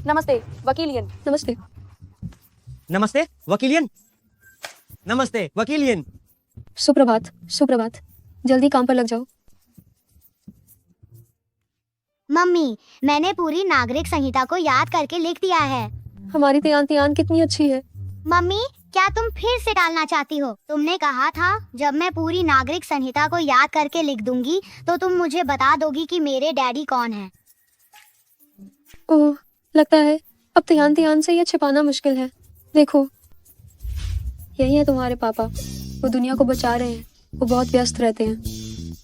नमस्ते वकीलियन। नमस्ते। नमस्ते वकीलियन। नमस्ते वकीलियन। सुप्रभात। सुप्रभात। जल्दी काम पर लग जाओ। मम्मी, मैंने पूरी नागरिक संहिता को याद करके लिख दिया है। हमारी तियान कितनी अच्छी है। मम्मी, क्या तुम फिर से टालना चाहती हो? तुमने कहा था जब मैं पूरी नागरिक संहिता को याद करके लिख दूंगी तो तुम मुझे बता दोगी कि मेरे डैडी कौन है। ओह, लगता है अब तियान से ये छिपाना मुश्किल है। देखो, यही है तुम्हारे पापा। वो दुनिया को बचा रहे हैं। वो बहुत व्यस्त रहते हैं।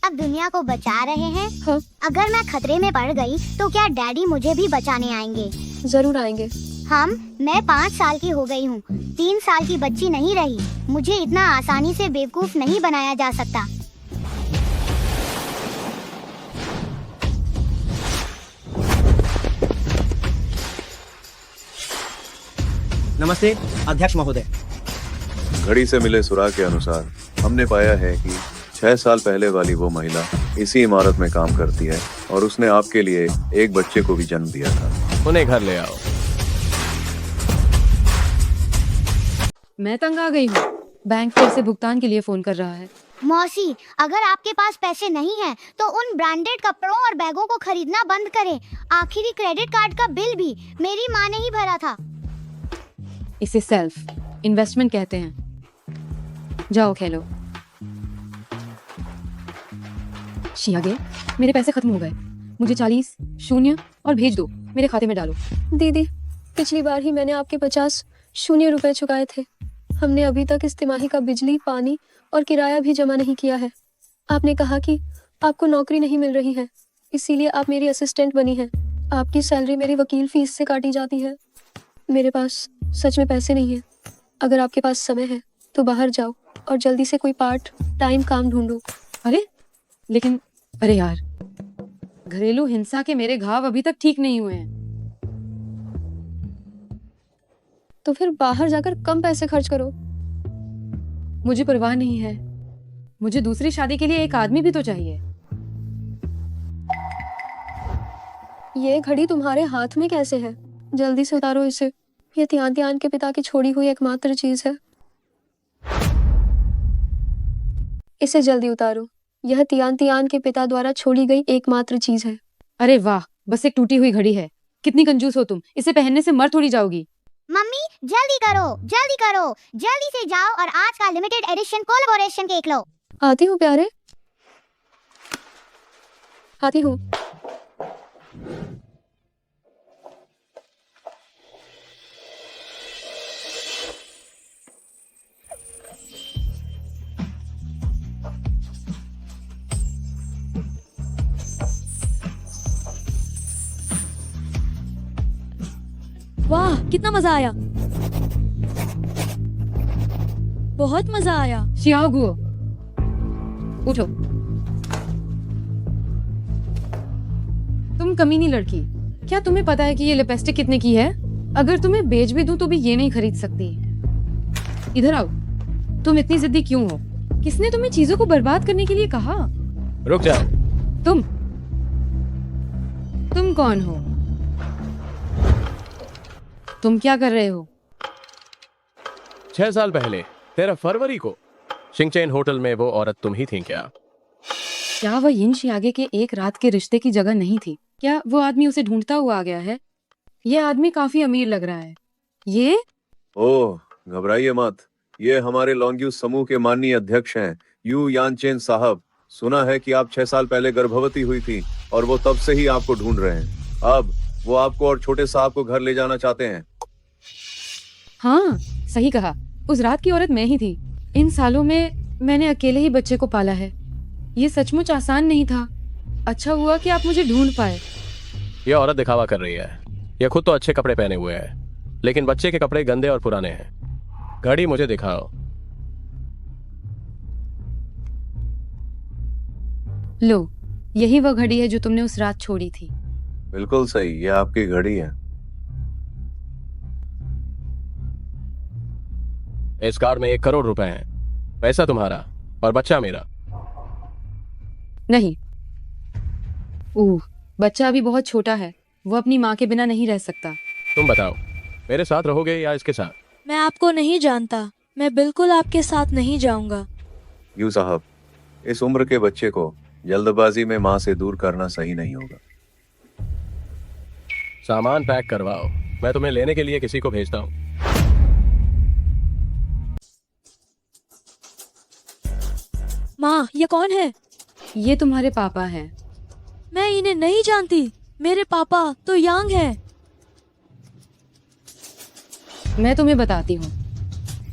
अब दुनिया को बचा रहे हैं? हाँ। अगर मैं खतरे में पड़ गई तो क्या डैडी मुझे भी बचाने आएंगे? जरूर आएंगे। मैं 5 साल की हो गई हूँ, 3 साल की बच्ची नहीं रही। मुझे इतना आसानी से बेवकूफ नहीं बनाया जा सकता। नमस्ते अध्यक्ष महोदय। घड़ी से मिले सुराग के अनुसार हमने पाया है कि 6 साल पहले वाली वो महिला इसी इमारत में काम करती है और उसने आपके लिए एक बच्चे को भी जन्म दिया था। उन्हें घर ले आओ। मैं तंग आ गई हूँ। बैंक फिर से भुगतान के लिए फोन कर रहा है। मौसी, अगर आपके पास पैसे नहीं हैं, तो उन ब्रांडेड कपड़ों और बैगों को खरीदना बंद करें। आखिरी क्रेडिट कार्ड का बिल भी मेरी माँ ने ही भरा था। इसे सेल्फ इन्वेस्टमेंट कहते हैं। जाओ खेलो। शियागे, मेरे पैसे खत्म हो गए। मुझे 40 शून्य और भेज दो, मेरे खाते में डालो। दीदी, पिछली बार ही मैंने आपके 50 शून्य रुपए चुकाए थे। हमने अभी तक इस तिमाही का बिजली, पानी और किराया भी जमा नहीं किया है। आपने कहा कि आपको नौकरी नहीं मिल रही है, इसीलिए आप मेरी असिस्टेंट बनी हैं। आपकी सैलरी मेरी वकील फीस से काटी जाती है। मेरे पास सच में पैसे नहीं है। अगर आपके पास समय है तो बाहर जाओ और जल्दी से कोई पार्ट टाइम काम ढूंढो। अरे यार, घरेलू हिंसा के मेरे घाव अभी तक ठीक नहीं हुए हैं। तो फिर बाहर जाकर कम पैसे खर्च करो। मुझे परवाह नहीं है। मुझे दूसरी शादी के लिए एक आदमी भी तो चाहिए। ये घड़ी तुम्हारे हाथ में कैसे है? जल्दी से उतारो इसे। ये तियान के पिता की छोड़ी हुई एकमात्र चीज है। इसे जल्दी उतारो। यह तियान के पिता द्वारा छोड़ी गई एकमात्र चीज है। अरे वाह, बस एक टूटी हुई घड़ी है। कितनी कंजूस हो तुम। इसे पहनने से मर थोड़ी जाओगी। मम्मी, जल्दी करो, जल्दी करो, जल्दी से जाओ और आज का लिमिटेड एडिशन कोलैबोरेशन केक लो। आती हूँ प्यारे, आती हूँ। वाह, कितना मजा आया। बहुत मजा आया। शियागुओ, उठो। तुम कमीनी लड़की, क्या तुम्हें पता है कि ये लिपस्टिक कितने की है? अगर तुम्हें बेच भी दूं तो भी ये नहीं खरीद सकती। इधर आओ। तुम इतनी जिद्दी क्यों हो? किसने तुम्हें चीजों को बर्बाद करने के लिए कहा? रुक जाओ। तुम कौन हो? तुम क्या कर रहे हो? 6 साल पहले 13 फरवरी को शिंगचेन होटल में वो औरत तुम ही थी क्या? क्या वह यिन शियागे के एक रात के रिश्ते की जगह नहीं थी? क्या वो आदमी उसे ढूंढता हुआ आ गया है? ये आदमी काफी अमीर लग रहा है। ये ओह, घबराइए मत। ये हमारे लॉन्ग्यू समूह के माननीय अध्यक्ष हैं, यू यानचेन साहब। सुना है कि आप 6 साल पहले गर्भवती हुई थी और वो तब से ही आपको ढूंढ रहे हैं। अब वो आपको और छोटे साहब को घर ले जाना चाहते हैं। हाँ, सही कहा। उस रात की औरत मैं ही थी। इन सालों में मैंने अकेले ही बच्चे को पाला है। ये सचमुच आसान नहीं था। अच्छा हुआ कि आप मुझे ढूंढ पाए। ये औरत दिखावा कर रही है। ये खुद तो अच्छे कपड़े पहने हुए है, लेकिन बच्चे के कपड़े गंदे और पुराने हैं। घड़ी मुझे दिखाओ। लो, यही वह घड़ी है जो तुमने उस रात छोड़ी थी। बिल्कुल सही, ये आपकी घड़ी है। इस कार में 1 करोड़ रुपए हैं। पैसा तुम्हारा और बच्चा मेरा। नहीं। बच्चा अभी बहुत छोटा है। वो अपनी माँ के बिना नहीं रह सकता। तुम बताओ, मेरे साथ रहोगे या इसके साथ? मैं आपको नहीं जानता। मैं बिल्कुल आपके साथ नहीं जाऊंगा। यू साहब, इस उम्र के बच्चे को जल्दबाजी में माँ से दूर करना सही नहीं होगा। सामान पैक करवाओ, मैं तुम्हें लेने के लिए किसी को भेजता हूँ। माँ, ये कौन है? ये तुम्हारे पापा हैं। मैं इन्हें नहीं जानती। मेरे पापा तो यांग हैं। मैं तुम्हें बताती हूँ,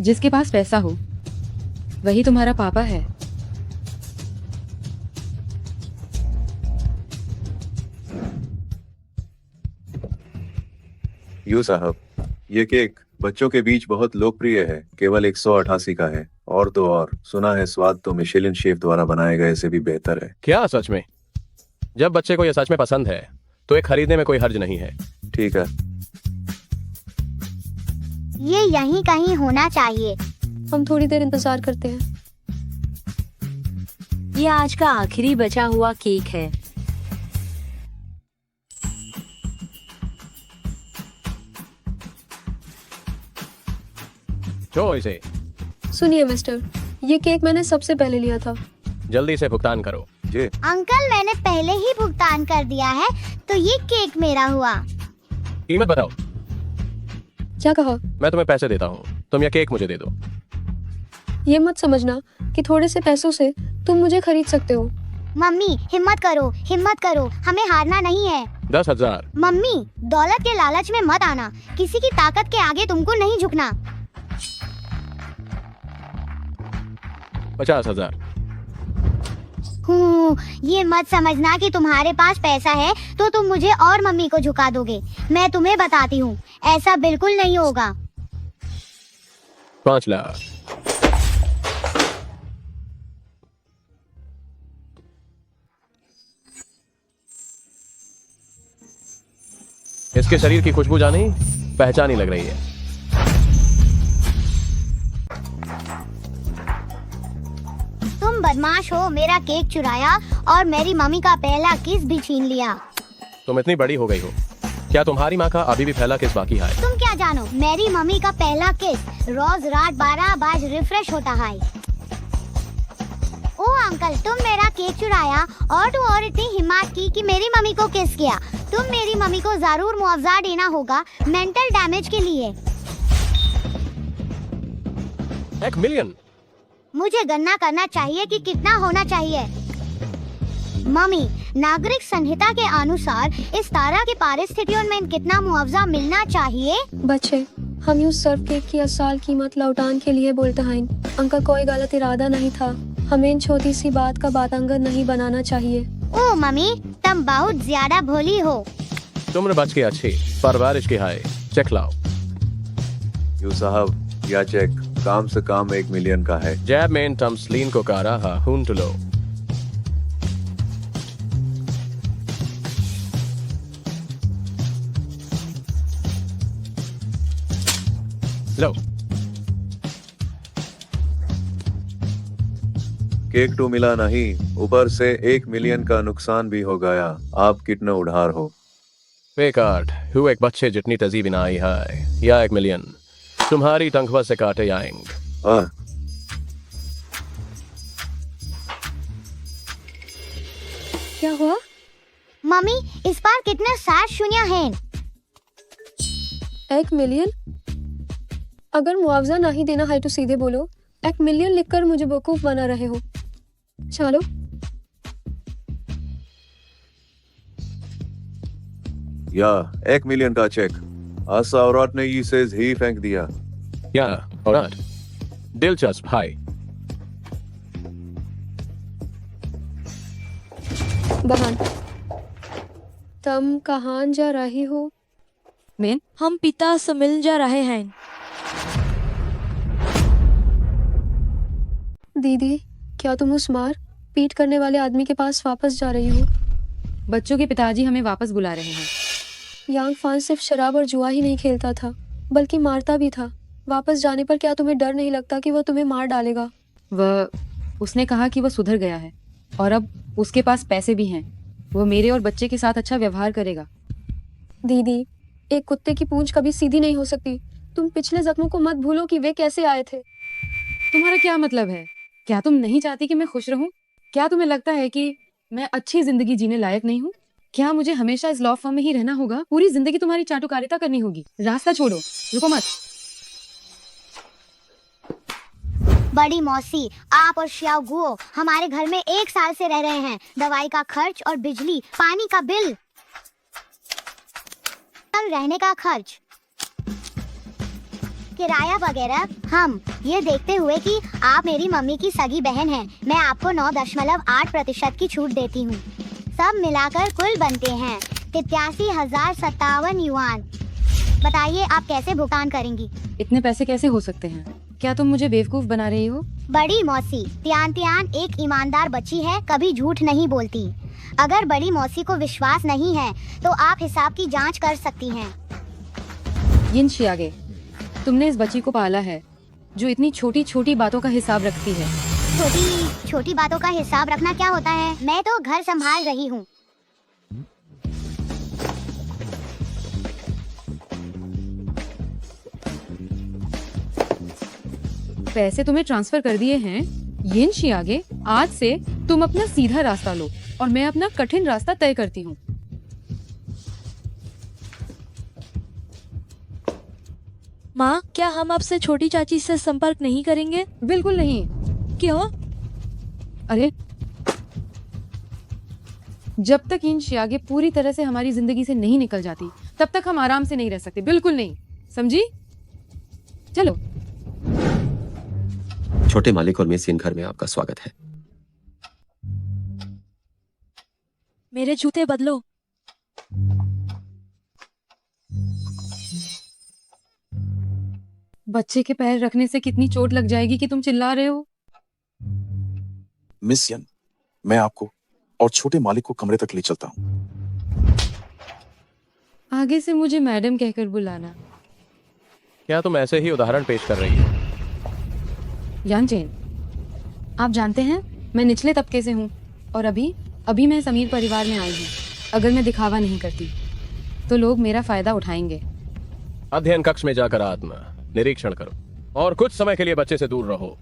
जिसके पास पैसा हो वही तुम्हारा पापा है। यू साहब, ये केक बच्चों के बीच बहुत लोकप्रिय है, केवल 188 का है। और तो और सुना है स्वाद तो मिशेलिन शेफ द्वारा बनाए गए से भी बेहतर है। क्या सच में? जब बच्चे को यह सच में पसंद है तो ये खरीदने में कोई हर्ज नहीं है। ठीक है। ये यहीं कहीं होना चाहिए। हम थोड़ी देर इंतजार करते हैं। ये आज का आखिरी बचा हुआ केक है। जो इसे सुनिए मिस्टर, ये केक मैंने सबसे पहले लिया था। जल्दी से भुगतान करो। जी। अंकल, मैंने पहले ही भुगतान कर दिया है, तो ये केक मेरा हुआ। कीमत बताओ। क्या कहा? मैं तुम्हें पैसे देता हूँ, तुम यह केक मुझे दे दो। ये मत समझना कि थोड़े से पैसों से तुम मुझे खरीद सकते हो। मम्मी, हिम्मत करो, हिम्मत करो, हमें हारना नहीं है। 10,000। मम्मी, दौलत के लालच में मत आना। किसी की ताकत के आगे तुमको नहीं झुकना। 50,000। ये मत समझना कि तुम्हारे पास पैसा है तो तुम मुझे और मम्मी को झुका दोगे। मैं तुम्हें बताती हूँ, ऐसा बिल्कुल नहीं होगा। 5 लाख। इसके शरीर की खुशबू जानी पहचानी लग रही है। तुम बदमाश हो, मेरा केक चुराया और मेरी मम्मी का पहला किस भी छीन लिया। तुम इतनी बड़ी हो गई हो, क्या तुम्हारी माँ का अभी भी पहला किस बाकी है? तुम क्या जानो, मेरी मम्मी का पहला किस रोज रात 12 बजे रिफ्रेश होता है। ओ अंकल, तुम मेरा केक चुराया और इतनी हिम्मत की कि मेरी मम्मी को किस किया। तुम मेरी मम्मी को जरूर मुआवजा देना होगा मेंटल डैमेज के लिए। 1 मिलियन। मुझे गणना करना चाहिए कि कितना होना चाहिए। मम्मी, नागरिक संहिता के अनुसार इस तरह की परिस्थितियों में कितना मुआवजा मिलना चाहिए? बच्चे, हम यूँ सर्व केक की असल कीमत लौटान के लिए बोलते हैं। अंकल, कोई गलत इरादा नहीं था। हमें इन छोटी सी बात का बातंगर नहीं बनाना चाहिए। ओ मम्मी, तुम बहुत ज्यादा भोली हो। तुमने बच के अच्छी परवरिश की है। चेक लाओ। यू साहब, यह चेक काम से काम 1 मिलियन का है। जैब में तमस्लीन को का रहा हूं तो लो। लो। केक तो मिला नहीं, ऊपर से 1 मिलियन का नुकसान भी हो गया। आप कितना उधार हो? बेकार हूँ, एक बच्चे जितनी तजीब ना आई है या 1 मिलियन तुम्हारी तनख्वाह से काटे जाएंगे। क्या हुआ? मम्मी, इस बार कितने 7 शून्य हैं? 1 मिलियन? अगर मुआवजा नहीं देना है तो सीधे बोलो। 1 मिलियन लिखकर मुझे बेवकूफ बना रहे हो। चलो। या 1 मिलियन का चेक आशा औरत ने इसे ही फेंक दिया। या औरत दिलचस्प है। बहन, तुम कहाँ जा रही हो? मेन, हम पिता से मिल जा रहे हैं। दीदी, क्या तुम उस मार पीट करने वाले आदमी के पास वापस जा रही हो? बच्चों के पिताजी हमें वापस बुला रहे हैं। यांग फान सिर्फ शराब और जुआ ही नहीं खेलता था, बल्कि मारता भी था। वापस जाने पर क्या तुम्हें डर नहीं लगता कि वो तुम्हें मार डालेगा? उसने कहा कि वह सुधर गया है और अब उसके पास पैसे भी हैं। वो मेरे और बच्चे के साथ अच्छा व्यवहार करेगा। दीदी, एक कुत्ते की पूंछ कभी सीधी नहीं हो सकती। तुम पिछले जख्मों को मत भूलो कि वे कैसे आए थे। तुम्हारा क्या मतलब है? क्या तुम नहीं चाहती कि मैं खुश रहूं? क्या तुम्हें लगता है कि मैं अच्छी जिंदगी जीने लायक नहीं हूँ? क्या मुझे हमेशा इस लॉ फर्म में ही रहना होगा? पूरी जिंदगी तुम्हारी चाटुकारिता करनी होगी? रास्ता छोड़ो, रुको मत। बड़ी मौसी, आप और श्याओ गुओ हमारे घर में 1 साल से रह रहे हैं। दवाई का खर्च और बिजली पानी का बिल और रहने का खर्च, किराया वगैरह, हम ये देखते हुए कि आप मेरी मम्मी की सगी बहन हैं, मैं आपको 9.8% की छूट देती हूँ। सब मिलाकर कुल बनते हैं 83,057 युआन। बताइए आप कैसे भुगतान करेंगी? इतने पैसे कैसे हो सकते हैं? क्या तुम मुझे बेवकूफ बना रही हो? बड़ी मौसी, तियान तियान एक ईमानदार बच्ची है, कभी झूठ नहीं बोलती। अगर बड़ी मौसी को विश्वास नहीं है तो आप हिसाब की जांच कर सकती हैं। यिन शियागे, तुमने इस बच्ची को पाला है जो इतनी छोटी छोटी बातों का हिसाब रखती है। छोटी छोटी बातों का हिसाब रखना क्या होता है? मैं तो घर संभाल रही हूँ। पैसे तुम्हें ट्रांसफर कर दिए हैं। यिन शियागे, आज से तुम अपना सीधा रास्ता लो और मैं अपना कठिन रास्ता तय करती हूँ। माँ, क्या हम आपसे छोटी चाची से संपर्क नहीं करेंगे? बिल्कुल नहीं। क्यों? अरे, जब तक इन शियागे पूरी तरह से हमारी जिंदगी से नहीं निकल जाती तब तक हम आराम से नहीं रह सकते। बिल्कुल नहीं, समझी? चलो। छोटे मालिक और मिस यिन घर में आपका स्वागत है। मेरे जूते बदलो। बच्चे के पैर रखने से कितनी चोट लग जाएगी कि तुम चिल्ला रहे हो? मिस यन, मैं आपको और छोटे मालिक को कमरे तक ले चलता हूँ। आगे से मुझे मैडम कहकर बुलाना। क्या तुम ऐसे ही उदाहरण पेश कर रही हो? यानचेन, आप जानते हैं मैं निचले तबके से हूँ और अभी मैं समीर परिवार में आई हूँ। अगर मैं दिखावा नहीं करती तो लोग मेरा फायदा उठाएंगे। अध्ययन कक्ष में जाकर आत्म निरीक्षण करो और कुछ समय के लिए बच्चे से दूर रहो।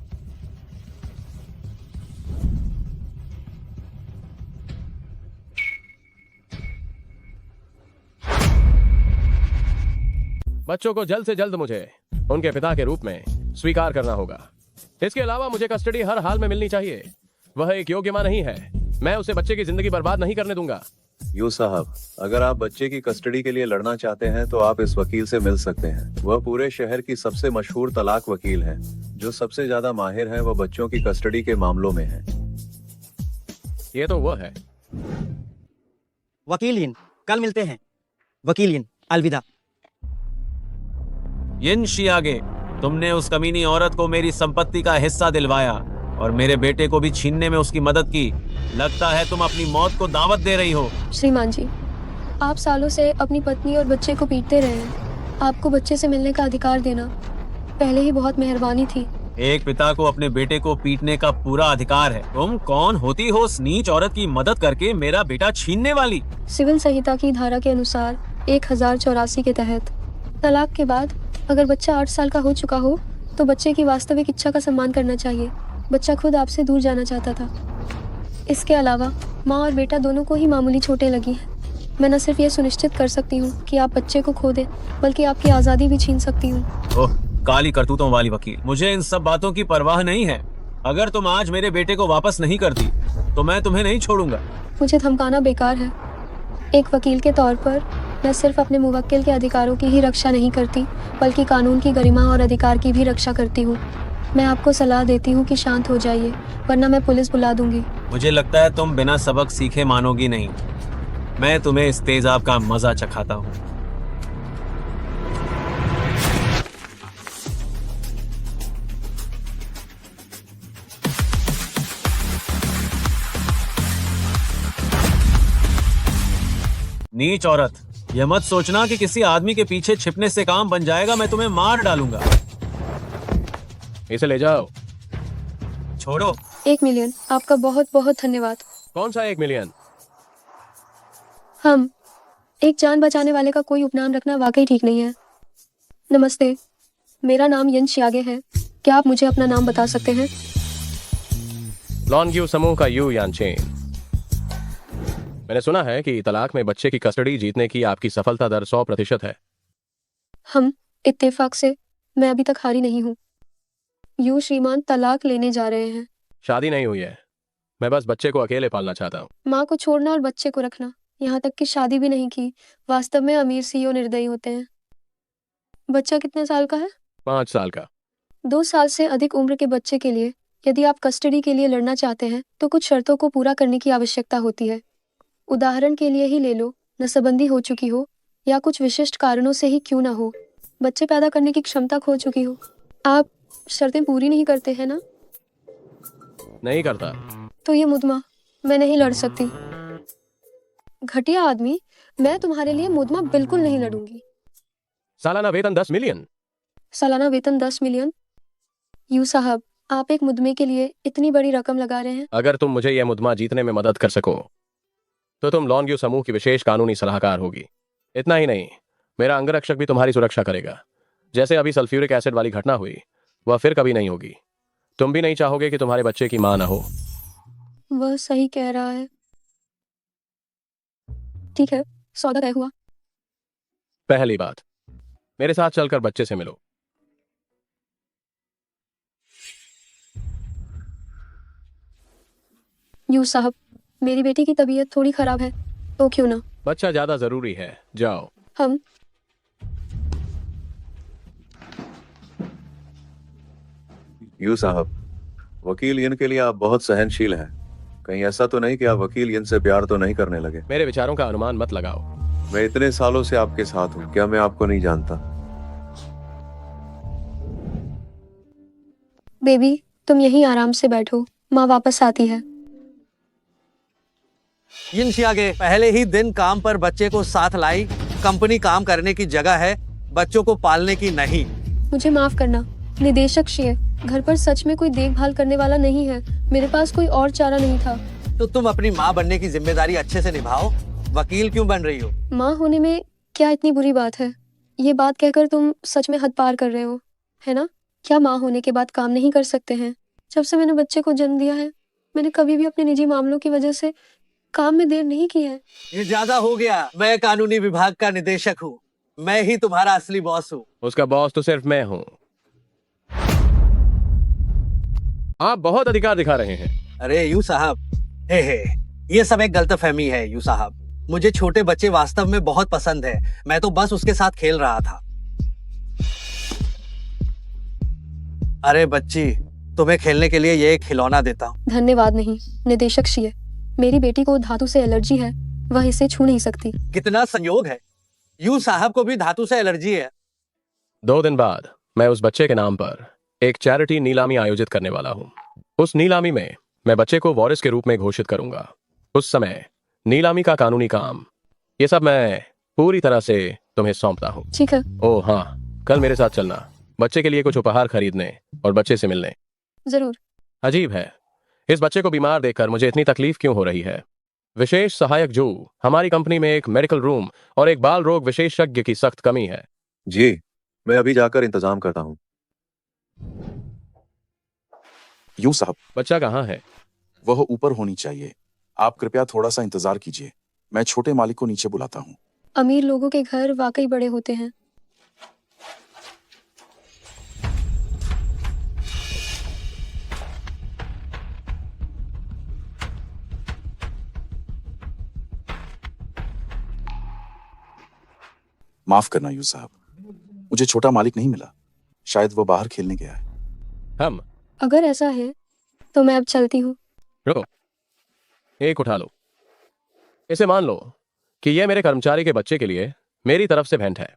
बच्चों को जल्द से जल्द मुझे उनके पिता के रूप में स्वीकार करना होगा। इसके अलावा मुझे कस्टडी हर हाल में मिलनी चाहिए। वह एक योग्य मां नहीं है। मैं उसे बच्चे की जिंदगी बर्बाद नहीं करने दूंगा। यू साहब, अगर आप बच्चे की कस्टडी के लिए लड़ना चाहते हैं तो आप इस वकील से मिल सकते हैं। वह पूरे शहर की सबसे मशहूर तलाक वकील है। जो सबसे ज्यादा माहिर है वह बच्चों की कस्टडी के मामलों में है। ये तो वह है। वकील यिन, कल मिलते हैं। वकील यिन, अलविदा। यिन शियागे, तुमने उस कमीनी औरत को मेरी संपत्ति का हिस्सा दिलवाया और मेरे बेटे को भी छीनने में उसकी मदद की। लगता है तुम अपनी मौत को दावत दे रही हो। श्रीमान जी, आप सालों से अपनी पत्नी और बच्चे को पीटते रहे हैं। आपको बच्चे से मिलने का अधिकार देना पहले ही बहुत मेहरबानी थी। एक पिता को अपने बेटे को पीटने का पूरा अधिकार है। तुम कौन होती हो उस नीच औरत की मदद करके मेरा बेटा छीनने वाली? सिविल संहिता की धारा के अनुसार 1084 के तहत तलाक के बाद अगर बच्चा 8 साल का हो चुका हो तो बच्चे की वास्तविक इच्छा का सम्मान करना चाहिए। बच्चा खुद आपसे दूर जाना चाहता था। इसके अलावा माँ और बेटा दोनों को ही मामूली चोटें लगी हैं। मैं न सिर्फ ये सुनिश्चित कर सकती हूँ कि आप बच्चे को खो दें, बल्कि आपकी आज़ादी भी छीन सकती हूँ। ओह, काली करतूतों वाली वकील, मुझे इन सब बातों की परवाह नहीं है। अगर तुम आज मेरे बेटे को वापस नहीं करती तो मैं तुम्हें नहीं छोड़ूंगा। मुझे धमकाना बेकार है। एक वकील के तौर पर मैं सिर्फ अपने मुवक्किल के अधिकारों की ही रक्षा नहीं करती, बल्कि कानून की गरिमा और अधिकार की भी रक्षा करती हूँ। मैं आपको सलाह देती हूँ कि शांत हो जाइए, वरना मैं पुलिस बुला दूंगी। मुझे लगता है तुम बिना सबक सीखे मानोगी नहीं। मैं तुम्हें इस तेजाब का मजा चखाता हूँ। नीच औरत, यह मत सोचना कि किसी आदमी के पीछे छिपने से काम बन जाएगा। मैं तुम्हें मार डालूंगा। इसे ले जाओ। छोड़ो। 1 मिलियन, आपका बहुत बहुत धन्यवाद। कौन सा 1 मिलियन? हम एक जान बचाने वाले का कोई उपनाम रखना वाकई ठीक नहीं है। नमस्ते, मेरा नाम यन शियागे है। क्या आप मुझे अपना नाम बता सकते हैं? लॉन्ग्यू समूह का यू यानचेन। मैंने सुना है कि तलाक में बच्चे की कस्टडी जीतने की आपकी सफलता दर 100% है। हम इत्तेफाक से मैं अभी तक हारी नहीं हूँ। यू श्रीमान तलाक लेने जा रहे हैं। शादी नहीं हुई है, मैं बस बच्चे को अकेले पालना चाहता हूँ। माँ को छोड़ना और बच्चे को रखना, यहाँ तक कि शादी भी नहीं की। वास्तव में अमीर सीईओ निर्दयी होते हैं। बच्चा कितने साल का है? 5 साल का। 2 साल से अधिक उम्र के बच्चे के लिए यदि आप कस्टडी के लिए लड़ना चाहते हैं तो कुछ शर्तों को पूरा करने की आवश्यकता होती है। उदाहरण के लिए ही ले लो, नसबंदी हो चुकी हो या कुछ विशिष्ट कारणों से ही क्यों ना हो, बच्चे पैदा करने की क्षमता खो चुकी हो। आप शर्तें पूरी नहीं करते हैं ना? नहीं करता। तो ये मुद्मा मैं नहीं लड़ सकती। घटिया आदमी, मैं तुम्हारे लिए मुद्मा बिल्कुल नहीं लड़ूंगी। सालाना वेतन 10 मिलियन। सालाना वेतन 10 मिलियन? यू साहब, आप एक मुद्दमे के लिए इतनी बड़ी रकम लगा रहे हैं। अगर तुम मुझे यह मुद्दा जीतने में मदद कर सको तो तुम लॉन्ग्यू समूह की विशेष कानूनी सलाहकार होगी। इतना ही नहीं, मेरा अंगरक्षक भी तुम्हारी सुरक्षा करेगा। जैसे अभी सल्फ्यूरिक एसिड वाली घटना हुई, वह फिर कभी नहीं होगी। तुम भी नहीं चाहोगे कि तुम्हारे बच्चे की मां ना हो। वह सही कह रहा है। ठीक है, सौदा तय हुआ। पहली बात, मेरे साथ चलकर बच्चे से मिलो। यू साहब, मेरी बेटी की तबीयत थोड़ी खराब है, तो क्यों ना? बच्चा ज्यादा जरूरी है, जाओ। हम यू साहब, वकील यन के लिए आप बहुत सहनशील हैं। कहीं ऐसा तो नहीं कि आप वकील यन से प्यार तो नहीं करने लगे? मेरे विचारों का अनुमान मत लगाओ। मैं इतने सालों से आपके साथ हूँ, क्या मैं आपको नहीं जानता? बेबी, तुम यहीं आराम से बैठो, माँ वापस आती है। यिन शियागे पहले ही दिन काम पर बच्चे को साथ लाई। कंपनी काम करने की जगह है, बच्चों को पालने की नहीं। मुझे माफ करना निदेशक श्री, घर पर सच में कोई देखभाल करने वाला नहीं है। मेरे पास कोई और चारा नहीं था। तो तुम अपनी माँ बनने की जिम्मेदारी अच्छे से निभाओ। वकील क्यों बन रही हो? माँ होने में क्या इतनी बुरी बात है? ये बात कहकर तुम सच में हद पार कर रहे हो, है ना? क्या माँ होने के बाद काम नहीं कर सकते हैं? जब से मैंने बच्चे को जन्म दिया है, मैंने कभी भी अपने निजी मामलों की वजह से काम में देर नहीं की है। ये ज्यादा हो गया। मैं कानूनी विभाग का निदेशक हूँ, मैं ही तुम्हारा असली बॉस हूँ। उसका बॉस तो सिर्फ मैं हूँ। आप बहुत अधिकार दिखा रहे हैं। अरे यू साहब, हे ये सब एक गलतफहमी है यू साहब। मुझे छोटे बच्चे वास्तव में बहुत पसंद है, मैं तो बस उसके साथ खेल रहा था। अरे बच्ची, तुम्हें खेलने के लिए ये एक खिलौना देता हूँ। धन्यवाद नहीं निदेशक श्री, मेरी बेटी को धातु से एलर्जी है, वह इसे छू नहीं सकती। कितना संयोग है, यू साहब को भी धातु से एलर्जी है। 2 दिन बाद मैं उस बच्चे के नाम पर एक चैरिटी नीलामी आयोजित करने वाला हूँ। उस नीलामी में मैं बच्चे को वॉरिस के रूप में घोषित करूंगा। उस समय नीलामी का कानूनी काम, ये सब मैं पूरी तरह से तुम्हें सौंपता हूँ। ठीक है। ओह हाँ, कल मेरे साथ चलना, बच्चे के लिए कुछ उपहार खरीदने और बच्चे से मिलने। जरूर। अजीब है, इस बच्चे को बीमार देखकर मुझे इतनी तकलीफ क्यों हो रही है। विशेष सहायक जो हमारी कंपनी में एक मेडिकल रूम और एक बाल रोग विशेषज्ञ की सख्त कमी है। जी, मैं अभी जाकर इंतजाम करता हूँ। यू साहब, बच्चा कहाँ है? वह ऊपर होनी चाहिए। आप कृपया थोड़ा सा इंतजार कीजिए, मैं छोटे मालिक को नीचे बुलाता हूँ। अमीर लोगों के घर वाकई बड़े होते हैं। माफ करना यू साहब, मुझे छोटा मालिक नहीं मिला, शायद वो बाहर खेलने गया है। हम अगर ऐसा है तो मैं अब चलती हूँ। रुको, एक उठा लो। इसे मान लो कि यह मेरे कर्मचारी के बच्चे के लिए मेरी तरफ से भेंट है।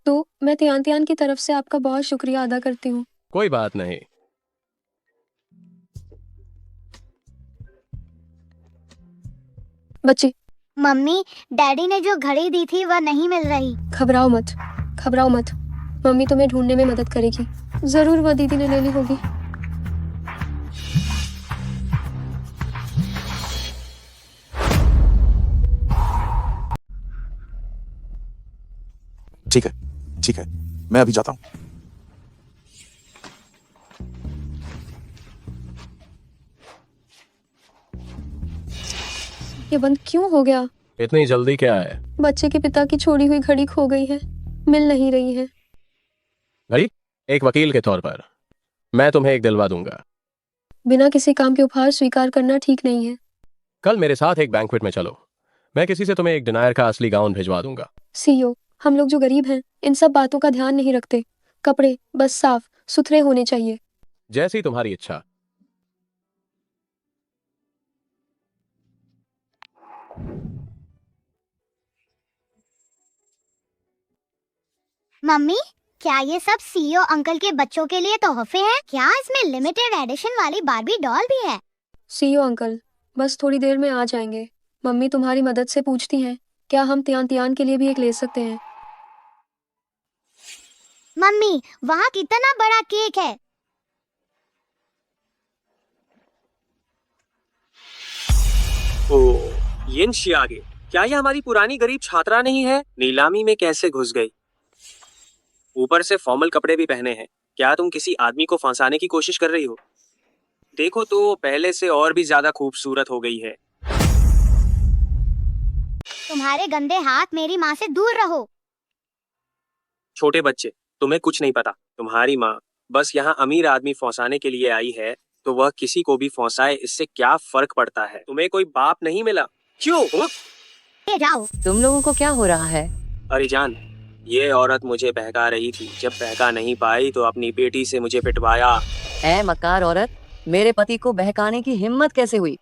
तो मैं त्यान त्यान की तरफ से आपका बहुत शुक्रिया अदा करती हूँ। कोई बात नहीं। बच्ची, मम्मी, डैडी ने जो घड़ी दी थी वह नहीं मिल रही। घबराओ मत, घबराओ मत, मम्मी तुम्हें ढूंढने में मदद करेगी। जरूर वह दीदी ने ले ली होगी। ठीक है, ठीक है, मैं अभी जाता हूँ। ये बंद क्यों हो गया? इतनी जल्दी क्या है? बच्चे के पिता की छोड़ी हुई घड़ी खो गई है, मिल नहीं रही है। घड़ी? एक वकील के तौर पर मैं तुम्हें एक दिलवा दूंगा। बिना किसी काम के उपहार स्वीकार करना ठीक नहीं है। कल मेरे साथ एक बैंक्वेट में चलो, मैं किसी से तुम्हें एक डिनायर का असली गाउन भिजवा दूंगा। सीईओ, हम लोग जो गरीब हैं इन सब बातों का ध्यान नहीं रखते। कपड़े बस साफ सुथरे होने चाहिए। जैसी तुम्हारी इच्छा। मम्मी, क्या ये सब सीईओ अंकल के बच्चों के लिए तोहफे हैं? क्या इसमें लिमिटेड एडिशन वाली बारबी डॉल भी है? सीईओ अंकल बस थोड़ी देर में आ जाएंगे। मम्मी तुम्हारी मदद से पूछती हैं, क्या हम तियान तियान के लिए भी एक ले सकते हैं? मम्मी, वहाँ कितना बड़ा केक है। ओह, यिन शियागे, क्या ये हमारी पुरानी गरीब छात्रा नहीं है? नीलामी में कैसे घुस गई? ऊपर से फॉर्मल कपड़े भी पहने हैं। क्या तुम किसी आदमी को फंसाने की कोशिश कर रही हो? देखो तो पहले से और भी ज्यादा खूबसूरत हो गई है। तुम्हारे गंदे हाथ मेरी माँ से दूर रहो। छोटे बच्चे, तुम्हें कुछ नहीं पता। तुम्हारी माँ बस यहाँ अमीर आदमी फंसाने के लिए आई है, तो वह किसी को भी फंसाए, इससे क्या फर्क पड़ता है? तुम्हें कोई बाप नहीं मिला क्यों? ये जाओ। तुम लोगों को क्या हो रहा है? अरे जान, ये औरत मुझे बहका रही थी। जब बहका नहीं पाई तो अपनी बेटी से मुझे पिटवाया। ऐ मक्कार औरत, मेरे पति को बहकाने की हिम्मत कैसे हुई?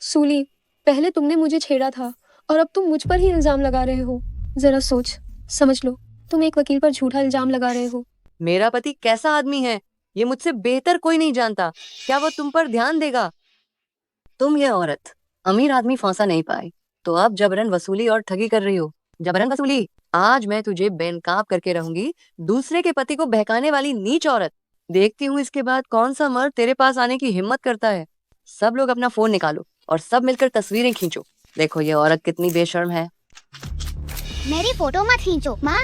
सूली, पहले तुमने मुझे छेड़ा था और अब तुम मुझ पर ही इल्जाम लगा रहे हो। जरा सोच समझ लो, तुम एक वकील पर झूठा इल्जाम लगा रहे हो। मेरा पति कैसा आदमी है ये मुझसे बेहतर कोई नहीं जानता। क्या वो तुम पर ध्यान देगा? तुम ये औरत अमीर आदमी फंसा नहीं पाए तो अब जबरन वसूली और ठगी कर रही हो। जबरन वसूली। आज मैं तुझे बेनकाब करके रहूंगी, दूसरे के पति को बहकाने वाली नीच औरत। देखती हूँ इसके बाद कौन सा मर्द तेरे पास आने की हिम्मत करता है। सब लोग अपना फोन निकालो और सब मिलकर तस्वीरें खींचो। देखो ये औरत कितनी बेशर्म है। मेरी फोटो मत खींचो माँ।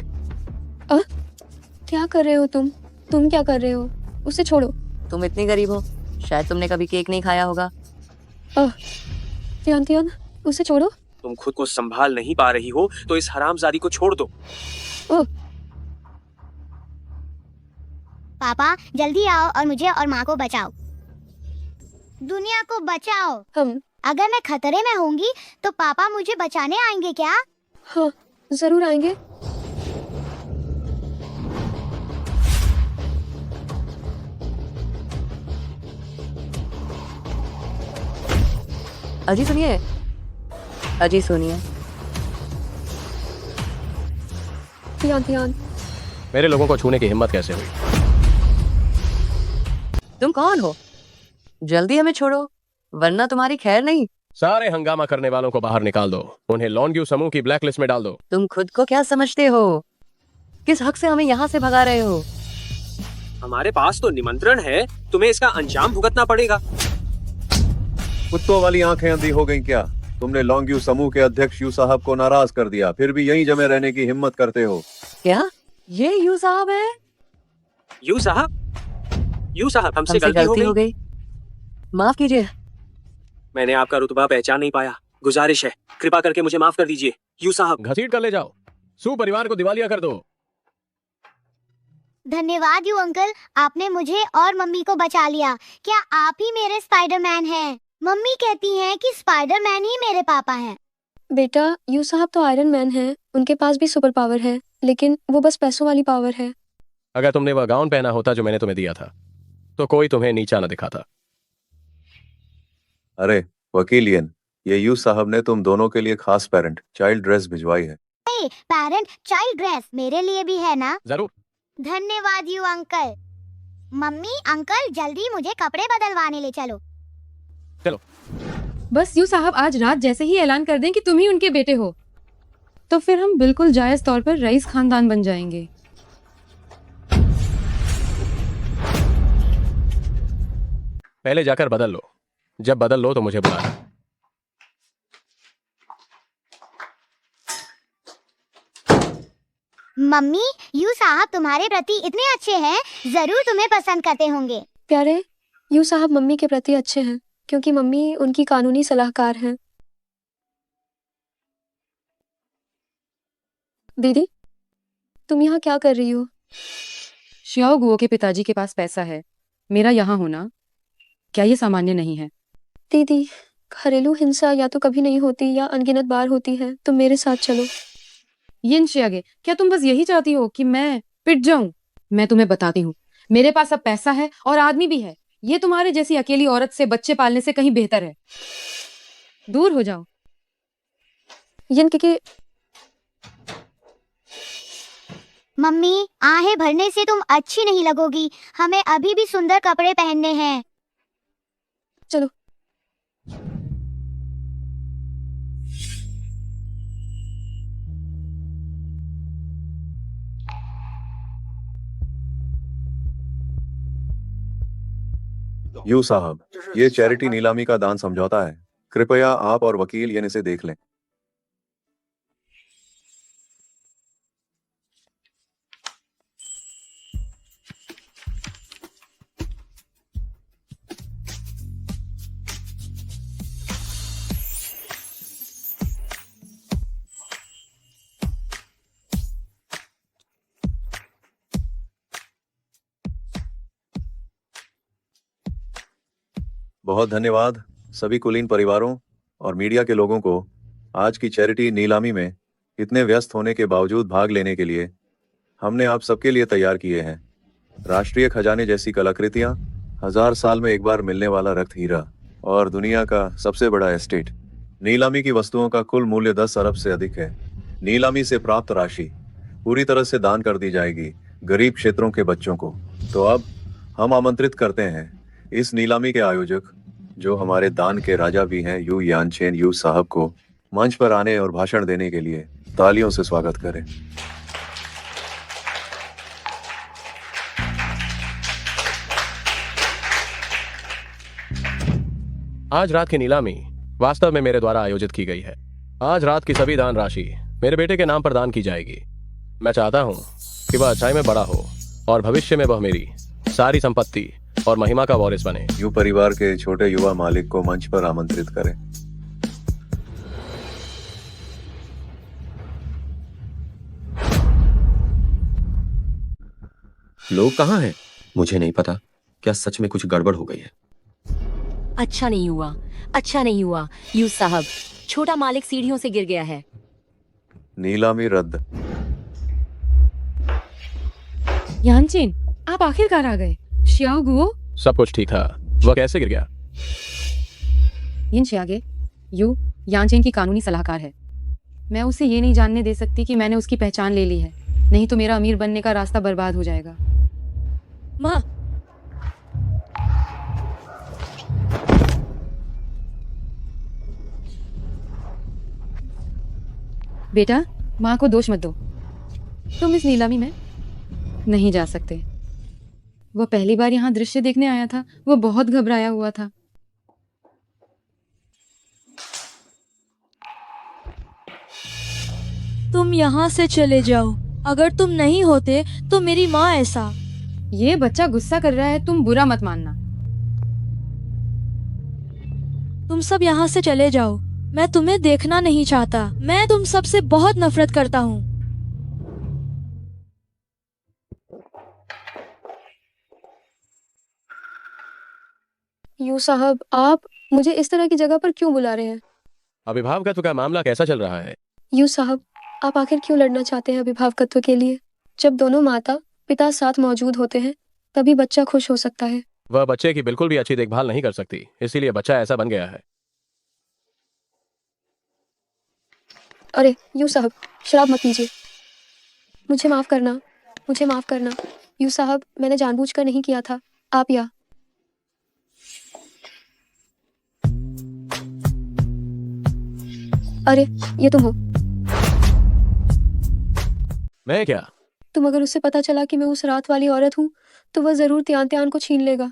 क्या कर रहे हो तुम? तुम क्या कर रहे हो? उसे छोड़ो। तुम इतनी गरीब हो, शायद तुमने कभी केक नहीं खाया होगा। तियान तियान, उसे छोड़ो। तुम खुद को संभाल नहीं पा रही हो तो इस हरामजादी को छोड़ दो। पापा जल्दी आओ और मुझे और माँ को बचाओ। दुनिया को बचाओ। अगर मैं खतरे में होंगी तो पापा मुझे बचाने आएंगे क्या? हाँ जरूर आएंगे। अजी सुनिए, अजी सुनिए। तियान तियान, मेरे लोगों को छूने की हिम्मत कैसे हुई? तुम कौन हो? जल्दी हमें छोड़ो वरना तुम्हारी खैर नहीं। सारे हंगामा करने वालों को बाहर निकाल दो। उन्हें लॉन्ग्यू समूह की ब्लैक लिस्ट में डाल दो। तुम खुद को क्या समझते हो? किस हक से हमें यहाँ से भगा रहे हो? हमारे पास तो निमंत्रण है, तुम्हें इसका अंजाम भुगतना पड़ेगा। कुत्तों वाली आंखें अंधी हो गई क्या? तुमने लॉन्ग्यू समूह के अध्यक्ष यू साहब को नाराज कर दिया, फिर भी यहीं जमे रहने की हिम्मत करते हो। क्या ये यू साहब है? यू साहब हमसे गलती हो गई। माफ कीजिए। मैंने आपका रुतबा पहचान नहीं पाया। गुजारिश है, कृपा करके मुझे माफ कर दीजिए यू साहब। घसीट कर ले जाओ, सू परिवार को दिवालिया कर दो। धन्यवाद यू अंकल, आपने मुझे और मम्मी को बचा लिया। क्या आप ही मेरे स्पाइडरमैन हैं? मम्मी कहती हैं कि स्पाइडरमैन ही मेरे पापा हैं। बेटा यू साहब तो आयरन मैन है, उनके पास भी सुपर पावर है, लेकिन वो बस पैसों वाली पावर है। अगर तुमने वह गाउन पहना होता जो मैंने तुम्हें दिया था तो कोई तुम्हें नीचा न दिखाता। अरे वकील यन, ये यू साहब ने तुम दोनों के लिए खास पेरेंट चाइल्ड ड्रेस भिजवाई है। पेरेंट चाइल्ड ड्रेस मेरे लिए भी है ना? जरूर। धन्यवाद यू अंकल। मम्मी अंकल जल्दी मुझे कपड़े बदलवाने ले चलो। चलो। बस यू साहब आज रात जैसे ही ऐलान कर दें कि तुम ही उनके बेटे हो तो फिर हम बिल्कुल जायज तौर पर रईस खानदान बन जाएंगे। पहले जाकर बदल लो, जब बदल लो तो मुझे बुलाना। मम्मी, यू साहब तुम्हारे प्रति इतने अच्छे हैं, जरूर तुम्हें पसंद करते होंगे। प्यारे, यू साहब मम्मी के प्रति अच्छे हैं क्योंकि मम्मी उनकी कानूनी सलाहकार हैं। दीदी, तुम यहाँ क्या कर रही हो? श्याओ गुओ के पिताजी के पास पैसा है, मेरा यहाँ होना क्या ये सामान्य नहीं है? दीदी, घरेलू हिंसा या तो कभी नहीं होती या अनगिनत बार होती है। तुम मेरे साथ चलो। यिन शियागे, क्या तुम बस यही चाहती हो कि मैं पिट जाऊं? मैं तुम्हें बताती हूँ, मेरे पास अब पैसा है और आदमी भी है। ये तुम्हारे जैसी अकेली औरत से बच्चे पालने से कहीं बेहतर है। दूर हो जाओ। यिन के मम्मी, आहें भरने से तुम अच्छी नहीं लगोगी, हमें अभी भी सुंदर कपड़े पहनने हैं। चलो। यू साहब, ये चैरिटी नीलामी का दान समझौता है। कृपया आप और वकील यन इसे देख लें। बहुत धन्यवाद सभी कुलीन परिवारों और मीडिया के लोगों को आज की चैरिटी नीलामी में इतने व्यस्त होने के बावजूद भाग लेने के लिए। हमने आप सबके लिए तैयार किए हैं राष्ट्रीय खजाने जैसी कलाकृतियां, 1000 साल में एक बार मिलने वाला रक्त हीरा और दुनिया का सबसे बड़ा एस्टेट। नीलामी की वस्तुओं का कुल मूल्य 10 अरब से अधिक है। नीलामी से प्राप्त राशि पूरी तरह से दान कर दी जाएगी गरीब क्षेत्रों के बच्चों को। तो अब हम आमंत्रित करते हैं इस नीलामी के आयोजक, जो हमारे दान के राजा भी हैं, यू यानचेन यू साहब को मंच पर आने और भाषण देने के लिए तालियों से स्वागत करें। आज रात की नीलामी वास्तव में मेरे द्वारा आयोजित की गई है। आज रात की सभी दान राशि मेरे बेटे के नाम पर दान की जाएगी। मैं चाहता हूं कि वह अच्छाई में बड़ा हो और भविष्य में वह मेरी सारी संपत्ति और महिमा का वारिस बने। यू परिवार के छोटे युवा मालिक को मंच पर आमंत्रित करें। लोग कहाँ हैं? मुझे नहीं पता। क्या सच में कुछ गड़बड़ हो गई है? अच्छा नहीं हुआ, अच्छा नहीं हुआ यू साहब, छोटा मालिक सीढ़ियों से गिर गया है। नीलामी रद्द। यानचेन, आप आखिरकार आ गए। श्याओ गुओ, सब कुछ ठीक था, वह कैसे गिर गया? यिन शियागे, यू यानचेन की कानूनी सलाहकार है। मैं उसे ये नहीं जानने दे सकती कि मैंने उसकी पहचान ले ली है, नहीं तो मेरा अमीर बनने का रास्ता बर्बाद हो जाएगा। माँ, बेटा, माँ को दोष मत दो। तुम इस नीलामी में नहीं जा सकते। वो पहली बार यहाँ दृश्य देखने आया था, वो बहुत घबराया हुआ था। तुम यहाँ से चले जाओ। अगर तुम नहीं होते तो मेरी माँ ऐसा। ये बच्चा गुस्सा कर रहा है, तुम बुरा मत मानना। तुम सब यहाँ से चले जाओ। मैं तुम्हें देखना नहीं चाहता। मैं तुम सबसे बहुत नफरत करता हूँ। यू साहब, आप मुझे इस तरह की जगह पर क्यों बुला रहे हैं? अभिभावकत्व का मामला कैसा चल रहा है? यू साहब, आप आखिर क्यों लड़ना चाहते हैं अभिभावकत्व के लिए? जब दोनों माता पिता साथ मौजूद होते हैं तभी बच्चा खुश हो सकता है। वह बच्चे की बिल्कुल भी अच्छी देखभाल नहीं कर सकती, इसीलिए बच्चा ऐसा बन गया है। अरे यू साहब, शराब मत पीजिए। मुझे माफ करना, मुझे माफ करना। यू साहब, मैंने जानबूझकर नहीं किया था। आप या अरे ये तुम हो? मैं क्या? तुम अगर उससे पता चला कि मैं उस रात वाली औरत हूँ तो वह जरूर त्यान त्यान को छीन लेगा।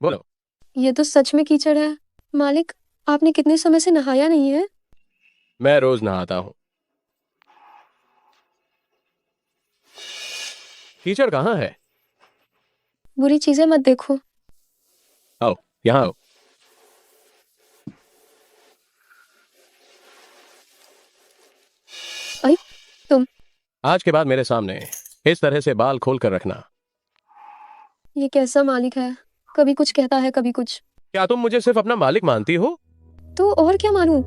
बोलो। ये तो सच में कीचड़ है। मालिक, आपने कितने समय से नहाया नहीं है? मैं रोज नहाता हूँ। कीचड़ कहाँ है? बुरी चीजें मत देखो। आओ, यहाँ आओ। अरे तुम, आज के बाद मेरे सामने इस तरह से बाल खोल कर रखना। ये कैसा मालिक है, कभी कुछ कहता है कभी कुछ। क्या तुम मुझे सिर्फ अपना मालिक मानती हो? तो और क्या मानूं?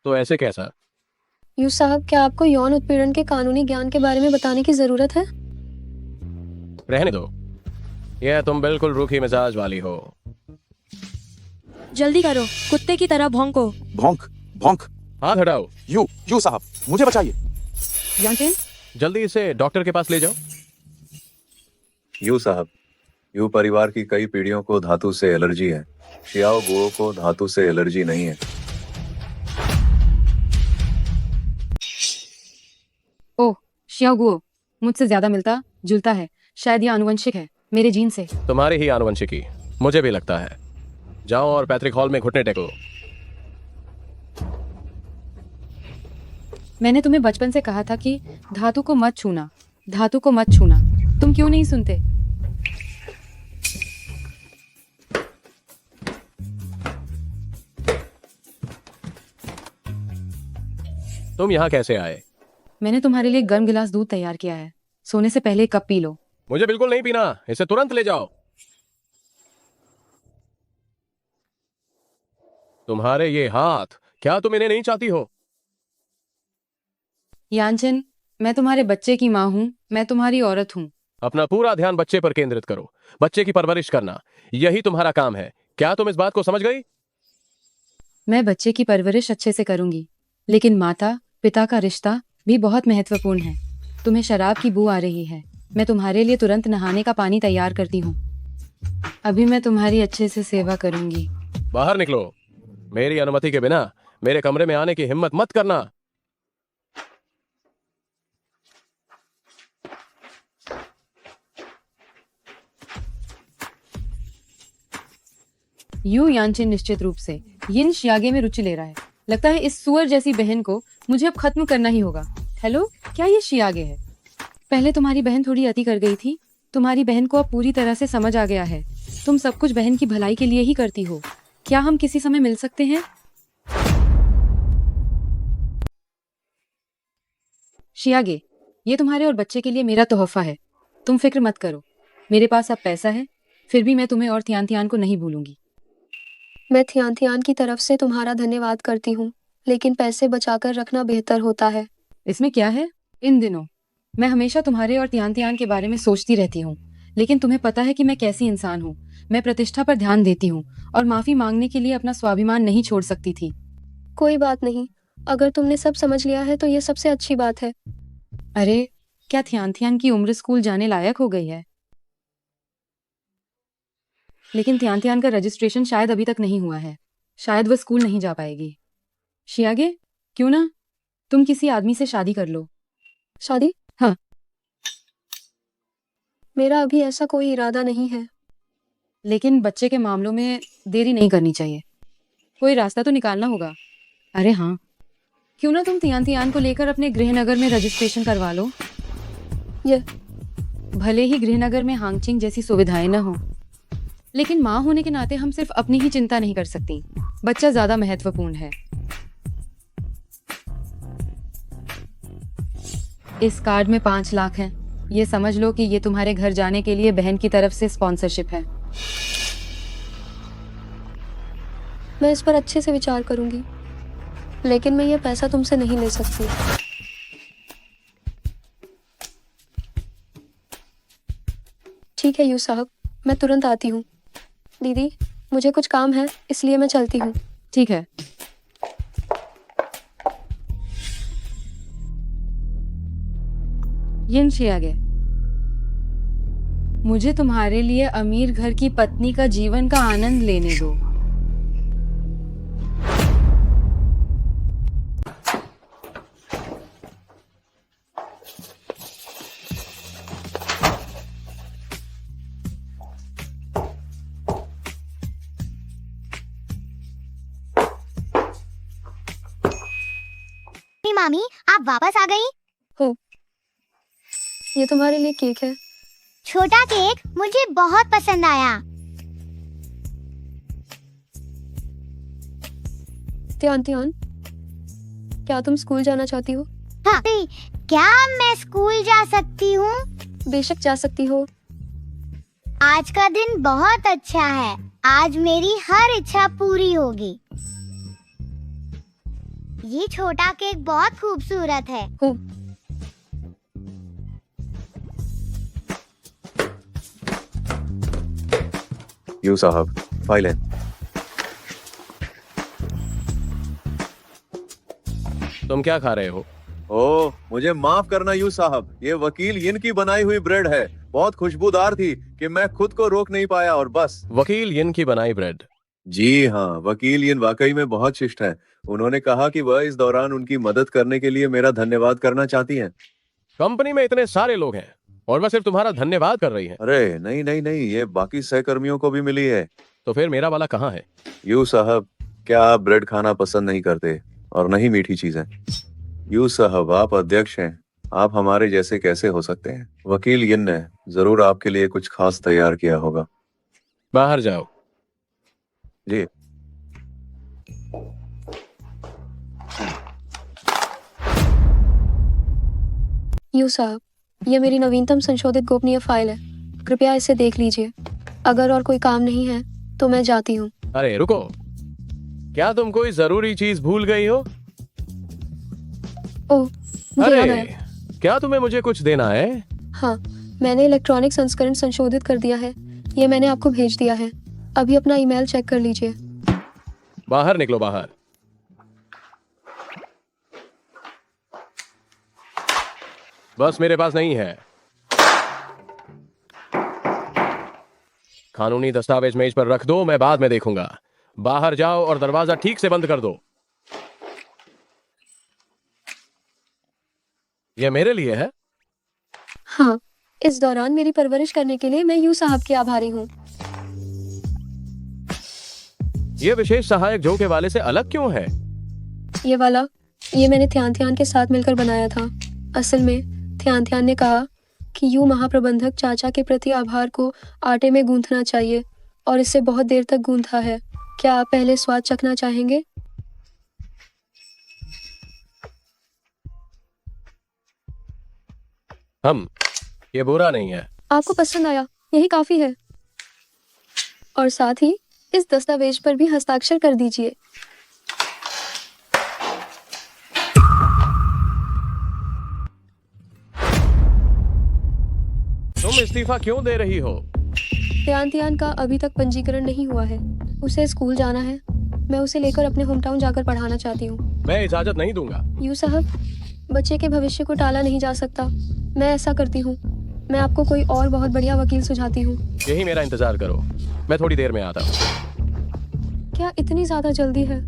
तो ऐसे कैसा? यूं साहब, क्या आपको यौन उत्पीड़न के कानूनी ज्ञान के बारे में बताने की जरूरत है? रहने दो, यह तुम बिल्कुल रूखी मिजाज वाली हो। जल्दी करो, कुत्ते की तरह भौंको। भौंक भौंक। हाथ हटाओ। यू साहब, मुझे बचाइए। यांचन, जल्दी इसे डॉक्टर के पास ले जाओ। यू साहब, यू परिवार की कई पीढ़ियों को धातु से एलर्जी है। शियाओ गुओ को धातु से एलर्जी नहीं है। ओह शियागुओ, मुझसे ज्यादा मिलता जुलता है। शायद यह आनुवंशिक है, मेरे जीन से। तुम्हारी ही आनुवंशिकी, मुझे भी लगता है। जाओ और पैट्रिक हॉल में घुटने टेको। मैंने तुम्हें बचपन से कहा था कि धातु को मत छूना, धातु को मत छूना। तुम क्यों नहीं सुनते? तुम यहाँ कैसे आए? मैंने तुम्हारे लिए गर्म गिलास दूध तैयार किया है। सोने से पहले एक कप पी लो। मुझे बिल्कुल नहीं पीना, इसे तुरंत ले जाओ। तुम्हारे ये हाथ, क्या तुम इन्हें नहीं चाहती हो? यांचन, मैं तुम्हारे बच्चे की माँ हूँ, मैं तुम्हारी औरत हूँ। अपना पूरा ध्यान बच्चे पर केंद्रित करो। बच्चे की परवरिश करना, यही तुम्हारा काम है। क्या तुम इस बात को समझ गई? मैं बच्चे की परवरिश अच्छे से करूंगी, लेकिन माता पिता का रिश्ता भी बहुत महत्वपूर्ण है। तुम्हें शराब की बू आ रही है, मैं तुम्हारे लिए तुरंत नहाने का पानी तैयार करती हूँ। अभी मैं तुम्हारी अच्छे से सेवा करूंगी। बाहर निकलो। मेरी अनुमति के बिना मेरे कमरे में आने की हिम्मत मत करना। यू यांचिन निश्चित रूप से यिन शियागे में रुचि ले रहा है। लगता है इस सुअर जैसी बहन को मुझे अब खत्म करना ही होगा। हेलो, क्या ये शियागे है? पहले तुम्हारी बहन थोड़ी अति कर गई थी, तुम्हारी बहन को अब पूरी तरह से समझ आ गया है। तुम सब कुछ बहन की भलाई के लिए ही करती हो। क्या हम किसी समय मिल सकते हैं? शियागे, ये तुम्हारे और बच्चे के लिए मेरा तोहफा है। तुम फिक्र मत करो, मेरे पास अब पैसा है। फिर भी मैं तुम्हें और थियान को नहीं भूलूंगी। मैं थियान की तरफ से तुम्हारा धन्यवाद करती हूँ, लेकिन पैसे बचाकर रखना बेहतर होता है। इसमें क्या है? इन दिनों मैं हमेशा तुम्हारे और थियान के बारे में सोचती रहती हूँ, लेकिन तुम्हें पता है कि मैं कैसी इंसान हूँ। मैं प्रतिष्ठा पर ध्यान देती हूँ और माफी मांगने के लिए अपना स्वाभिमान नहीं छोड़ सकती थी। कोई बात नहीं, अगर तुमने सब समझ लिया है तो ये सबसे अच्छी बात है। अरे, क्या थियान की उम्र स्कूल जाने लायक हो गई है? लेकिन थियान का रजिस्ट्रेशन शायद अभी तक नहीं हुआ है। शायद वह स्कूल नहीं जा पाएगी। शियागे, क्यों ना तुम किसी आदमी से शादी कर लो? शादी? हाँ। मेरा अभी ऐसा कोई इरादा नहीं है। लेकिन बच्चे के मामलों में देरी नहीं करनी चाहिए। कोई रास्ता तो निकालना होगा। अरे हाँ, क्यों ना तुम थियान को लेकर अपने गृहनगर में रजिस्ट्रेशन करवा लो। ये भले ही गृहनगर में हांगचिंग जैसी सुविधाएं न हो, लेकिन माँ होने के नाते हम सिर्फ अपनी ही चिंता नहीं कर सकती। बच्चा ज्यादा महत्वपूर्ण है। इस कार्ड में 5 लाख हैं। ये समझ लो कि ये तुम्हारे घर जाने के लिए बहन की तरफ से स्पॉन्सरशिप है। मैं इस पर अच्छे से विचार करूंगी, लेकिन मैं ये पैसा तुमसे नहीं ले सकती। ठीक है यू साहब, मैं तुरंत आती हूँ। दीदी, मुझे कुछ काम है, इसलिए मैं चलती हूँ। ठीक है। यिन शियागे, मुझे तुम्हारे लिए अमीर घर की पत्नी का जीवन का आनंद लेने दो। मामी, आप वापस आ गई? हो, ये तुम्हारे लिए केक है। छोटा केक मुझे बहुत पसंद आया। त्यान त्यान, क्या तुम स्कूल जाना चाहती हो? हाँ, क्या मैं स्कूल जा सकती हूँ? बेशक जा सकती हो। आज का दिन बहुत अच्छा है। आज मेरी हर इच्छा पूरी होगी। ये छोटा केक बहुत खूबसूरत है। हो, यू साहब, फाइल है। तुम क्या खा रहे हो? ओह, मुझे माफ करना यू साहब, ये वकील यिन की बनाई हुई ब्रेड है। बहुत खुशबूदार थी कि मैं खुद को रोक नहीं पाया और बस। वकील यिन की बनाई ब्रेड? जी हाँ, वकील यिन वाकई में बहुत शिष्ट है। उन्होंने कहा कि वह इस दौरान उनकी मदद करने के लिए मेरा धन्यवाद करना चाहती हैं। कंपनी में इतने सारे लोग हैं और वह सिर्फ तुम्हारा धन्यवाद कर रही है। अरे नहीं नहीं नहीं, ये बाकी सहकर्मियों को भी मिली है। तो फिर मेरा वाला कहाँ है? यू साहब, क्या आप ब्रेड खाना पसंद नहीं करते और नहीं मीठी चीजें? यू साहब, आप अध्यक्ष हैं, आप हमारे जैसे कैसे हो सकते हैं? वकील यिन ने जरूर आपके लिए कुछ खास तैयार किया होगा। बाहर जाओ। जी। यू साहब, ये मेरी नवीनतम संशोधित गोपनीय फाइल है। कृपया इसे देख लीजिए। अगर और कोई काम नहीं है तो मैं जाती हूँ। अरे रुको, क्या तुम कोई जरूरी चीज भूल गई हो? ओह, मुझे याद अरे आया। क्या तुम्हें मुझे कुछ देना है? हाँ, मैंने इलेक्ट्रॉनिक संस्करण संशोधित कर दिया है। ये मैंने आपको भेज दिया है। अभी अपना ईमेल चेक कर लीजिए। बाहर निकलो, बाहर। बस मेरे पास नहीं है। कानूनी दस्तावेज मेज पर रख दो, मैं बाद में देखूंगा। बाहर जाओ और दरवाजा ठीक से बंद कर दो। ये मेरे लिए है? हाँ, इस दौरान मेरी परवरिश करने के लिए मैं यू साहब की आभारी हूँ। ये विशेष सहायक जो के वाले से अलग क्यों है? ये वाला, ये मैंने ध्यान ध्यान के साथ मिलकर बनाया था। असल में ध्यान ध्यान ने कहा कि यू महाप्रबंधक चाचा के प्रति आभार को आटे में गूंथना चाहिए और इसे बहुत देर तक गूंथा है। क्या आप पहले स्वाद चखना चाहेंगे? ये बुरा नहीं है। आपको पसंद आया, यही काफी है। और साथ ही इस दस्तावेज पर भी हस्ताक्षर कर दीजिए। तुम इस्तीफा क्यों दे रही हो? त्यान त्यान का अभी तक पंजीकरण नहीं हुआ है। उसे स्कूल जाना है। मैं उसे लेकर अपने होम टाउन जाकर पढ़ाना चाहती हूँ। मैं इजाजत नहीं दूंगा। यू साहब, बच्चे के भविष्य को टाला नहीं जा सकता। मैं ऐसा करती हूँ। मैं आपको कोई और बहुत बढ़िया वकील सुझाती हूँ। यही मेरा इंतजार करो, मैं थोड़ी देर में आता हूँ। क्या इतनी ज्यादा जल्दी है?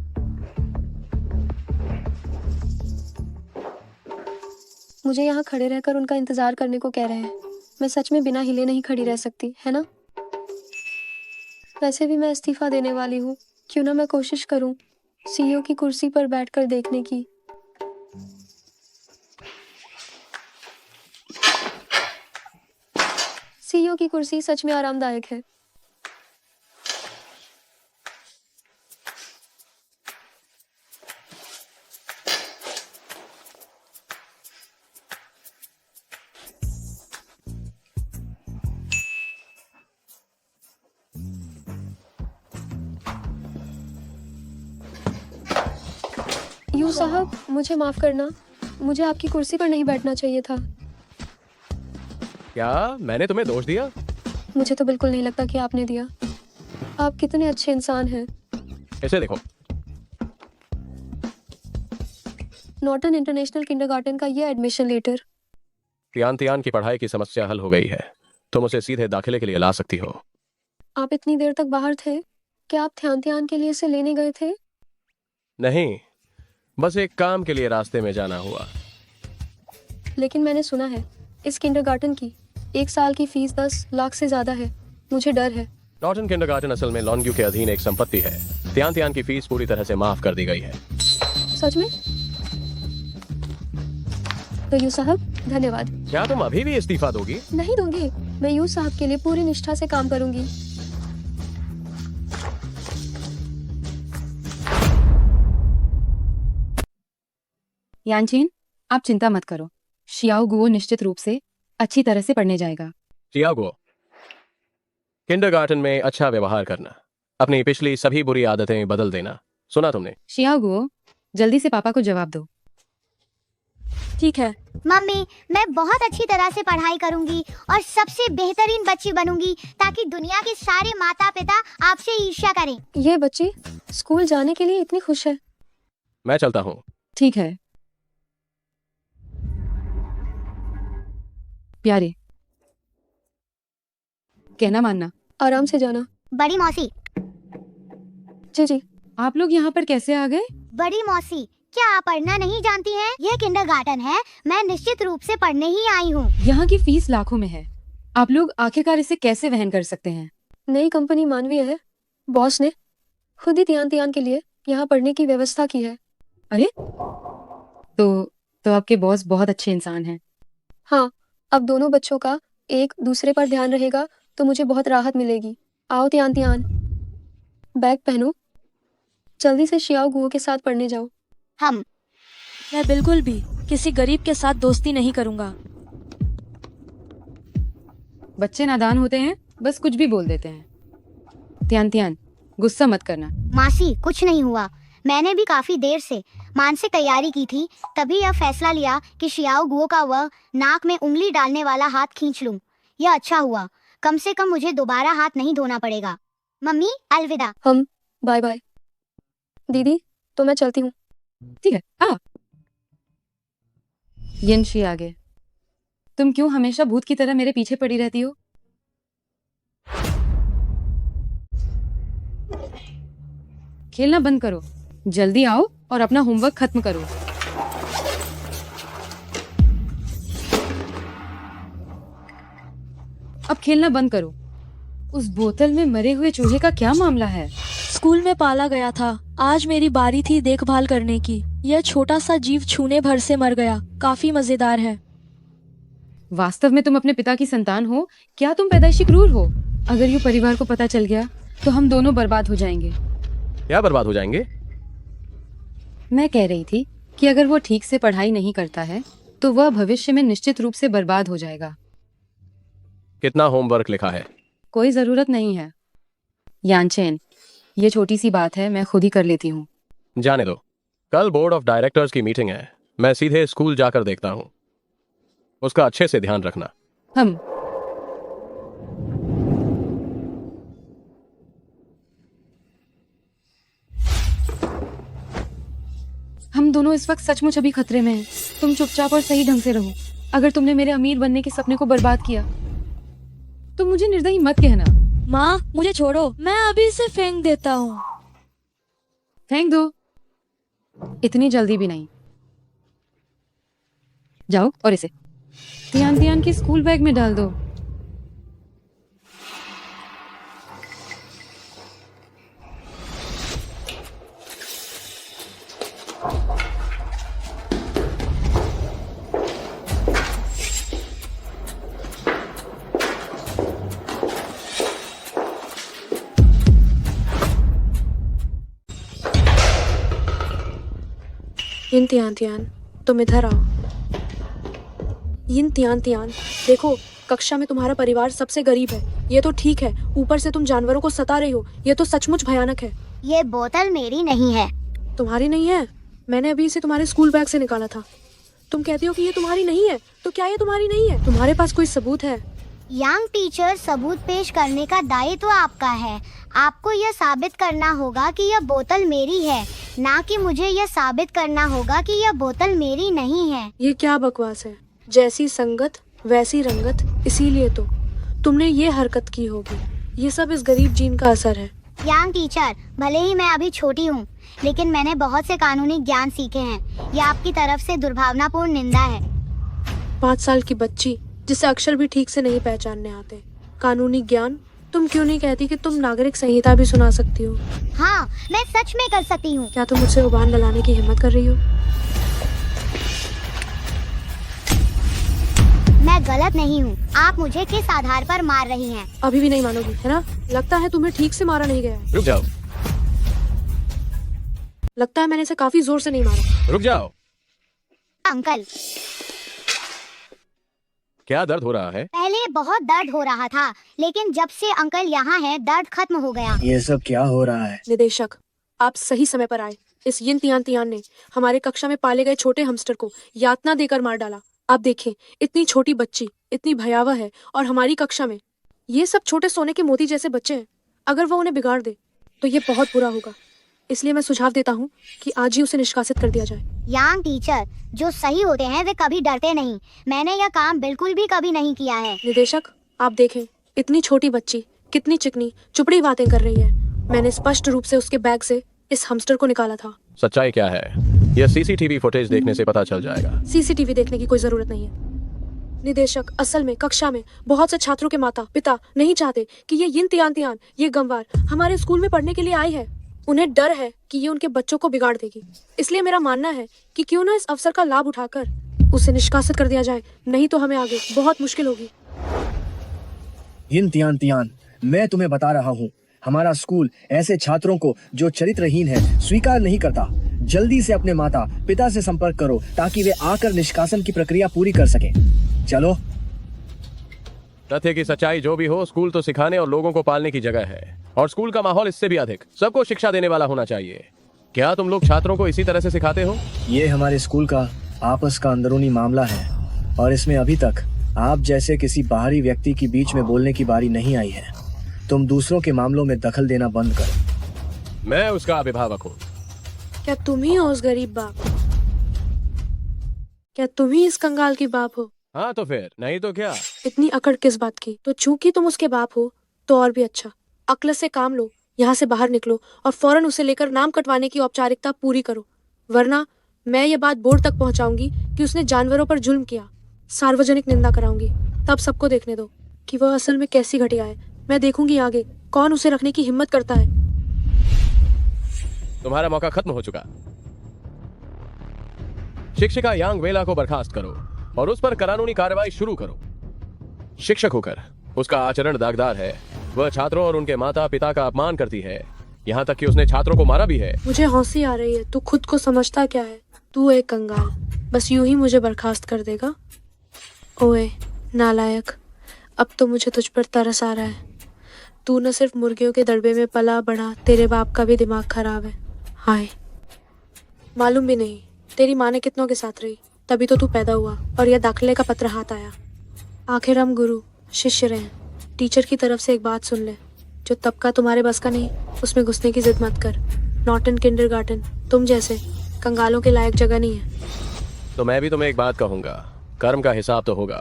मुझे यहाँ खड़े रहकर उनका इंतजार करने को कह रहे हैं। मैं सच में बिना हिले नहीं खड़ी रह सकती, है ना? वैसे भी मैं इस्तीफा देने वाली हूँ। क्यों ना मैं कोशिश करूँ सीईओ की कुर्सी पर बैठकर देखने की। सीईओ की कुर्सी सच में आरामदायक है। यू साहब, मुझे माफ करना। मुझे आपकी कुर्सी पर नहीं बैठना चाहिए था। क्या मैंने तुम्हें दोष दिया? मुझे तो बिल्कुल नहीं लगता कि आपने दिया। आप कितने अच्छे इंसान हैं। इसे देखो। नॉर्टन इंटरनेशनल किंडरगार्टन का ये एडमिशन लेटर। त्यान त्यान की पढ़ाई की समस्या हल हो गई है। तुम उसे सीधे दाखिले के लिए ला सकती हो। आप इतनी देर तक बाहर थे? क्या आप ध्यान ध्यान के लिए इसे लेने गए थे? नहीं, बस एक काम के लिए रास्ते में जाना हुआ। लेकिन मैंने सुना है इस किंडरगार्टन की 1 साल की फीस 10 लाख से ज्यादा है। मुझे डर है। नॉर्टन किंडरगार्टन असल में लॉन्ग्यू के अधीन एक संपत्ति है। त्यान त्यान की फीस पूरी तरह से माफ कर दी गई है। सच में? तो यूँ साहब धन्यवाद। क्या तुम अभी भी इस्तीफा दोगी? नहीं दूंगी, मैं यूँ साहब के लिए पूरी निष्ठा से काम करूंगी। यानचेन, आप चिंता मत करो, शियाओ गुओ निश्चित रूप से अच्छी तरह से पढ़ने जाएगा। चियागो, किंडरगार्टन में अच्छा व्यवहार करना, अपनी पिछली सभी बुरी आदतें बदल देना, सुना तुमने? शियाओ गुओ, जल्दी से पापा को जवाब दो। ठीक है। मम्मी, मैं बहुत अच्छी तरह से पढ़ाई करूंगी और सबसे बेहतरीन बच्ची बनूंगी ताकि दुनिया के सारे माता पिता आपसे ईर्ष्या करें। ये बच्ची स्कूल जाने के लिए इतनी खुश है। मैं चलता हूँ। ठीक है प्यारे, कहना मानना। आराम से जाना। बड़ी मौसी। जी जी। आप लोग यहाँ पर कैसे आ गए? बड़ी मौसी, क्या आप पढ़ना नहीं जानती हैं? यह किंडरगार्टन है, मैं निश्चित रूप से पढ़ने ही आई हूँ। यहाँ की फीस लाखों में है, आप लोग आखिरकार इसे कैसे वहन कर सकते हैं? नई कंपनी मानवीय है, बॉस ने खुद ही तियान के लिए यहाँ पढ़ने की व्यवस्था की है। अरे तो आपके बॉस बहुत अच्छे इंसान हैं। हाँ, अब दोनों बच्चों का एक दूसरे पर ध्यान रहेगा तो मुझे बहुत राहत मिलेगी। आओ तियान, बैग पहनो, जल्दी से शियाओ गुओ के साथ पढ़ने जाओ। मैं बिल्कुल भी किसी गरीब के साथ दोस्ती नहीं करूंगा। बच्चे नादान होते हैं, बस कुछ भी बोल देते हैं। तियान, गुस्सा मत करना। मासी, कुछ नहीं हुआ। मैंने भी काफी देर से मानसिक तैयारी की थी, तभी यह फैसला लिया कि शियाओ गुओ का वह नाक में उंगली डालने वाला हाथ खींच लूं। यह अच्छा हुआ, कम से कम मुझे दोबारा हाथ नहीं धोना पड़ेगा। मम्मी, अलविदा। हम बाय बाय। दीदी, तो मैं चलती हूँ। ठीक है। यिनशी आ गए। तुम क्यों हमेशा भूत की तरह मेरे पीछे पड़ी रहती हो? खेलना बंद करो, जल्दी आओ और अपना होमवर्क खत्म करो। अब खेलना बंद करो। उस बोतल में मरे हुए चूहे का क्या मामला है? स्कूल में पाला गया था, आज मेरी बारी थी देखभाल करने की। यह छोटा सा जीव छूने भर से मर गया, काफी मजेदार है। वास्तव में तुम अपने पिता की संतान हो? क्या तुम पैदाइशी क्रूर हो? अगर ये परिवार को पता चल गया तो हम दोनों बर्बाद हो जाएंगे। क्या बर्बाद हो जाएंगे? मैं कह रही थी कि अगर वो ठीक से पढ़ाई नहीं करता है तो वह भविष्य में निश्चित रूप से बर्बाद हो जाएगा। कितना होमवर्क लिखा है? कोई जरूरत नहीं है यानचेन, ये छोटी सी बात है, मैं खुद ही कर लेती हूँ। जाने दो, कल बोर्ड ऑफ डायरेक्टर्स की मीटिंग है, मैं सीधे स्कूल जाकर देखता हूँ। उसका अच्छे से ध्यान रखना। हम दोनों इस वक्त सचमुच अभी खतरे में हैं। तुम चुपचाप और सही ढंग से रहो। अगर तुमने मेरे अमीर बनने के सपने को बर्बाद किया तो मुझे निर्दयी मत कहना। माँ, मुझे छोड़ो, मैं अभी इसे फेंक देता हूँ। फेंक दो, इतनी जल्दी भी नहीं। जाओ और इसे तियान के स्कूल बैग में डाल दो। यिन तियान, तुम इधर आओ। यिन तियान, देखो, कक्षा में तुम्हारा परिवार सबसे गरीब है। ये तो ठीक है, ऊपर से तुम जानवरों को सता रही हो। ये तो सचमुच भयानक है। ये बोतल मेरी नहीं है। तुम्हारी नहीं है? मैंने अभी इसे तुम्हारे स्कूल बैग से निकाला था। तुम कहती हो कि ये तुम्हारी नहीं है, तो क्या ये तुम्हारी नहीं है? तुम्हारे पास कोई सबूत है? यंग टीचर, सबूत पेश करने का दायित्व आपका है। आपको यह साबित करना होगा कि यह बोतल मेरी है, ना कि मुझे यह साबित करना होगा कि यह बोतल मेरी नहीं है। ये क्या बकवास है? जैसी संगत वैसी रंगत, इसीलिए तो तुमने ये हरकत की होगी। ये सब इस गरीब जीन का असर है। यंग टीचर, भले ही मैं अभी छोटी हूँ, लेकिन मैंने बहुत से कानूनी ज्ञान सीखे हैं। यह आपकी तरफ से दुर्भावनापूर्ण निंदा है। 5 साल की बच्ची जिसे अक्षर भी ठीक से नहीं पहचानने आते, कानूनी ज्ञान? तुम क्यों नहीं कहती कि तुम नागरिक संहिता भी सुना सकती हो? हाँ, मैं सच में कर सकती हूँ। क्या तुम मुझसे उबान डलाने की हिम्मत कर रही हो? मैं गलत नहीं हूँ। आप मुझे किस आधार पर मार रही हैं? अभी भी नहीं मानोगी है ना? लगता है तुम्हें ठीक से मारा नहीं गया है। रुक जाओ, लगता है मैंने इसे काफी जोर से नहीं मारा। रुक जाओ। अंकल, क्या दर्द हो रहा है? पहले बहुत दर्द हो रहा था, लेकिन जब से अंकल यहाँ हैं दर्द खत्म हो गया। ये सब क्या हो रहा है? निदेशक, आप सही समय पर आए। इस यिन तियान तियान ने हमारे कक्षा में पाले गए छोटे हमस्टर को यातना देकर मार डाला। आप देखें, इतनी छोटी बच्ची इतनी भयावह है और हमारी कक्षा में ये सब छोटे सोने के मोती जैसे बच्चे हैं। अगर वो उन्हें बिगाड़ दे तो ये बहुत बुरा होगा। इसलिए मैं सुझाव देता हूँ कि आज ही उसे निष्कासित कर दिया जाए। यांग टीचर, जो सही होते हैं वे कभी डरते नहीं। मैंने यह काम बिल्कुल भी कभी नहीं किया है। निदेशक, आप देखें, इतनी छोटी बच्ची कितनी चिकनी चुपड़ी बातें कर रही है। मैंने स्पष्ट रूप से उसके बैग से इस हमस्टर को निकाला था। सच्चाई क्या है यह सीसीटीवी फुटेज देखने से पता चल जाएगा। सीसीटीवी देखने की कोई जरूरत नहीं है। निदेशक, असल में कक्षा में बहुत से छात्रों के माता पिता नहीं चाहते कि ये यिन तियान तियान, ये गंवार हमारे स्कूल में पढ़ने के लिए आई है। उन्हें डर है कि ये उनके बच्चों को बिगाड़ देगी। इसलिए मेरा मानना है कि क्यों ना इस अवसर का लाभ उठाकर उसे निष्कासित कर दिया जाए, नहीं तो हमें आगे बहुत मुश्किल होगी। यिन तियान तियान, मैं तुम्हें बता रहा हूँ, हमारा स्कूल ऐसे छात्रों को जो चरित्रहीन है स्वीकार नहीं करता। जल्दी से अपने माता पिता से संपर्क करो ताकि वे आकर निष्कासन की प्रक्रिया पूरी कर सके। चलो। तथ्य की सच्चाई जो भी हो, स्कूल तो सिखाने और लोगों को पालने की जगह है, और स्कूल का माहौल इससे भी अधिक सबको शिक्षा देने वाला होना चाहिए। क्या तुम लोग छात्रों को इसी तरह से सिखाते हो? ये हमारे स्कूल का आपस का अंदरूनी मामला है और इसमें अभी तक आप जैसे किसी बाहरी व्यक्ति की बीच में बोलने की बारी नहीं आई है। तुम दूसरों के मामलों में दखल देना बंद करो। मैं उसका अभिभावक हूँ। क्या तुम ही हो उस गरीब बाप? क्या तुम ही इस कंगाल की बाप हो? हाँ तो फिर, नहीं तो क्या? इतनी अकड़ किस बात की? तो चूंकि तुम उसके बाप हो तो और भी अच्छा। अक्ल से काम लो, यहाँ से बाहर निकलो और फौरन उसे लेकर नाम कटवाने की औपचारिकता पूरी करो, वरना मैं ये बात बोर्ड तक पहुँचाऊंगी कि उसने जानवरों पर जुल्म किया। सार्वजनिक निंदा कराऊंगी। तब सबको देखने दो कि वह असल में कैसी घटिया है। मैं देखूंगी आगे कौन उसे रखने की हिम्मत करता है। तुम्हारा मौका खत्म हो चुका। शिक्षिका यांग वेला को बर्खास्त करो और उस पर कानूनी कार्रवाई शुरू करो। शिक्षक होकर उसका आचरण दागदार है। वह छात्रों और उनके माता पिता का अपमान करती है, यहाँ तक कि उसने छात्रों को मारा भी है। मुझे हौंसी आ रही है। तू खुद को समझता क्या है? तू एक कंगाल, बस यूं ही मुझे बर्खास्त कर देगा? ओए नालायक, अब तो मुझे तुझ पर तरस आ रहा है। तू न सिर्फ मुर्गियों के दड़बे में पला बढ़ा, तेरे बाप का भी दिमाग खराब है। हाय, मालूम भी नहीं तेरी माँ ने कितनों के साथ रही, तभी तो तू पैदा हुआ और यह दाखिले का पत्र हाथ आया। आखिर हम गुरु शिष्य रहे। टीचर की तरफ से एक बात सुन ले, जो तबका तुम्हारे बस का नहीं उसमें घुसने की जिद मत कर। नॉट इन किंडरगार्टन तुम जैसे कंगालों के लायक जगह नहीं है। तो मैं भी तुम्हें एक बात कहूंगा, कर्म का हिसाब तो होगा,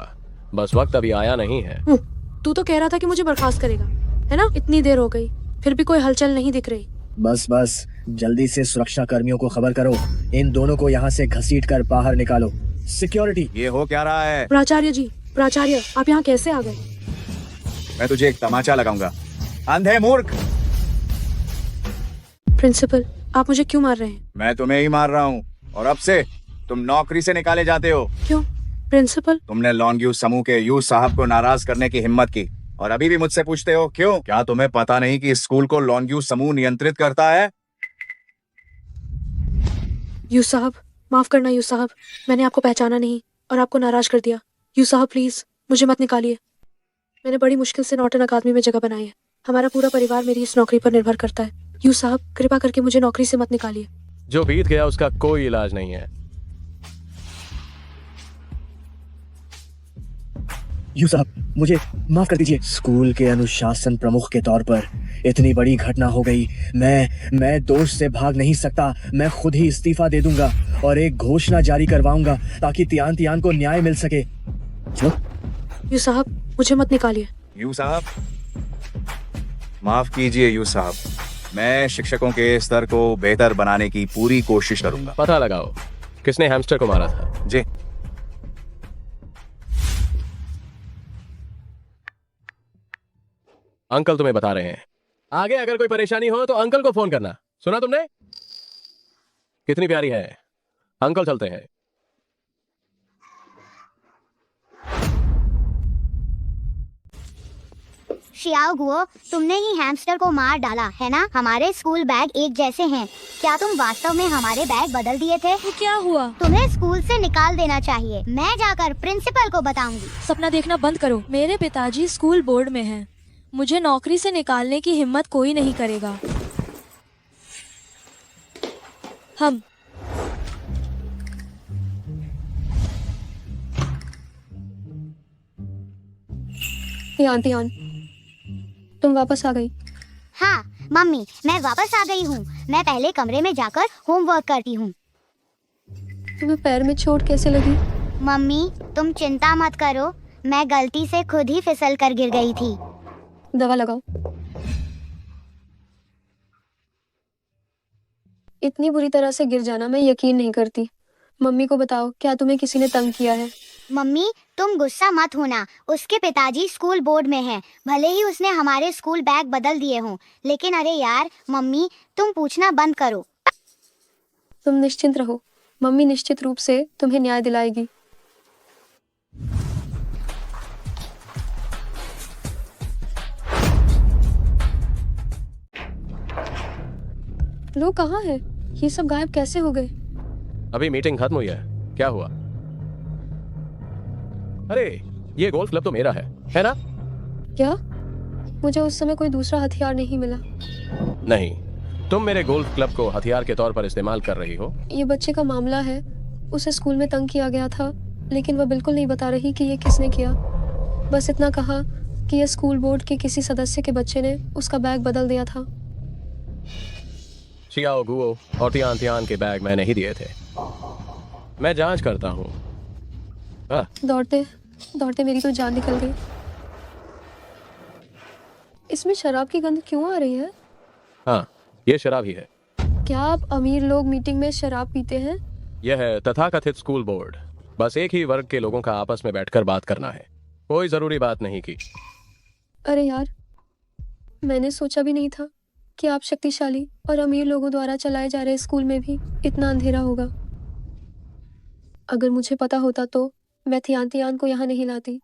बस वक्त अभी आया नहीं है। तू तो कह रहा था कि मुझे बर्खास्त करेगा, है ना? इतनी देर हो गई फिर भी कोई हलचल नहीं दिख रही। बस बस, जल्दी से सुरक्षा कर्मियों को खबर करो। इन दोनों को यहाँ से घसीटकर बाहर निकालो। सिक्योरिटी। ये हो क्या रहा है? प्राचार्य जी, प्राचार्य आप यहाँ कैसे आ गए? मैं तुझे एक तमाचा लगाऊंगा, अंधे मूर्ख। प्रिंसिपल, आप मुझे क्यों मार रहे हैं? मैं तुम्हें ही मार रहा हूँ और अब से तुम नौकरी से निकाले जाते हो। क्यों प्रिंसिपल? तुमने लॉन्ग समूह के यू साहब को नाराज करने की हिम्मत की और अभी भी मुझसे पूछते हो क्यों? क्या तुम्हें पता नहीं कि इस स्कूल को लॉन्ग समूह नियंत्रित करता है? यू साहब, माफ करना यू साहब, मैंने आपको पहचाना नहीं और आपको नाराज कर दिया। यू साहब प्लीज मुझे मत निकालिए। मैंने बड़ी मुश्किल से नॉटन अकादमी में जगह बनाई है। हमारा पूरा परिवार मेरी इस नौकरी पर निर्भर करता है। यू साहब कृपा करके मुझे नौकरी से मत निकालिए। जो बीत गया उसका कोई इलाज नहीं है। यू साहब मुझे माफ कर दीजिए। स्कूल के अनुशासन प्रमुख के तौर पर इतनी बड़ी घटना हो गई। मैं दोष से भाग नहीं सकता। मैं खुद ही इस्तीफा दे दूंगा और एक घोषणा जारी करवाऊंगा ताकि तियान तियान को न्याय मिल सके। चलो। यू साहब मुझे मत निकालिए। यू साहब माफ कीजिए यू साहब, मैं शिक्षकों के स्तर को बेहतर बनाने की पूरी कोशिश करूंगा। पता लगाओ किसने हैमस्टर को मारा था। जी। अंकल तुम्हें बता रहे हैं, आगे अगर कोई परेशानी हो तो अंकल को फोन करना। सुना तुमने? कितनी प्यारी है। अंकल चलते हैं। शियाओ गुओ, तुमने ही हैमस्टर को मार डाला है ना? हमारे स्कूल बैग एक जैसे हैं। क्या तुम वास्तव में हमारे बैग बदल दिए थे? वो क्या हुआ? तुम्हें स्कूल से निकाल देना चाहिए। मैं जाकर प्रिंसिपल को बताऊंगी। सपना देखना बंद करो। मेरे पिताजी स्कूल बोर्ड में हैं। मुझे नौकरी से निकालने की हिम्मत कोई नहीं करेगा। हम तियान, तुम वापस आ गई। हाँ मम्मी, मैं वापस आ गई हूँ। मैं पहले कमरे में जाकर होमवर्क करती हूँ। तुम्हें पैर में चोट कैसे लगी? मम्मी तुम चिंता मत करो, मैं गलती से खुद ही फिसल कर गिर गई थी। दवा लगाओ। इतनी बुरी तरह से गिर जाना मैं यकीन नहीं करती। मम्मी को बताओ, क्या तुम्हें किसी ने तंग किया है? मम्मी तुम गुस्सा मत होना, उसके पिताजी स्कूल बोर्ड में हैं। भले ही उसने हमारे स्कूल बैग बदल दिए हों, लेकिन अरे यार मम्मी, तुम पूछना बंद करो। तुम निश्चिंत रहो, मम्मी निश्चित रूप से तुम्हें न्याय दिलाएगी। लोग कहाँ हैं? ये सब गायब कैसे हो गए? अभी मीटिंग खत्म हुई है। क्या हुआ? अरे ये गोल्फ क्लब तो मेरा है ना? क्या? मुझे उस समय कोई दूसरा हथियार नहीं मिला। नहीं, तुम मेरे गोल्फ क्लब को हथियार के तौर पर इस्तेमाल कर रही हो। ये बच्चे का मामला है। उसे स्कूल में तंग किया गया था, लेकिन वह बिल्कुल नहीं बता रही कि ये किसने किया। बस इतना कहा कि ये स्कूल बोर्ड के किसी सदस्य के बच्चे ने उसका बैग बदल दिया था। शियाओ गुओ और तियान तियान के बैग मैंने ही दिए थे। मैं जांच करता हूँ। दौड़ते दौड़ते मेरी तो जान निकल गई। इसमें शराब की गंध क्यों आ रही है? हाँ, ये शराब ही है। क्या आप अमीर लोग मीटिंग में शराब पीते हैं? यह है तथाकथित स्कूल बोर्ड। बस एक ही वर्ग के लोगों का आपस में बैठकर बात करना है। कोई जरूरी बात नहीं की। अरे यार, मैंने सोचा भी नहीं था कि आप शक्तिशाली और अमीर लोगों द्वारा चलाए जा रहे स्कूल में भी इतना अंधेरा होगा। अगर मुझे पता होता तो मैं तियान तियान को यहाँ नहीं लाती।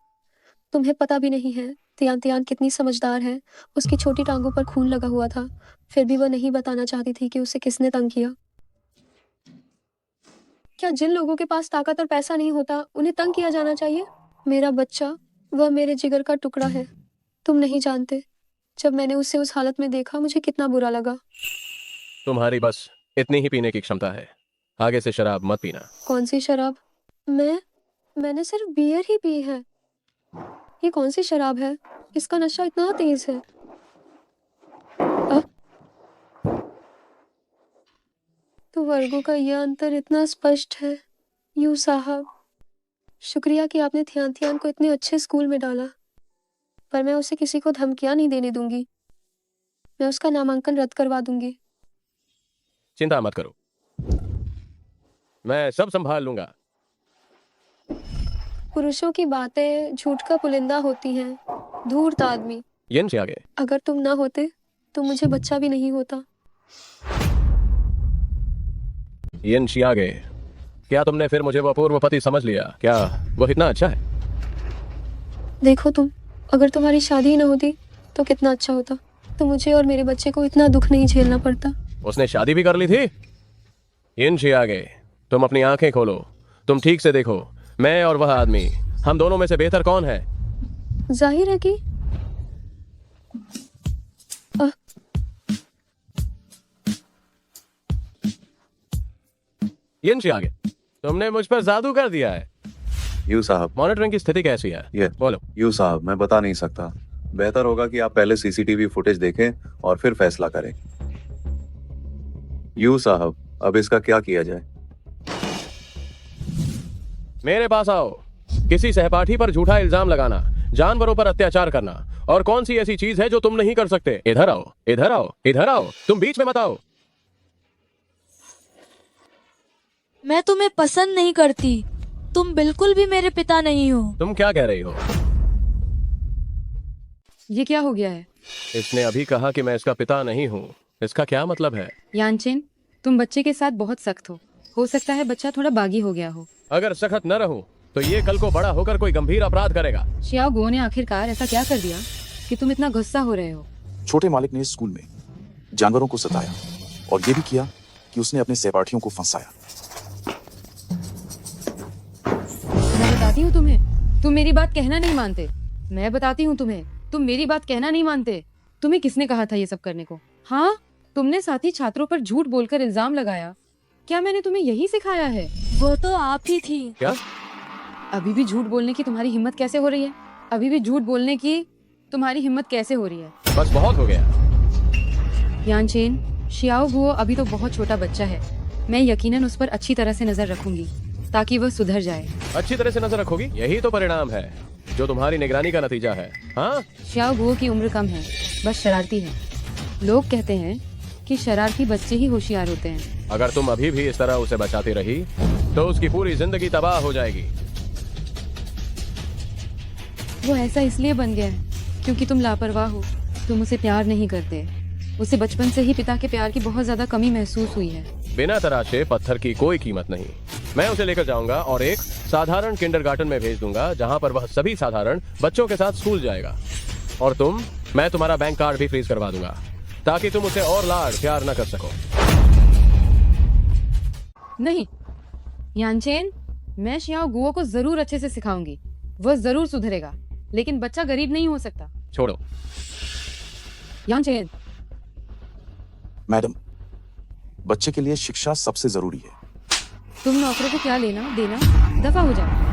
तुम्हें पता भी नहीं है तियान तियान कितनी समझदार है। उसकी छोटी टांगों पर खून लगा हुआ था, फिर भी वह नहीं बताना चाहती थी कि उसे किसने तंग किया। क्या जिन लोगों के पास ताकत और पैसा नहीं होता उन्हें तंग किया जाना चाहिए? मेरा बच्चा, वह मेरे जिगर का टुकड़ा है। तुम नहीं जानते, जब मैंने उसे उस हालत में देखा मुझे कितना बुरा लगा। तुम्हारी बस इतनी ही पीने की क्षमता है। आगे से शराब मत पीना। कौन सी शराब? मैंने सिर्फ बियर ही पी है। ये कौन सी शराब है? इसका नशा इतना तेज है। तो वर्गों का यह अंतर इतना स्पष्ट है। यू साहब, शुक्रिया कि आपने थियान थियान को इतने अच्छे स्कूल में डाला, पर मैं उसे किसी को धमकियां नहीं देने दूंगी। मैं उसका नामांकन रद्द करवा दूंगी। चिंता मत करो, मैं सब संभाल लूंगा। पुरुषों की बातें झूठ का पुलिंदा होती हैं। धूर्त आदमी। यिन चियागे, अगर तुम ना होते तो मुझे बच्चा भी नहीं होता। यिन चियागे, क्या तुमने फिर मुझे वो अपूर्व पति समझ लिया? क्या वो इतना अच्छा है? देखो तुम, अगर तुम्हारी शादी ही न होती तो कितना अच्छा होता। तो मुझे और मेरे बच्चे को इतना दुख नहीं झेलना पड़ता। उसने शादी भी कर ली थी? यिन चियागे, तुम अपनी आंखें खोलो। तुम ठीक से देखो, मैं और वह आदमी, हम दोनों में से बेहतर कौन है? जाहिर है कि यिन चियागे, तुमने मुझ पर जादू कर दिया है। यू साहब, मॉनिटरिंग की स्थिति कैसी है? ये बोलो। यू साहब, मैं बता नहीं सकता। बेहतर होगा कि आप पहले सीसीटीवी फुटेज देखें और फिर फैसला करें। यू साहब, अब इसका क्या किया जाए? मेरे पास आओ। किसी सहपाठी पर झूठा इल्जाम लगाना, जानवरों पर अत्याचार करना, और कौन सी ऐसी चीज है जो तुम नहीं कर सकते? इधर आओ, इधर आओ, इधर आओ। तुम बीच में मत आओ। मैं तुम्हें पसंद नहीं करती। तुम बिल्कुल भी मेरे पिता नहीं हो। तुम क्या कह रही हो? ये क्या हो गया है? इसने अभी कहा कि मैं इसका पिता नहीं हूँ। इसका क्या मतलब है? यानचेन, तुम बच्चे के साथ बहुत सख्त हो सकता है बच्चा थोड़ा बागी हो गया हो। अगर सख्त न रहूं तो ये कल को बड़ा होकर कोई गंभीर अपराध करेगा। शियाओ गुओ ने आखिरकार ऐसा क्या कर दिया? कि तुम इतना गुस्सा हो रहे हो। छोटे मालिक ने स्कूल में जानवरों को सताया और ये भी किया कि उसने अपने सहपाठियों को फंसाया। मैं बताती हूँ तुम्हें, तुम मेरी बात कहना नहीं मानते। मैं बताती हूँ तुम्हें, तुम मेरी बात कहना नहीं मानते। तुम्हें किसने कहा था ये सब करने को? हाँ, तुमने साथी छात्रों पर झूठ बोलकर इल्जाम लगाया। क्या मैंने तुम्हें यही सिखाया है? वो तो आप ही थी। क्या? अभी भी झूठ बोलने की तुम्हारी हिम्मत कैसे हो रही है? अभी भी झूठ बोलने की तुम्हारी हिम्मत कैसे हो रही है? बस बहुत हो गया। यानचेन, शियाओ गुओ अभी तो बहुत छोटा बच्चा है। मैं यकीनन उस पर अच्छी तरह से नजर रखूंगी ताकि वह सुधर जाए। अच्छी तरह से नजर रखोगी? यही तो परिणाम है जो तुम्हारी निगरानी का नतीजा है। हाँ, शियाओ गुओ की उम्र कम है, बस शरारती है। लोग कहते हैं कि शरारती बच्चे ही होशियार होते हैं। अगर तुम अभी भी इस तरह उसे बचाती रही तो उसकी पूरी जिंदगी तबाह हो जाएगी। वो ऐसा इसलिए बन गया है क्योंकि तुम लापरवाह हो। तुम उसे प्यार नहीं करते। उसे बचपन से ही पिता के प्यार की बहुत ज्यादा कमी महसूस हुई है। बिना तराशे पत्थर की कोई कीमत नहीं। मैं उसे लेकर जाऊंगा और एक साधारण किंडरगार्टन में भेज दूंगा जहां पर वह सभी साधारण बच्चों के साथ स्कूल जाएगा। और मैं तुम्हारा बैंक कार्ड भी फ्रीज करवा दूंगा ताकि तुम उसे और लाड प्यार न कर सको। नहीं यानचेन, मैं शियाओ गुओ को जरूर अच्छे से सिखाऊंगी। वह जरूर सुधरेगा, लेकिन बच्चा गरीब नहीं हो सकता। छोड़ो। यानचेन, मैडम, बच्चे के लिए शिक्षा सबसे जरूरी है। तुम नौकरों को क्या लेना देना, दफा हो जाओ।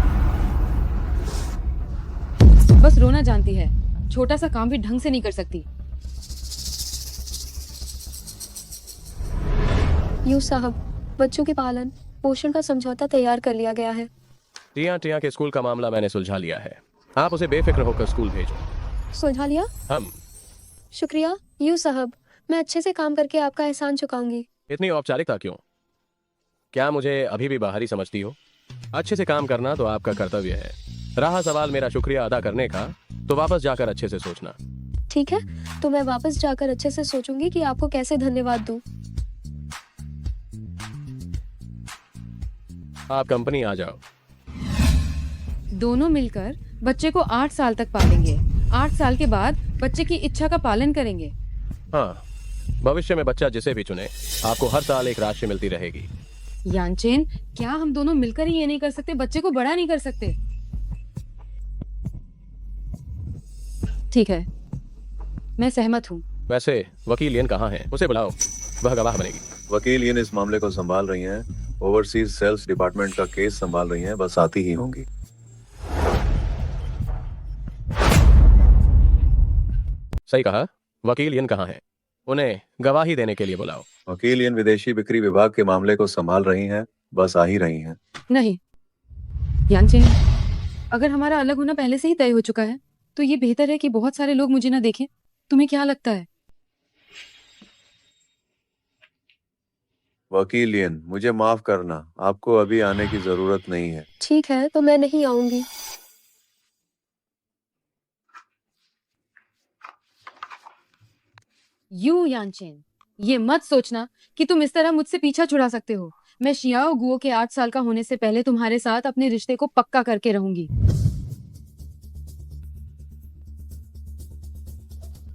बस रोना जानती है, छोटा सा काम भी ढंग से नहीं कर सकती। यूं साहब, बच्चों के पालन पोषण का समझौता तैयार कर लिया गया है। टिया के स्कूल का मामला मैंने सुलझा लिया है। आप उसे बेफिक्र होकर स्कूल भेजो। सुलझा लिया? हम शुक्रिया यू साहब, मैं अच्छे से काम करके आपका एहसान चुकाऊंगी। इतनी औपचारिकता क्यों? क्या मुझे अभी भी बाहरी समझती हो? अच्छे से काम करना तो आपका कर्तव्य है। रहा सवाल मेरा शुक्रिया अदा करने का, तो वापस जाकर अच्छे से सोचना। ठीक है, तो मैं वापस जाकर अच्छे से सोचूंगी कि आपको कैसे धन्यवाद दूं। आप कंपनी आ जाओ। दोनों मिलकर बच्चे को 8 साल तक पालेंगे। 8 साल के बाद बच्चे की इच्छा का पालन करेंगे। हाँ, भविष्य में बच्चा जिसे भी चुने, आपको हर साल एक राशि मिलती रहेगी। यानचेन, क्या हम दोनों मिलकर ही ये नहीं कर सकते? बच्चे को बड़ा नहीं कर सकते? ठीक है, मैं सहमत हूँ। वैसे वकील यन कहाँ है? उसे बुलाओ, वह गवाह बनेगी। वकील यन इस मामले को संभाल रही हैं। ओवरसीज सेल्स डिपार्टमेंट का केस संभाल रही हैं, बस आती ही होंगी। सही कहा। वकील यन कहाँ है? उन्हें गवाही देने के लिए बुलाओ। वकील यन विदेशी बिक्री विभाग के मामले को संभाल रही हैं, बस आ ही रही हैं। नहीं यानचेन, अगर हमारा अलग होना पहले से ही तय हो चुका है तो ये बेहतर है कि बहुत सारे लोग मुझे ना देखें। तुम्हें क्या लगता है? वकील यन, मुझे माफ करना, आपको अभी आने की जरूरत नहीं है। ठीक है, तो मैं नहीं आऊंगी। यू यानचेन, ये मत सोचना कि तुम इस तरह मुझसे पीछा छुड़ा सकते हो। मैं शियाओ गुओ के 8 साल का होने से पहले तुम्हारे साथ अपने रिश्ते को पक्का करके रहूंगी।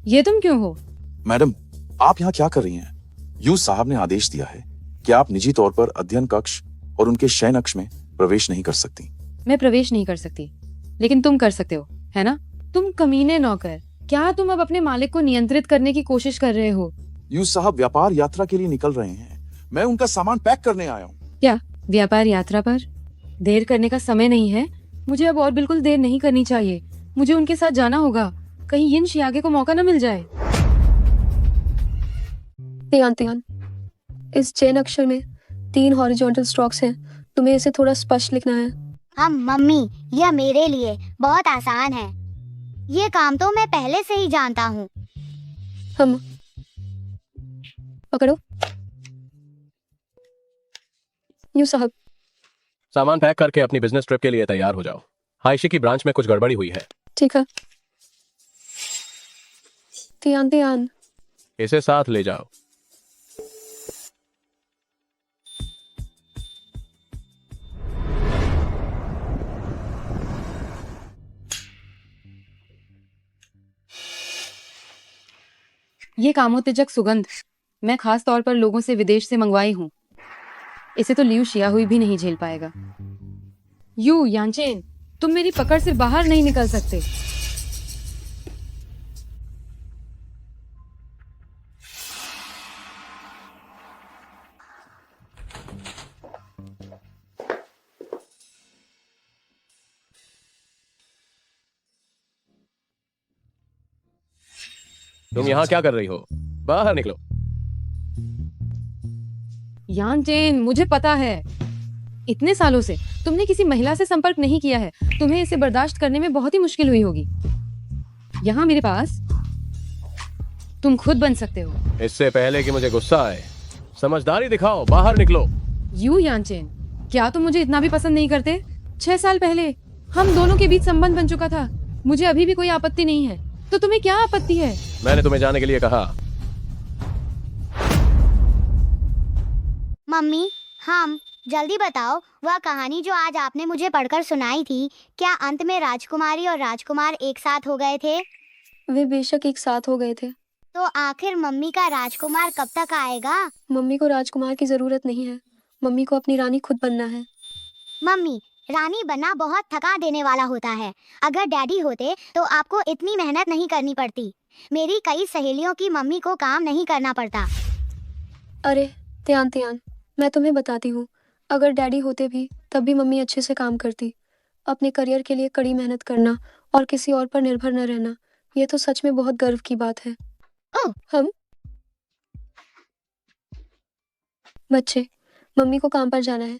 ये तुम क्यों हो? मैडम, आप यहाँ क्या कर रही हैं? यू साहब ने आदेश दिया है कि आप निजी तौर पर अध्ययन कक्ष और उनके शयन कक्ष में प्रवेश नहीं कर सकती। मैं प्रवेश नहीं कर सकती, लेकिन तुम कर सकते हो, है ना? तुम कमीने नौकर, क्या तुम अब अपने मालिक को नियंत्रित करने की कोशिश कर रहे हो? यू साहब व्यापार यात्रा के लिए निकल रहे हैं। मैं उनका सामान पैक करने आया हूँ। क्या व्यापार यात्रा पर? देर करने का समय नहीं है। मुझे अब और बिल्कुल देर नहीं करनी चाहिए। मुझे उनके साथ जाना होगा, कहीं यिन शियागे को मौका न मिल जाए। तियान, इस चेन अक्षर में 3 हॉरिजॉन्टल स्ट्रोक्स हैं। तुम्हें इसे थोड़ा स्पष्ट लिखना है। हम मम्मी, यह मेरे लिए बहुत आसान है। ये काम तो मैं पहले से ही जानता हूँ। हम पकड़ो। यू साहब, सामान पैक करके अपनी बिजनेस ट्रिप के लिए तैयार हो जाओ। हाइशी की ब्रांच में कुछ गड़बड़ी हुई है। ठीक है। तियान, इसे साथ ले जाओ। ये कामोत्तेजक सुगंध मैं खास तौर पर लोगों से विदेश से मंगवाई हूँ। इसे तो लियू शिया हुई भी नहीं झेल पाएगा। यू यांचेन, तुम मेरी पकड़ से बाहर नहीं निकल सकते। तुम यहाँ क्या कर रही हो? बाहर निकलो। यांचेन, मुझे पता है इतने सालों से तुमने किसी महिला से संपर्क नहीं किया है। तुम्हें इसे बर्दाश्त करने में बहुत ही मुश्किल हुई होगी। यहाँ मेरे पास तुम खुद बन सकते हो। इससे पहले कि मुझे गुस्सा आए, समझदारी दिखाओ, बाहर निकलो। यू यांचेन, क्या तुम मुझे इतना भी पसंद नहीं करते? 6 साल पहले हम दोनों के बीच संबंध बन चुका था। मुझे अभी भी कोई आपत्ति नहीं है, तो तुम्हें क्या आपत्ति है? मैंने तुम्हें जाने के लिए कहा। मम्मी, हम जल्दी बताओ, वह कहानी जो आज आपने मुझे पढ़कर सुनाई थी, क्या अंत में राजकुमारी और राजकुमार एक साथ हो गए थे? वे बेशक एक साथ हो गए थे। तो आखिर मम्मी का राजकुमार कब तक आएगा? मम्मी को राजकुमार की जरूरत नहीं है। मम्मी को अपनी रानी खुद बनना है। मम्मी, रानी बनना बहुत थका देने वाला होता है। अगर डैडी होते तो आपको इतनी मेहनत नहीं करनी पड़ती। मेरी कई सहेलियों की मम्मी को काम नहीं करना पड़ता। अरे त्यान त्यान, मैं तुम्हें बताती हूँ, अगर डैडी होते भी तब भी मम्मी अच्छे से काम करती। अपने करियर के लिए कड़ी मेहनत करना और किसी और पर निर्भर न रहना, ये तो सच में बहुत गर्व की बात है। ओह, हम बच्चे, मम्मी को काम पर जाना है।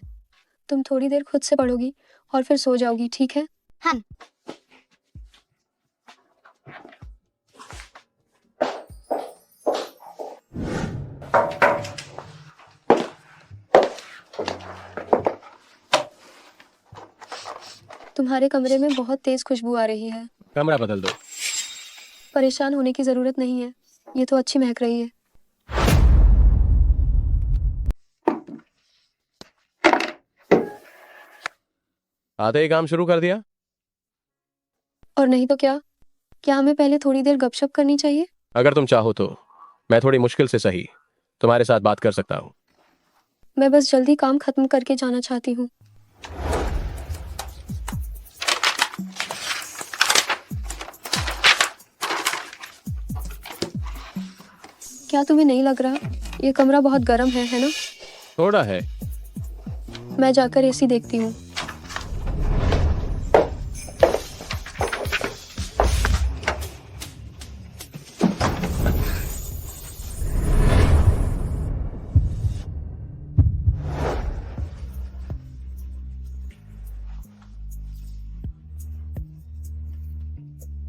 तुम थोड़ी देर खुद से पढ़ोगी और फिर सो जाओगी, ठीक है? हम तुम्हारे कमरे में बहुत तेज खुशबू आ रही है। कमरा बदल दो। परेशान होने की जरूरत नहीं है, ये तो अच्छी महक रही है। आते ही काम शुरू कर दिया। और नहीं तो क्या? क्या हमें पहले थोड़ी देर गपशप करनी चाहिए? अगर तुम चाहो तो मैं थोड़ी मुश्किल से सही तुम्हारे साथ बात कर सकता हूँ। मैं बस जल्दी काम खत्म करके जाना चाहती हूँ। क्या तुम्हें नहीं लग रहा ये कमरा बहुत गर्म है ना? थोड़ा है। मैं जाकर एसी देखती हूँ।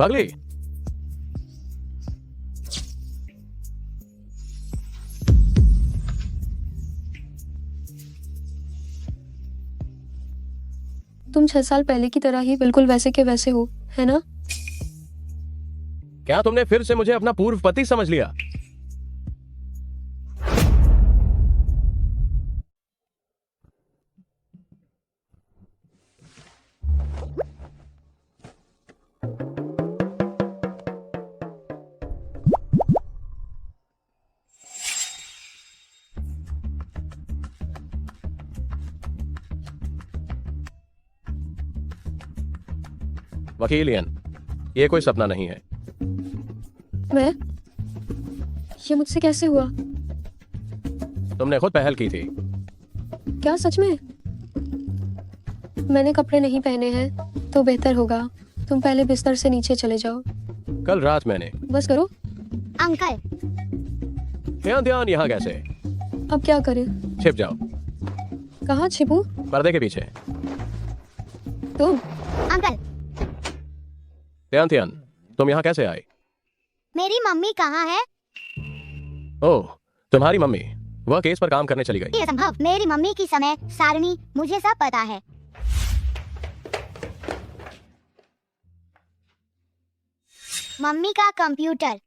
पगली, तुम 6 साल पहले की तरह ही बिल्कुल वैसे के वैसे हो, है ना? क्या तुमने फिर से मुझे अपना पूर्व पति समझ लिया? वकील इयन, ये कोई सपना नहीं है। मैं? ये मुझसे कैसे हुआ? तुमने खुद पहल की थी। क्या सच में? मैंने कपड़े नहीं पहने हैं तो बेहतर होगा तुम पहले बिस्तर से नीचे चले जाओ। कल रात मैंने। बस करो। अंकल, ध्यान ध्यान, यहाँ कैसे? अब क्या करें? छिप जाओ। कहाँ छिपूं? पर्दे के पीछे। तुम? अंकल, ध्यान ध्यान, तुम यहाँ कैसे आई? मेरी मम्मी कहाँ है? ओह, तुम्हारी मम्मी वह केस पर काम करने चली गई। ये संभव? मेरी मम्मी की समय सारणी मुझे सब पता है। मम्मी का कंप्यूटर।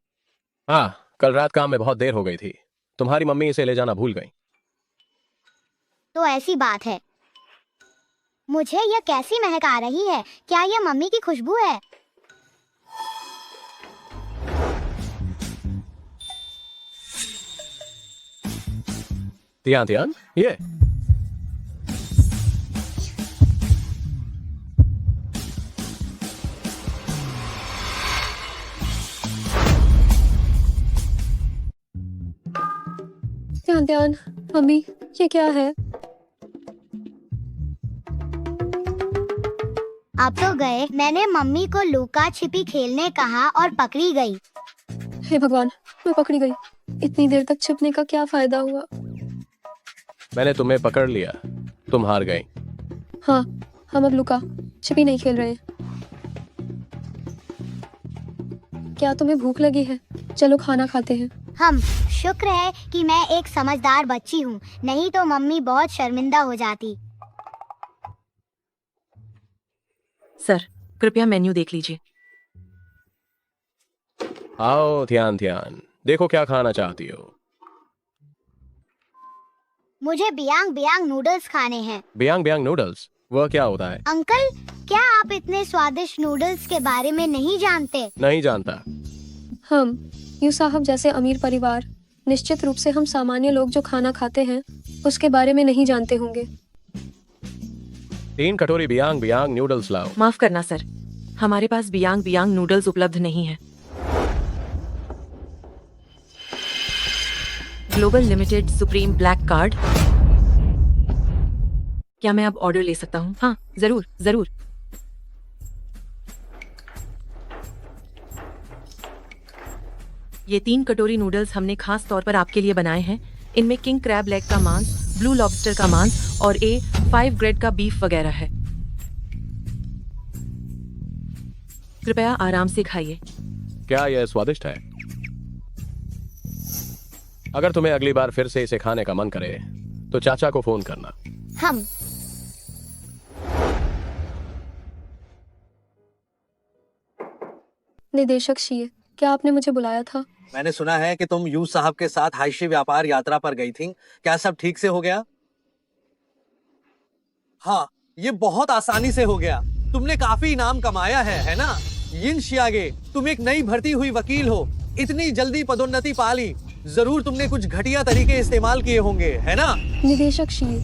हाँ, कल रात काम में बहुत देर हो गई थी। तुम्हारी मम्मी इसे ले जाना भूल गई। तो ऐसी बात है। मुझे यह कैसी महक आ रही है? क्या यह मम्मी की खुशबू है? ध्यान ध्यान, ये ध्यान ध्यान, मम्मी ये क्या है? अब तो गए। मैंने मम्मी को लुका छिपी खेलने कहा और पकड़ी गई। हे भगवान, मैं पकड़ी गई। इतनी देर तक छिपने का क्या फायदा हुआ? मैंने तुम्हें पकड़ लिया, तुम हार गई। हाँ, हम अब लुका छिपी नहीं खेल रहे हैं। क्या तुम्हें भूख लगी है? चलो खाना खाते हैं। हम शुक्र है कि मैं एक समझदार बच्ची हूँ, नहीं तो मम्मी बहुत शर्मिंदा हो जाती। सर, कृपया मेन्यू देख लीजिए। आओ ध्यान ध्यान, देखो क्या खाना चाहती हो। मुझे बियांग बियांग नूडल्स खाने हैं। बियांग बियांग नूडल्स, वह क्या होता है? अंकल, क्या आप इतने स्वादिष्ट नूडल्स के बारे में नहीं जानते? नहीं जानता। हम यूं साहब जैसे अमीर परिवार, निश्चित रूप से हम सामान्य लोग जो खाना खाते हैं उसके बारे में नहीं जानते होंगे। 3 कटोरी बियांग बियांग नूडल्स लाओ। माफ करना सर, हमारे पास बियांग बियांग नूडल्स उपलब्ध नहीं है। Global limited supreme black card. क्या मैं अब ऑर्डर ले सकता हूँ? हाँ, जरूर जरूर। ये 3 कटोरी नूडल्स हमने खास तौर पर आपके लिए बनाए हैं। इनमें किंग क्रैब लेग का मांस, ब्लू लॉबस्टर का मांस और A5 ग्रेड का बीफ वगैरह है। कृपया आराम से खाइए। क्या यह स्वादिष्ट है? अगर तुम्हें अगली बार फिर से इसे खाने का मन करे तो चाचा को फोन करना। हम निदेशक शीए, क्या आपने मुझे बुलाया था? मैंने सुना है कि तुम यू साहब के साथ हायशी व्यापार यात्रा पर गई थी। क्या सब ठीक से हो गया? हाँ, ये बहुत आसानी से हो गया। तुमने काफी इनाम कमाया है ना? यिन शियागे, तुम एक नई भर्ती हुई वकील हो, इतनी जल्दी पदोन्नति पा ली। जरूर तुमने कुछ घटिया तरीके इस्तेमाल किए होंगे, है ना? निदेशक शीए,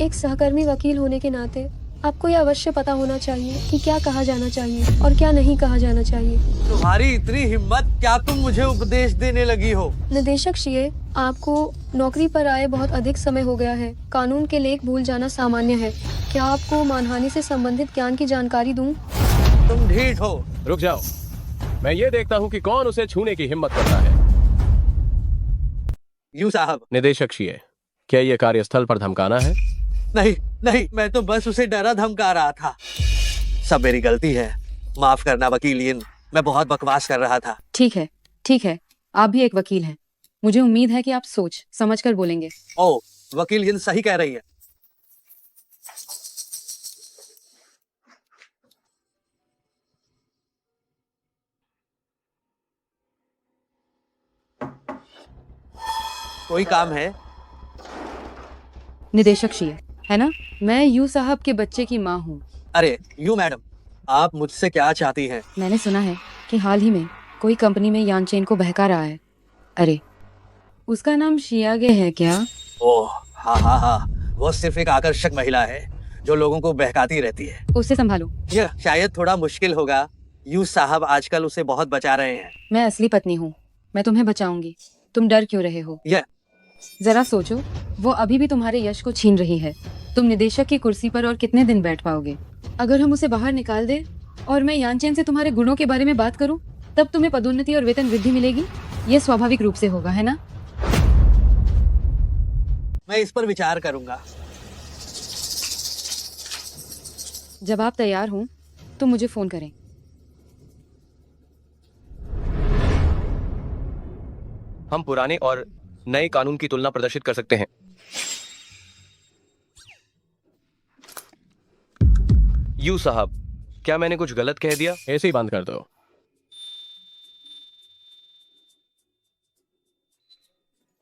एक सहकर्मी वकील होने के नाते आपको यह अवश्य पता होना चाहिए कि क्या कहा जाना चाहिए और क्या नहीं कहा जाना चाहिए। तुम्हारी इतनी हिम्मत, क्या तुम मुझे उपदेश देने लगी हो? निदेशक शीए, आपको नौकरी पर आए बहुत अधिक समय हो गया है। कानून के लेख भूल जाना सामान्य है। क्या आपको मानहानि से संबंधित ज्ञान की जानकारी दूं? तुम ढीठ हो। रुक जाओ, मैं ये देखता हूँ कि कौन उसे छूने की हिम्मत करता है। यू साहब। निदेशक शीए, क्या ये कार्यस्थल पर धमकाना है? नहीं नहीं, मैं तो बस उसे डरा धमका रहा था। सब मेरी गलती है, माफ करना वकील यिन, मैं बहुत बकवास कर रहा था। ठीक है, ठीक है, आप भी एक वकील हैं। मुझे उम्मीद है कि आप सोच समझकर बोलेंगे। ओ, वकील यिन सही कह रही है। कोई काम है? निदेशक शीए, है ना? मैं यू साहब के बच्चे की माँ हूँ। अरे यू मैडम, आप मुझसे क्या चाहती हैं? मैंने सुना है कि हाल ही में कोई कंपनी में यानचेन को बहका रहा है। अरे, उसका नाम शियागे है क्या? ओह हाँ हाँ हाँ, वो सिर्फ एक आकर्षक महिला है जो लोगों को बहकाती रहती है। उसे संभालो। यह शायद थोड़ा मुश्किल होगा। यू साहब आजकल उसे बहुत बचा रहे हैं। मैं असली पत्नी हूँ, मैं तुम्हें बचाऊंगी। तुम डर क्यों रहे हो? जरा सोचो, वो अभी भी तुम्हारे यश को छीन रही है। तुम निदेशक की कुर्सी पर और कितने दिन बैठ पाओगे? अगर हम उसे बाहर निकाल दे और मैं यानचेन से तुम्हारे गुणों के बारे में बात करूं, तब तुम्हें पदोन्नति और वेतन वृद्धि मिलेगी। यह स्वाभाविक रूप से होगा, है ना? मैं इस पर विचार करूंगा। जब आप तैयार हों तो मुझे फोन करें। हम पुराने और नए कानून की तुलना प्रदर्शित कर सकते हैं। यू साहब, क्या मैंने कुछ गलत कह दिया? ऐसे ही बंद कर दो।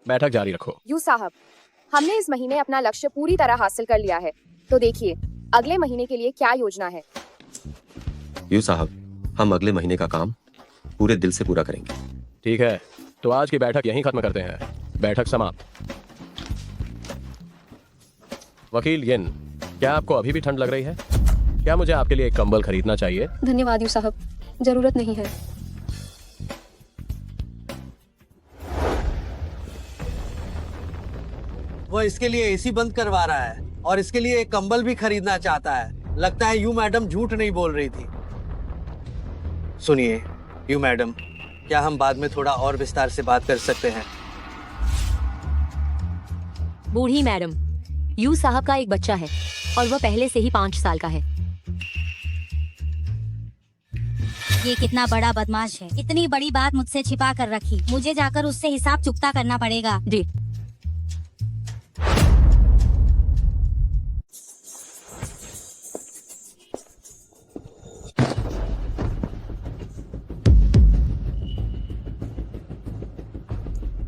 बैठक जारी रखो। यू साहब, हमने इस महीने अपना लक्ष्य पूरी तरह हासिल कर लिया है, तो देखिए अगले महीने के लिए क्या योजना है। यू साहब, हम अगले महीने का काम पूरे दिल से पूरा करेंगे। ठीक है, तो आज की बैठक यहीं खत्म करते हैं। बैठक समाप्त। वकील यिन, क्या आपको अभी भी ठंड लग रही है? क्या मुझे आपके लिए एक कंबल खरीदना चाहिए? धन्यवाद यू साहब, जरूरत नहीं है। वो इसके लिए एसी बंद करवा रहा है और इसके लिए एक कंबल भी खरीदना चाहता है। लगता है यू मैडम झूठ नहीं बोल रही थी। सुनिए यू मैडम, क्या हम बाद में थोड़ा और विस्तार से बात कर सकते हैं? बूढ़ी मैडम, यू साहब का एक बच्चा है और वह पहले से ही 5 साल का है। ये कितना बड़ा बदमाश है, इतनी बड़ी बात मुझसे छिपा कर रखी। मुझे जाकर उससे हिसाब चुकता करना पड़ेगा। जी।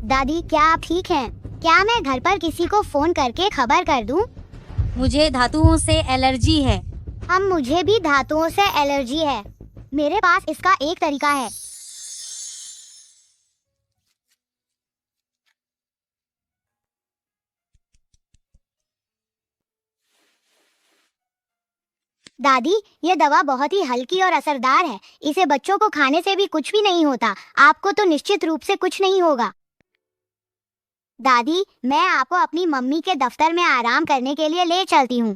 दादी क्या आप ठीक हैं? क्या मैं घर पर किसी को फोन करके खबर कर दूं? मुझे धातुओं से एलर्जी है। हम मुझे भी धातुओं से एलर्जी है। मेरे पास इसका एक तरीका है। दादी ये दवा बहुत ही हल्की और असरदार है। इसे बच्चों को खाने से भी कुछ भी नहीं होता। आपको तो निश्चित रूप से कुछ नहीं होगा। दादी मैं आपको अपनी मम्मी के दफ्तर में आराम करने के लिए ले चलती हूँ।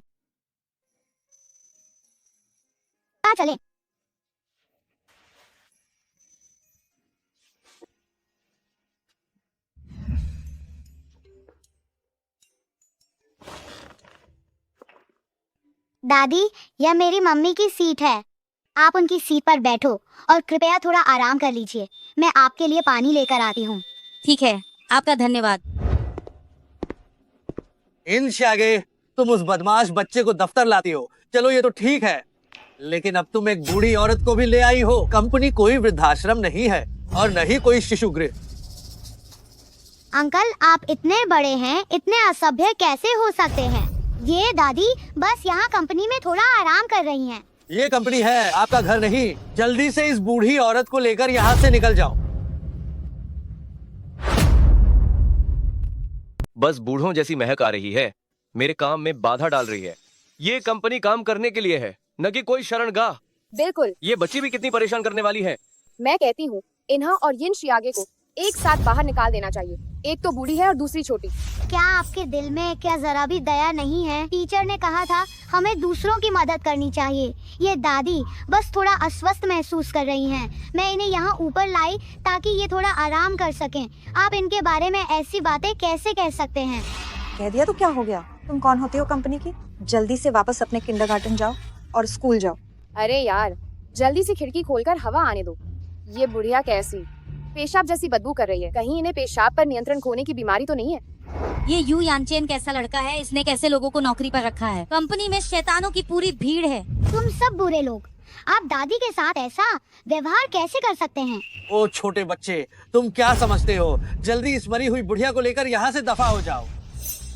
चलें। दादी यह मेरी मम्मी की सीट है। आप उनकी सीट पर बैठो और कृपया थोड़ा आराम कर लीजिए। मैं आपके लिए पानी लेकर आती हूँ। ठीक है, आपका धन्यवाद। इन शागे, तुम उस बदमाश बच्चे को दफ्तर लाती हो, चलो ये तो ठीक है, लेकिन अब तुम एक बूढ़ी औरत को भी ले आई हो। कंपनी कोई वृद्धाश्रम नहीं है और न ही कोई शिशु गृह। अंकल आप इतने बड़े हैं, इतने असभ्य कैसे हो सकते हैं? ये दादी बस यहाँ कंपनी में थोड़ा आराम कर रही हैं। ये कंपनी है, आपका घर नहीं। जल्दी से इस बूढ़ी औरत को लेकर यहाँ से निकल जाओ। बस बूढ़ों जैसी महक आ रही है, मेरे काम में बाधा डाल रही है। ये कंपनी काम करने के लिए है, न कि कोई शरणगाह। बिल्कुल। ये बच्ची भी कितनी परेशान करने वाली है। मैं कहती हूँ इन्हा और यिन शियागे को एक साथ बाहर निकाल देना चाहिए। एक तो बूढ़ी है और दूसरी छोटी। क्या आपके दिल में क्या जरा भी दया नहीं है? टीचर ने कहा था हमें दूसरों की मदद करनी चाहिए। ये दादी बस थोड़ा अस्वस्थ महसूस कर रही हैं। मैं इन्हें यहाँ ऊपर लाई ताकि ये थोड़ा आराम कर सकें। आप इनके बारे में ऐसी बातें कैसे कह सकते हैं? कह दिया तो क्या हो गया? तुम कौन होती हो कंपनी की? जल्दी से वापस अपने किंडरगार्टन जाओ और स्कूल जाओ। अरे यार जल्दी से खिड़की खोलकर हवा आने दो। ये बुढ़िया कैसी पेशाब जैसी बदबू कर रही है। कहीं इन्हें पेशाब पर नियंत्रण खोने की बीमारी तो नहीं है? ये यू यानचेन कैसा लड़का है? इसने कैसे लोगों को नौकरी पर रखा है? कंपनी में शैतानों की पूरी भीड़ है। तुम सब बुरे लोग, आप दादी के साथ ऐसा व्यवहार कैसे कर सकते हैं? ओ छोटे बच्चे, तुम क्या समझते हो? जल्दी इस मरी हुई बुढ़िया को लेकर यहाँ से दफा हो जाओ,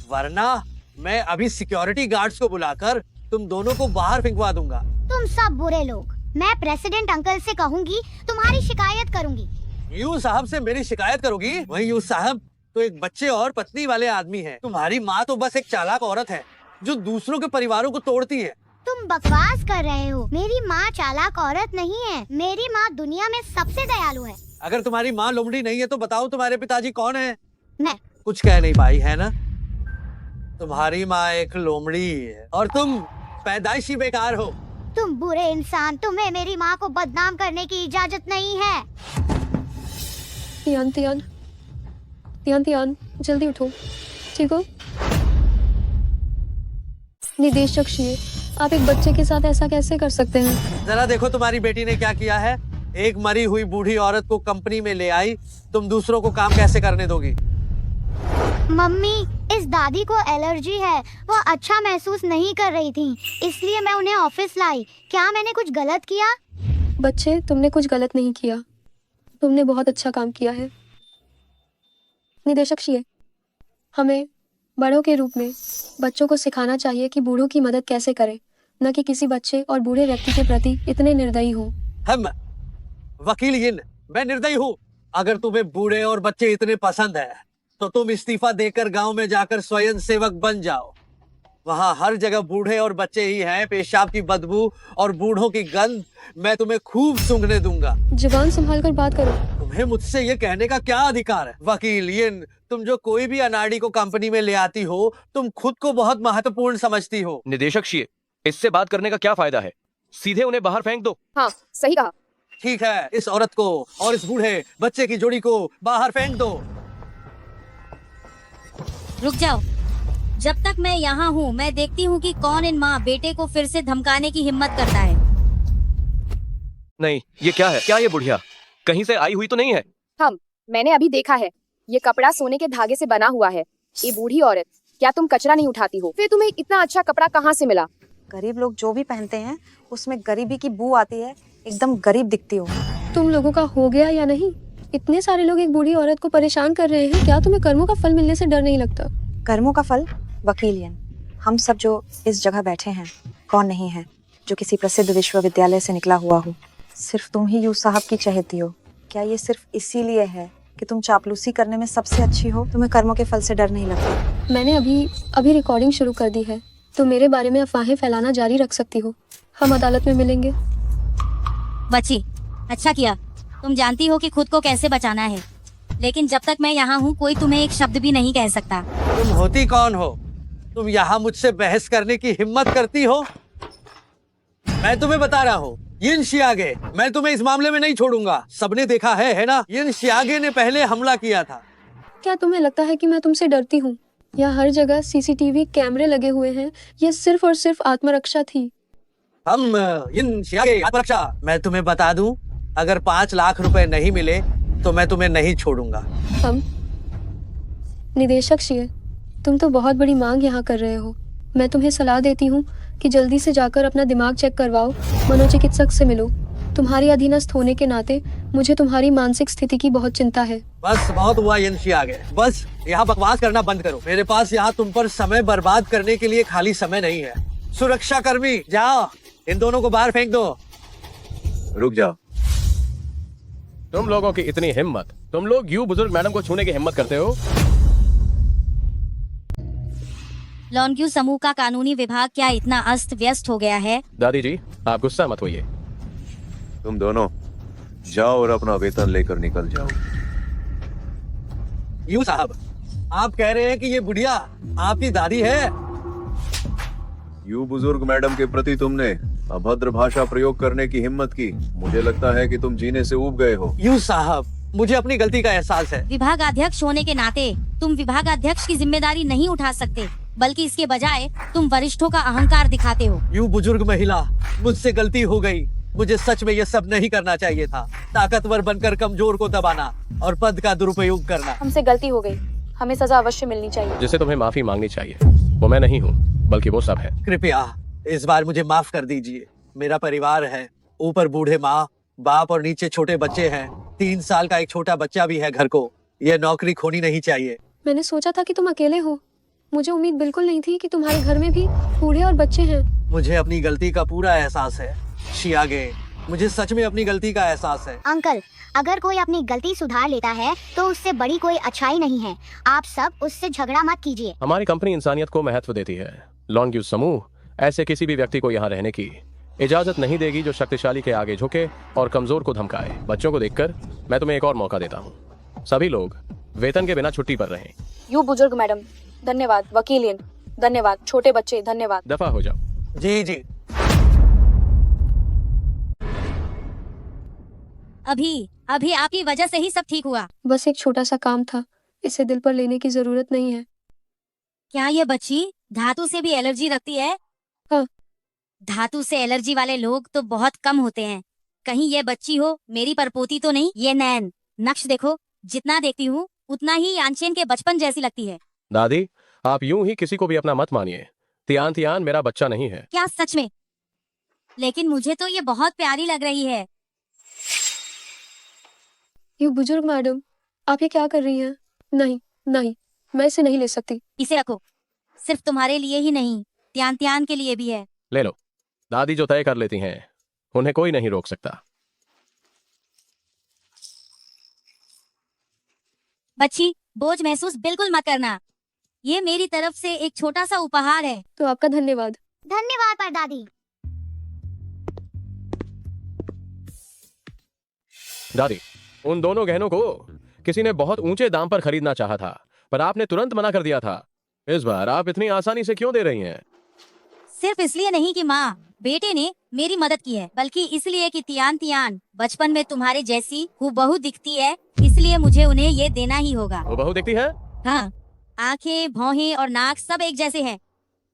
वरना मैं अभी सिक्योरिटी गार्ड्स को बुलाकर तुम दोनों को बाहर फेंकवा दूंगा। तुम सब बुरे लोग। मैं प्रेसिडेंट अंकल से कहूँगी, तुम्हारी शिकायत करूँगी। यू साहब से मेरी शिकायत करोगी? वही यू साहब तो एक बच्चे और पत्नी वाले आदमी हैं। तुम्हारी माँ तो बस एक चालाक औरत है जो दूसरों के परिवारों को तोड़ती है। तुम बकवास कर रहे हो। मेरी माँ चालाक औरत नहीं है। मेरी माँ दुनिया में सबसे दयालु है। अगर तुम्हारी माँ लोमड़ी नहीं है तो बताओ तुम्हारे पिताजी कौन है? मैं। कुछ कह नहीं पाई है ना? तुम्हारी माँ एक लोमड़ी है और तुम पैदाइशी बेकार हो। तुम बुरे इंसान, तुम्हें मेरी माँ को बदनाम करने की इजाजत नहीं है। तियान तियान तियान तियान जल्दी उठो, ठीक हो? निदेशक शिए, आप एक बच्चे के साथ ऐसा कैसे कर सकते हैं? जरा देखो तुम्हारी बेटी ने क्या किया है। एक मरी हुई बूढ़ी औरत को कंपनी में ले आई, तुम दूसरों को काम कैसे करने दोगी? मम्मी, इस दादी को एलर्जी है। वो अच्छा महसूस नहीं कर रही थी, इसलिए मैं उन्हें ऑफिस लाई। क्या मैंने कुछ गलत किया? बच्चे, तुमने कुछ गलत नहीं किया। तुमने बहुत अच्छा काम किया है। निदेशक शिए, हमें बड़ों के रूप में बच्चों को सिखाना चाहिए कि बूढ़ों की मदद कैसे करें, न कि किसी बच्चे और बूढ़े व्यक्ति के प्रति इतने निर्दयी हों। हम वकील यिन, मैं निर्दयी हूँ। अगर तुम्हें बूढ़े और बच्चे इतने पसंद है तो तुम इस्तीफा देकर गांव में जाकर स्वयं सेवक बन जाओ, वहाँ हर जगह बूढ़े और बच्चे ही हैं, पेशाब की बदबू और बूढ़ों की गंध मैं तुम्हें खूब सूंघने दूंगा। जुबान संभाल कर बात करो। तुम्हें मुझसे ये कहने का क्या अधिकार है? वकील यिन, तुम जो कोई भी अनाड़ी को कंपनी में ले आती हो, तुम खुद को बहुत महत्वपूर्ण समझती हो। निदेशक शिए, इससे बात करने का क्या फायदा है? सीधे उन्हें बाहर फेंक दो। हाँ, सही कहा। ठीक है, इस औरत को और इस बूढ़े बच्चे की जोड़ी को बाहर फेंक दो। रुक जाओ, जब तक मैं यहाँ हूँ मैं देखती हूँ कि कौन इन माँ बेटे को फिर से धमकाने की हिम्मत करता है। नहीं, ये क्या है? क्या ये बुढ़िया कहीं से आई हुई तो नहीं है? मैंने अभी देखा है, ये कपड़ा सोने के धागे से बना हुआ है। ये बूढ़ी औरत, क्या तुम कचरा नहीं उठाती हो? फिर तुम्हें इतना अच्छा कपड़ा कहाँ से मिला? गरीब लोग जो भी पहनते हैं उसमें गरीबी की बू आती है, एकदम गरीब दिखती हो। तुम लोगों का हो गया या नहीं? इतने सारे लोग एक बूढ़ी औरत को परेशान कर रहे हैं, क्या तुम्हें कर्मों का फल मिलने से डर नहीं लगता? कर्मों का फल? वकील यन, हम सब जो इस जगह बैठे हैं, कौन नहीं है जो किसी प्रसिद्ध विश्वविद्यालय से निकला हुआ हो? सिर्फ तुम ही यूसुफ साहब की चहेती हो। क्या ये सिर्फ इसीलिए है कि तुम चापलूसी करने में सबसे अच्छी हो? तुम्हें कर्मों के फल से डर नहीं लगता? मैंने अभी रिकॉर्डिंग शुरू कर दी है, तो मेरे बारे में अफवाहें फैलाना जारी रख सकती हो। हम अदालत में मिलेंगे। बच्ची, अच्छा किया। तुम जानती हो कि खुद को कैसे बचाना है, लेकिन जब तक मैं यहाँ हूँ कोई तुम्हें एक शब्द भी नहीं कह सकता। तुम होती कौन हो? तुम यहाँ मुझसे बहस करने की हिम्मत करती हो? मैं तुम्हें बता रहा हूँ, यिन शियागे, मैं तुम्हें इस मामले में नहीं छोड़ूंगा। सबने देखा है ना? यिन शियागे ने पहले हमला किया था। क्या तुम्हें लगता है कि मैं तुमसे डरती हूँ? यहाँ हर जगह सीसीटीवी कैमरे लगे हुए हैं। ये सिर्फ और सिर्फ आत्मरक्षा थी। हम यिन शियागे आत्मरक्षा। मैं तुम्हें बता दूं, अगर 5 लाख रुपए नहीं मिले तो मैं तुम्हें नहीं छोड़ूंगा। हम निदेशक शिए, तुम तो बहुत बड़ी मांग यहाँ कर रहे हो। मैं तुम्हें सलाह देती हूँ कि जल्दी से जाकर अपना दिमाग चेक करवाओ, मनोचिकित्सक से मिलो। तुम्हारी अधीनस्थ होने के नाते मुझे तुम्हारी मानसिक स्थिति की बहुत चिंता है। बस बहुत हुआ यिन शियागे, बस यहाँ बकवास करना बंद करो। मेरे पास यहाँ तुम पर समय बर्बाद करने के लिए खाली समय नहीं है। सुरक्षा कर्मी, जाओ इन दोनों को बाहर फेंक दो। रुक जाओ। तुम लोगों की इतनी हिम्मत, तुम लोग यूं बुजुर्ग मैडम को छूने की हिम्मत करते हो? लॉन्ग्यू समूह का कानूनी विभाग क्या इतना अस्त व्यस्त हो गया है? दादी जी, आप गुस्सा मत होइए। तुम दोनों जाओ और अपना वेतन लेकर निकल जाओ। यूं साहब, आप कह रहे हैं कि ये बुढ़िया आपकी दादी है? यू बुजुर्ग मैडम के प्रति तुमने अभद्र भाषा प्रयोग करने की हिम्मत की। मुझे लगता है कि तुम जीने से ऊब गए हो। यूं साहब, मुझे अपनी गलती का एहसास है। विभागाध्यक्ष होने के नाते तुम विभागाध्यक्ष की जिम्मेदारी नहीं उठा सकते, बल्कि इसके बजाय तुम वरिष्ठों का अहंकार दिखाते हो। यूं बुजुर्ग महिला, मुझसे गलती हो गई। मुझे सच में ये सब नहीं करना चाहिए था। ताकतवर बनकर कमजोर को दबाना और पद का दुरुपयोग करना। हमसे गलती हो गई, हमें सजा अवश्य मिलनी चाहिए। जिसे तुम्हें माफी मांगनी चाहिए वो मैं नहीं हूँ, बल्कि वो सब है। कृपया इस बार मुझे माफ कर दीजिए। मेरा परिवार है, ऊपर बूढ़े माँ बाप और नीचे छोटे बच्चे हैं। 3 साल का एक छोटा बच्चा भी है घर को। ये नौकरी खोनी नहीं चाहिए। मैंने सोचा था कि तुम अकेले हो। मुझे उम्मीद बिल्कुल नहीं थी कि तुम्हारे घर में भी बूढ़े और बच्चे हैं। मुझे अपनी गलती का पूरा एहसास है शियागे, मुझे सच में अपनी गलती का एहसास है। अंकल, अगर कोई अपनी गलती सुधार लेता है तो उससे बड़ी कोई अच्छाई नहीं है। आप सब उससे झगड़ा मत कीजिए। हमारी कंपनी इंसानियत को महत्व देती है। लॉन्ग्यू समूह ऐसे किसी भी व्यक्ति को यहाँ रहने की इजाजत नहीं देगी जो शक्तिशाली के आगे झुके और कमजोर को धमकाए। बच्चों को देखकर मैं तुम्हें एक और मौका देता हूँ। सभी लोग वेतन के बिना छुट्टी पर रहें। यू बुजुर्ग मैडम, धन्यवाद। वकील यिन, धन्यवाद। छोटे बच्चे, धन्यवाद। दफा हो जाओ। जी जी। अभी आपकी वजह से ही सब ठीक हुआ। बस एक छोटा सा काम था, इसे दिल पर लेने की जरूरत नहीं है। क्या ये बच्ची धातु से भी एलर्जी रखती है? हाँ। धातु से एलर्जी वाले लोग तो बहुत कम होते हैं। कहीं ये बच्ची हो, मेरी परपोती तो नहीं? ये नैन नक्श देखो, जितना देखती हूँ उतना ही यानचेन के बचपन जैसी लगती है। दादी, आप यूं ही किसी को भी अपना मत मानिए। तियान तियान मेरा बच्चा नहीं है। क्या सच में? लेकिन मुझे तो ये बहुत प्यारी लग रही है। ये बुजुर्ग मैडम, आप ये क्या कर रही हैं? नहीं नहीं, मैं इसे नहीं ले सकती। इसे रखो, सिर्फ तुम्हारे लिए ही नहीं, त्यान त्यान के लिए भी है। ले लो। दादी जो तय कर लेती हैं उन्हें कोई नहीं रोक सकता। बच्ची, बोझ महसूस बिल्कुल मत करना। ये मेरी तरफ से एक छोटा सा उपहार है। तो आपका धन्यवाद। धन्यवाद परदादी। दादी, उन दोनों गहनों को किसी ने बहुत ऊंचे दाम पर खरीदना चाहा था, पर आपने तुरंत मना कर दिया था। इस बार आप इतनी आसानी से क्यों दे रही हैं? सिर्फ इसलिए नहीं कि माँ बेटे ने मेरी मदद की है, बल्कि इसलिए कि तियान तियान बचपन में तुम्हारे जैसी हूबहू दिखती है, इसलिए मुझे उन्हें ये देना ही होगा। हूबहू दिखती है? हाँ, आंखें, भौहें और नाक सब एक जैसे हैं।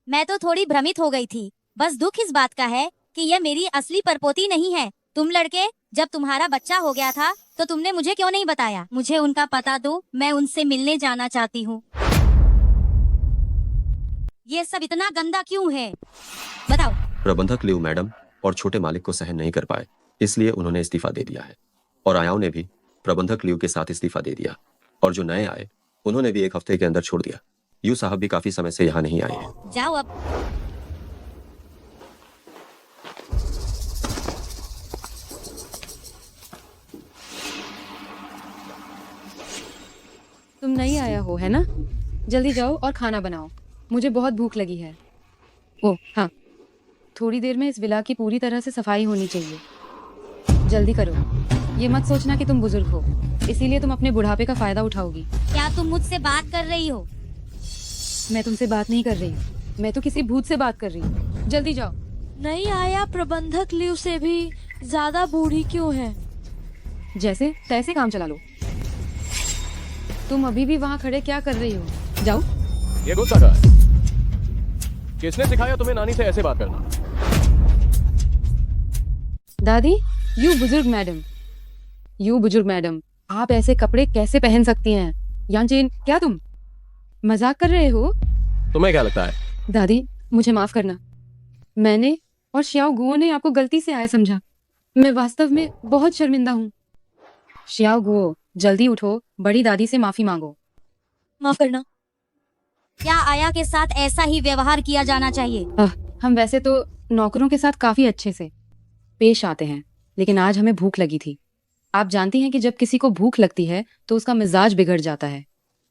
मैं तो थोड़ी भ्रमित हो गई थी। बस दुख इस बात का है कि यह मेरी असली परपोती नहीं है। तुम लड़के, जब तुम्हारा बच्चा हो गया था तो तुमने मुझे क्यों नहीं बताया? मुझे उनका पता दो, मैं उनसे मिलने जाना चाहती हूँ। ये सब इतना गंदा क्यों है, बताओ। प्रबंधक लिऊ मैडम और छोटे मालिक को सहन नहीं कर पाए, इसलिए उन्होंने इस्तीफा दे दिया है। और आयाओं ने भी प्रबंधक लिऊ के साथ इस्तीफा दे दिया, और जो नए आए उन्होंने भी 1 हफ्ते के अंदर छोड़ दिया। यू साहब भी काफी समय से यहाँ नहीं आए हैं। जाओ अब। तुम नहीं आया हो, है ना? जल्दी जाओ और खाना बनाओ, मुझे बहुत भूख लगी है। ओह हाँ, थोड़ी देर में इस विला की पूरी तरह से सफाई होनी चाहिए। जल्दी करो। ये मत सोचना कि तुम बुजुर्ग हो, इसीलिए तुम अपने बुढ़ापे का फायदा उठाओगी। क्या तुम मुझसे बात कर रही हो? मैं तुमसे बात नहीं कर रही हूँ, मैं तो किसी भूत से बात कर रही हूँ। जल्दी जाओ। नहीं आया प्रबंधक लिव से भी ज्यादा बूढ़ी क्यों है? जैसे तैसे काम चला लो। तुम अभी भी वहाँ खड़े क्या कर रही हो? जाओ। ये गुस्सा का है। किसने सिखाया तुम्हें नानी से ऐसे बात करना? दादी, यू बुजुर्ग मैडम, आप ऐसे कपड़े कैसे पहन सकती हैं? यांचेन, क्या तुम मजाक कर रहे हो? तुम्हें क्या लगता है? दादी, मुझे माफ करना। मैंने और श्याओ गुओ ने आपको गलती से आया समझा। मैं वास्तव में बहुत शर्मिंदा हूँ। श्याओ गुओ, जल्दी उठो, बड़ी दादी से माफी मांगो। माफ करना। क्या आया के साथ ऐसा ही व्यवहार किया जाना चाहिए? हम वैसे तो नौकरों के साथ काफी अच्छे से पेश आते हैं, लेकिन आज हमें भूख लगी थी। आप जानती हैं कि जब किसी को भूख लगती है तो उसका मिजाज बिगड़ जाता है।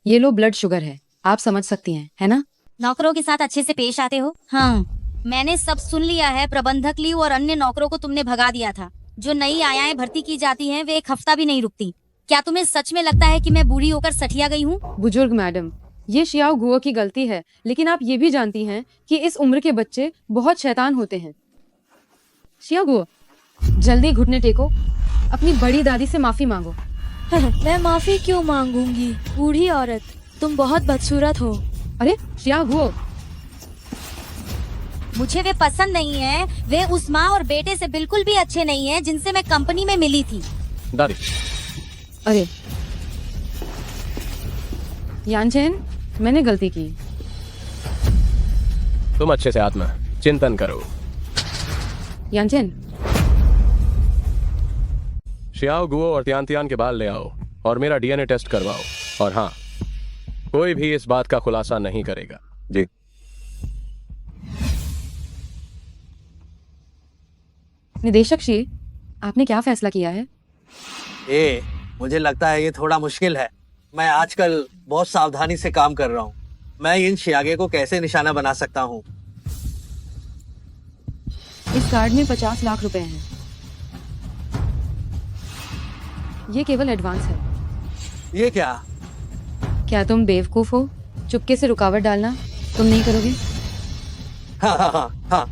ये लो ब्लड शुगर है, आप समझ सकती हैं, है ना? नौकरों के साथ अच्छे से पेश आते हो? हाँ, मैंने सब सुन लिया है। प्रबंधक ली और अन्य नौकरों को तुमने भगा दिया था। जो नई आयाएं भर्ती की जाती हैं, वे 1 हफ्ता भी नहीं रुकती। क्या तुम्हें सच में लगता है कि मैं बूढ़ी होकर सठिया गई हूँ? बुजुर्ग मैडम, ये श्याओ गुओ की गलती है, लेकिन आप ये भी जानती हैं कि इस उम्र के बच्चे बहुत शैतान होते हैं। श्याओ गुओ, जल्दी घुटने टेको, अपनी बड़ी दादी से माफी मांगो। मैं माफी क्यों मांगूंगी? बूढ़ी औरत, तुम बहुत बदसूरत हो। अरे श्याओ गुओ, मुझे वे पसंद नहीं है। वे उस माँ और बेटे से बिल्कुल भी अच्छे नहीं हैं जिनसे मैं कंपनी में मिली थी। दादी, अरे यानचेन, मैंने गलती की। तुम अच्छे से आत्मा चिंतन करो। यानचेन, श्याओ गुओ और त्यान त्यान के बाल ले आओ और मेरा डीएनए टेस्ट करवाओ। और हाँ, कोई भी इस बात का खुलासा नहीं करेगा। जी। निदेशक श्री, आपने क्या फैसला किया है? मुझे लगता है ये थोड़ा मुश्किल है। मैं आजकल बहुत सावधानी से काम कर रहा हूँ। मैं इन शियागे को कैसे निशाना बना सकता हूँ? इस कार्ड में 50 लाख रुपए हैं। ये केवल एडवांस है। ये क्या? क्या तुम बेवकूफ हो? चुपके से रुकावट डालना तुम नहीं करोगे? हाँ हाँ हाँ हाँ।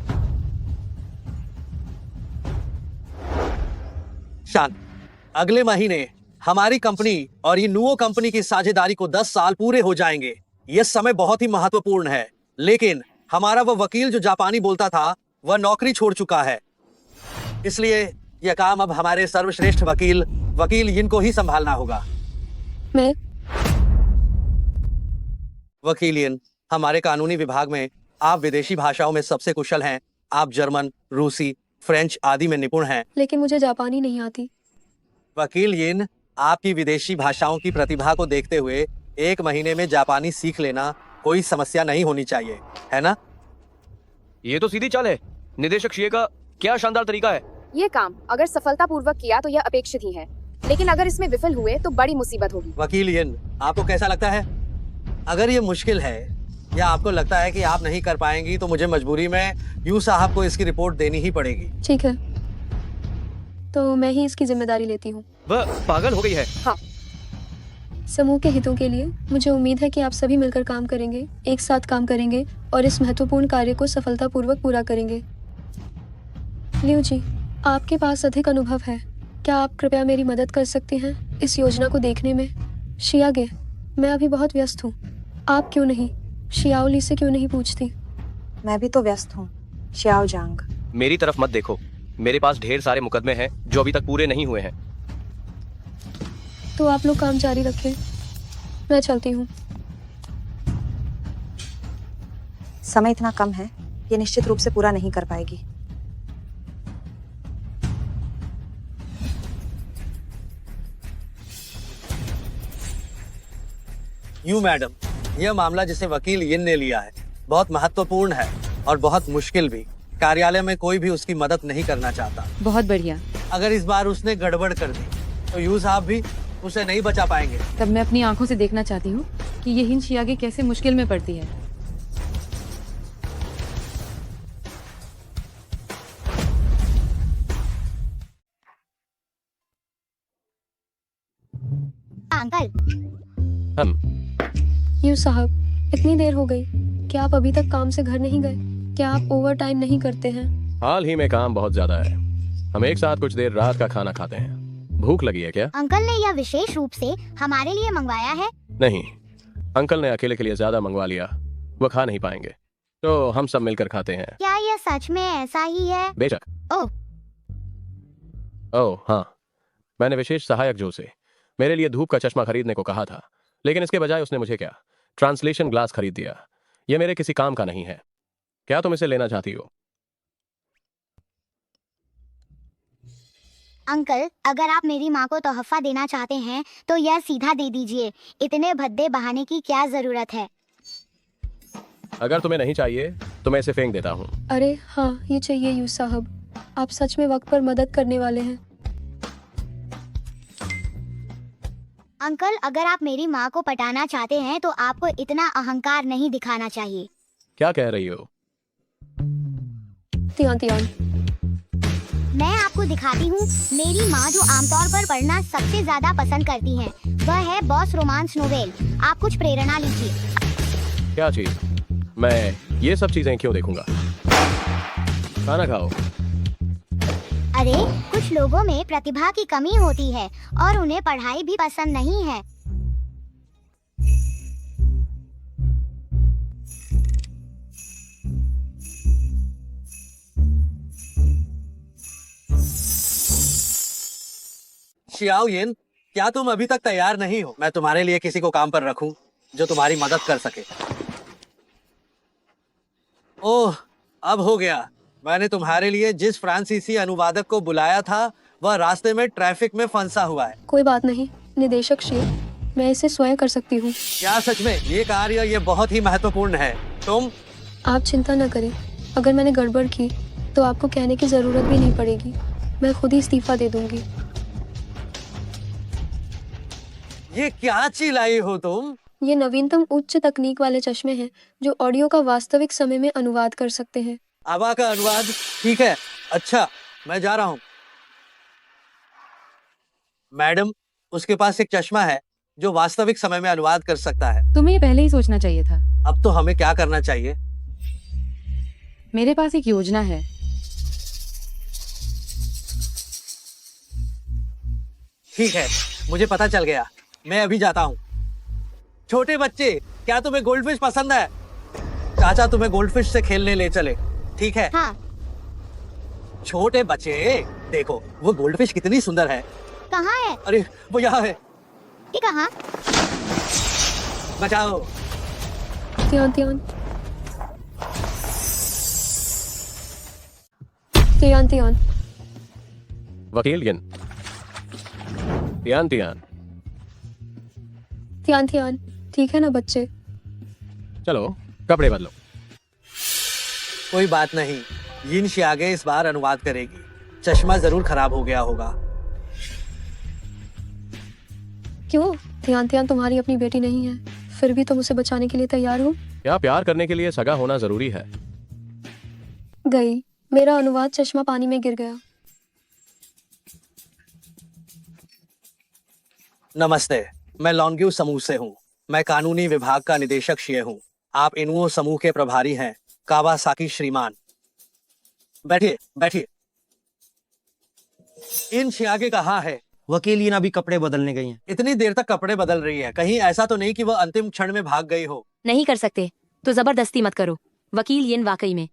शांत। अगले महीने हमारी कंपनी और ये नुओ कंपनी की साझेदारी को 10 साल पूरे हो जाएंगे। यह समय बहुत ही महत्वपूर्ण है, लेकिन हमारा वह वकील जो जापानी बोलता था वह नौकरी छोड़ चुका है। इसलिए यह काम अब हमारे सर्वश्रेष्ठ वकील यिन को ही संभालना होगा। मैं वकील यिन, हमारे कानूनी विभाग में आप विदेशी भाषाओं में सबसे कुशल हैं। आप जर्मन, रूसी, फ्रेंच आदि में निपुण हैं। लेकिन मुझे जापानी नहीं आती। वकील यिन, आपकी विदेशी भाषाओं की प्रतिभा को देखते हुए 1 महीने में जापानी सीख लेना कोई समस्या नहीं होनी चाहिए, है ना? ये तो सीधी चाल है। निदेशक शिए का क्या शानदार तरीका है। ये काम अगर सफलतापूर्वक किया तो यह अपेक्षित ही है, लेकिन अगर इसमें विफल हुए तो बड़ी मुसीबत होगी। वकील यिन, आपको कैसा लगता है? अगर ये मुश्किल है या आपको लगता है कि आप नहीं कर पाएंगी तो मुझे मजबूरी में यू साहब को इसकी रिपोर्ट देनी ही पड़ेगी। ठीक है, तो मैं ही इसकी जिम्मेदारी लेती हूँ। वह पागल हो गई है। हाँ। समूह के हितों के लिए मुझे उम्मीद है कि आप सभी मिलकर काम करेंगे, एक साथ काम करेंगे और इस महत्वपूर्ण कार्य को सफलतापूर्वक पूरा करेंगे। लियो जी, आपके पास अधिक अनुभव है, क्या आप कृपया मेरी मदद कर सकते हैं इस योजना को देखने में? शियागे, मैं अभी बहुत व्यस्त हूँ, आप क्यों नहीं शियाओ ली से क्यों नहीं पूछती? मैं भी तो व्यस्त हूँ शियाओ जांग। मेरी तरफ मत देखो, मेरे पास ढेर सारे मुकदमे हैं जो अभी तक पूरे नहीं हुए हैं। तो आप लोग काम जारी रखें, मैं चलती हूँ। समय इतना कम है, ये निश्चित रूप से पूरा नहीं कर पाएगी। यू मैडम, यह मामला जिसे वकील यिन ने लिया है बहुत महत्वपूर्ण है और बहुत मुश्किल भी। कार्यालय में कोई भी उसकी मदद नहीं करना चाहता। बहुत बढ़िया। अगर इस बार उसने गड़बड़ कर दी तो यू साहब भी उसे नहीं बचा पाएंगे। तब मैं अपनी आंखों से देखना चाहती हूँ कि ये हिन शियागे कैसे मुश्किल में पड़ती है। अंकल। यू साहब, इतनी देर हो गई, क्या आप अभी तक काम से घर नहीं गए? क्या आप ओवर टाइम नहीं करते हैं? हाल ही में काम बहुत ज्यादा है, हम एक साथ कुछ देर रात का खाना खाते हैं। भूख लगी है क्या? अंकल ने यह विशेष रूप से हमारे लिए मंगवाया है। नहीं, अंकल ने अकेले के लिए ज्यादा मंगवा लिया, वो खा नहीं पाएंगे, तो हम सब मिलकर खाते हैं। क्या यह सच में ऐसा ही है? बेशक। ओह, ओह हाँ, मैंने विशेष सहायक जो से मेरे लिए धूप का चश्मा खरीदने को कहा था, लेकिन इसके बजाय उसने मुझे क्या ट्रांसलेशन ग्लास खरीद दिया। यह मेरे किसी काम का नहीं है। क्या तुम इसे लेना चाहती हो? अंकल, अगर आप मेरी माँ को तोहफा देना चाहते हैं तो यह सीधा दे दीजिए, इतने भद्दे बहाने की क्या जरूरत है? अगर तुम्हें नहीं चाहिए तो मैं इसे फेंक देता हूँ। अरे हाँ, ये चाहिए यू साहब, आप सच में वक्त पर मदद करने वाले हैं। अंकल, अगर आप मेरी माँ को पटाना चाहते हैं तो आपको इतना अहंकार नहीं दिखाना चाहिए। क्या कह रही हो? तियान तियान, मैं आपको दिखाती हूँ मेरी माँ जो आमतौर पर पढ़ना सबसे ज्यादा पसंद करती हैं, वह है बॉस रोमांस नोवेल। आप कुछ प्रेरणा लीजिए। क्या चीज? मैं ये सब चीजें क्यों देखूंगा? खाना खाओ। अरे, कुछ लोगों में प्रतिभा की कमी होती है और उन्हें पढ़ाई भी पसंद नहीं है। शियाओ यिन, क्या तुम अभी तक तैयार नहीं हो? मैं तुम्हारे लिए किसी को काम पर रखूं जो तुम्हारी मदद कर सके। ओह, अब हो गया। मैंने तुम्हारे लिए जिस फ्रांसीसी अनुवादक को बुलाया था वह रास्ते में ट्रैफिक में फंसा हुआ है। कोई बात नहीं निदेशक श्री, मैं इसे स्वयं कर सकती हूँ। क्या सच में? ये कार्य ये बहुत ही महत्वपूर्ण है। तुम? आप चिंता न करें, अगर मैंने गड़बड़ की तो आपको कहने की जरूरत भी नहीं पड़ेगी, मैं खुद ही इस्तीफा दे दूंगी। ये क्या चिल्लाई हो तुम? ये नवीनतम उच्च तकनीक वाले चश्मे हैं जो ऑडियो का वास्तविक समय में अनुवाद कर सकते हैं। आवा का अनुवाद? ठीक है, अच्छा, मैं जा रहा हूँ। मैडम, उसके पास एक चश्मा है जो वास्तविक समय में अनुवाद कर सकता है। तुम्हें ये पहले ही सोचना चाहिए था। अब तो हमें क्या करना चाहिए? मेरे पास एक योजना है। ठीक है, मुझे पता चल गया, मैं अभी जाता हूँ। छोटे बच्चे, क्या तुम्हें गोल्डफिश पसंद है? चाचा तुम्हें गोल्डफिश से खेलने ले चले, ठीक है? हाँ। छोटे बच्चे, देखो वो गोल्डफिश कितनी सुंदर है। कहाँ है? अरे वो यहाँ है। ये कहाँ? बचाओ। Tian Tian, Tian Tian. वकील Yin. Tian Tian. Tian Tian, ठीक है ना बच्चे? चलो कपड़े बदलो। कोई बात नहीं, यिन शियागे इस बार अनुवाद करेगी। चश्मा जरूर खराब हो गया होगा। क्यों? तियान तियान तुम्हारी अपनी बेटी नहीं है? फिर भी तुम उसे बचाने के लिए तैयार हो। क्या प्यार करने के लिए सगा होना जरूरी है? गई। मेरा अनुवाद चश्मा पानी में गिर गया। नमस्ते, मैं लॉन्ग्यू समूह से हूँ। मैं कानूनी विभाग का निदेशक शिये हूँ। आप इनुओ समूह के प्रभारी हैं, कावासाकी श्रीमान। बैठिए बैठिए। इन शियागे कहाँ है? वकील इन अभी कपड़े बदलने गई हैं। इतनी देर तक कपड़े बदल रही है, कहीं ऐसा तो नहीं कि वह अंतिम क्षण में भाग गई हो? नहीं कर सकते तो जबरदस्ती मत करो। वकील येन वाकई में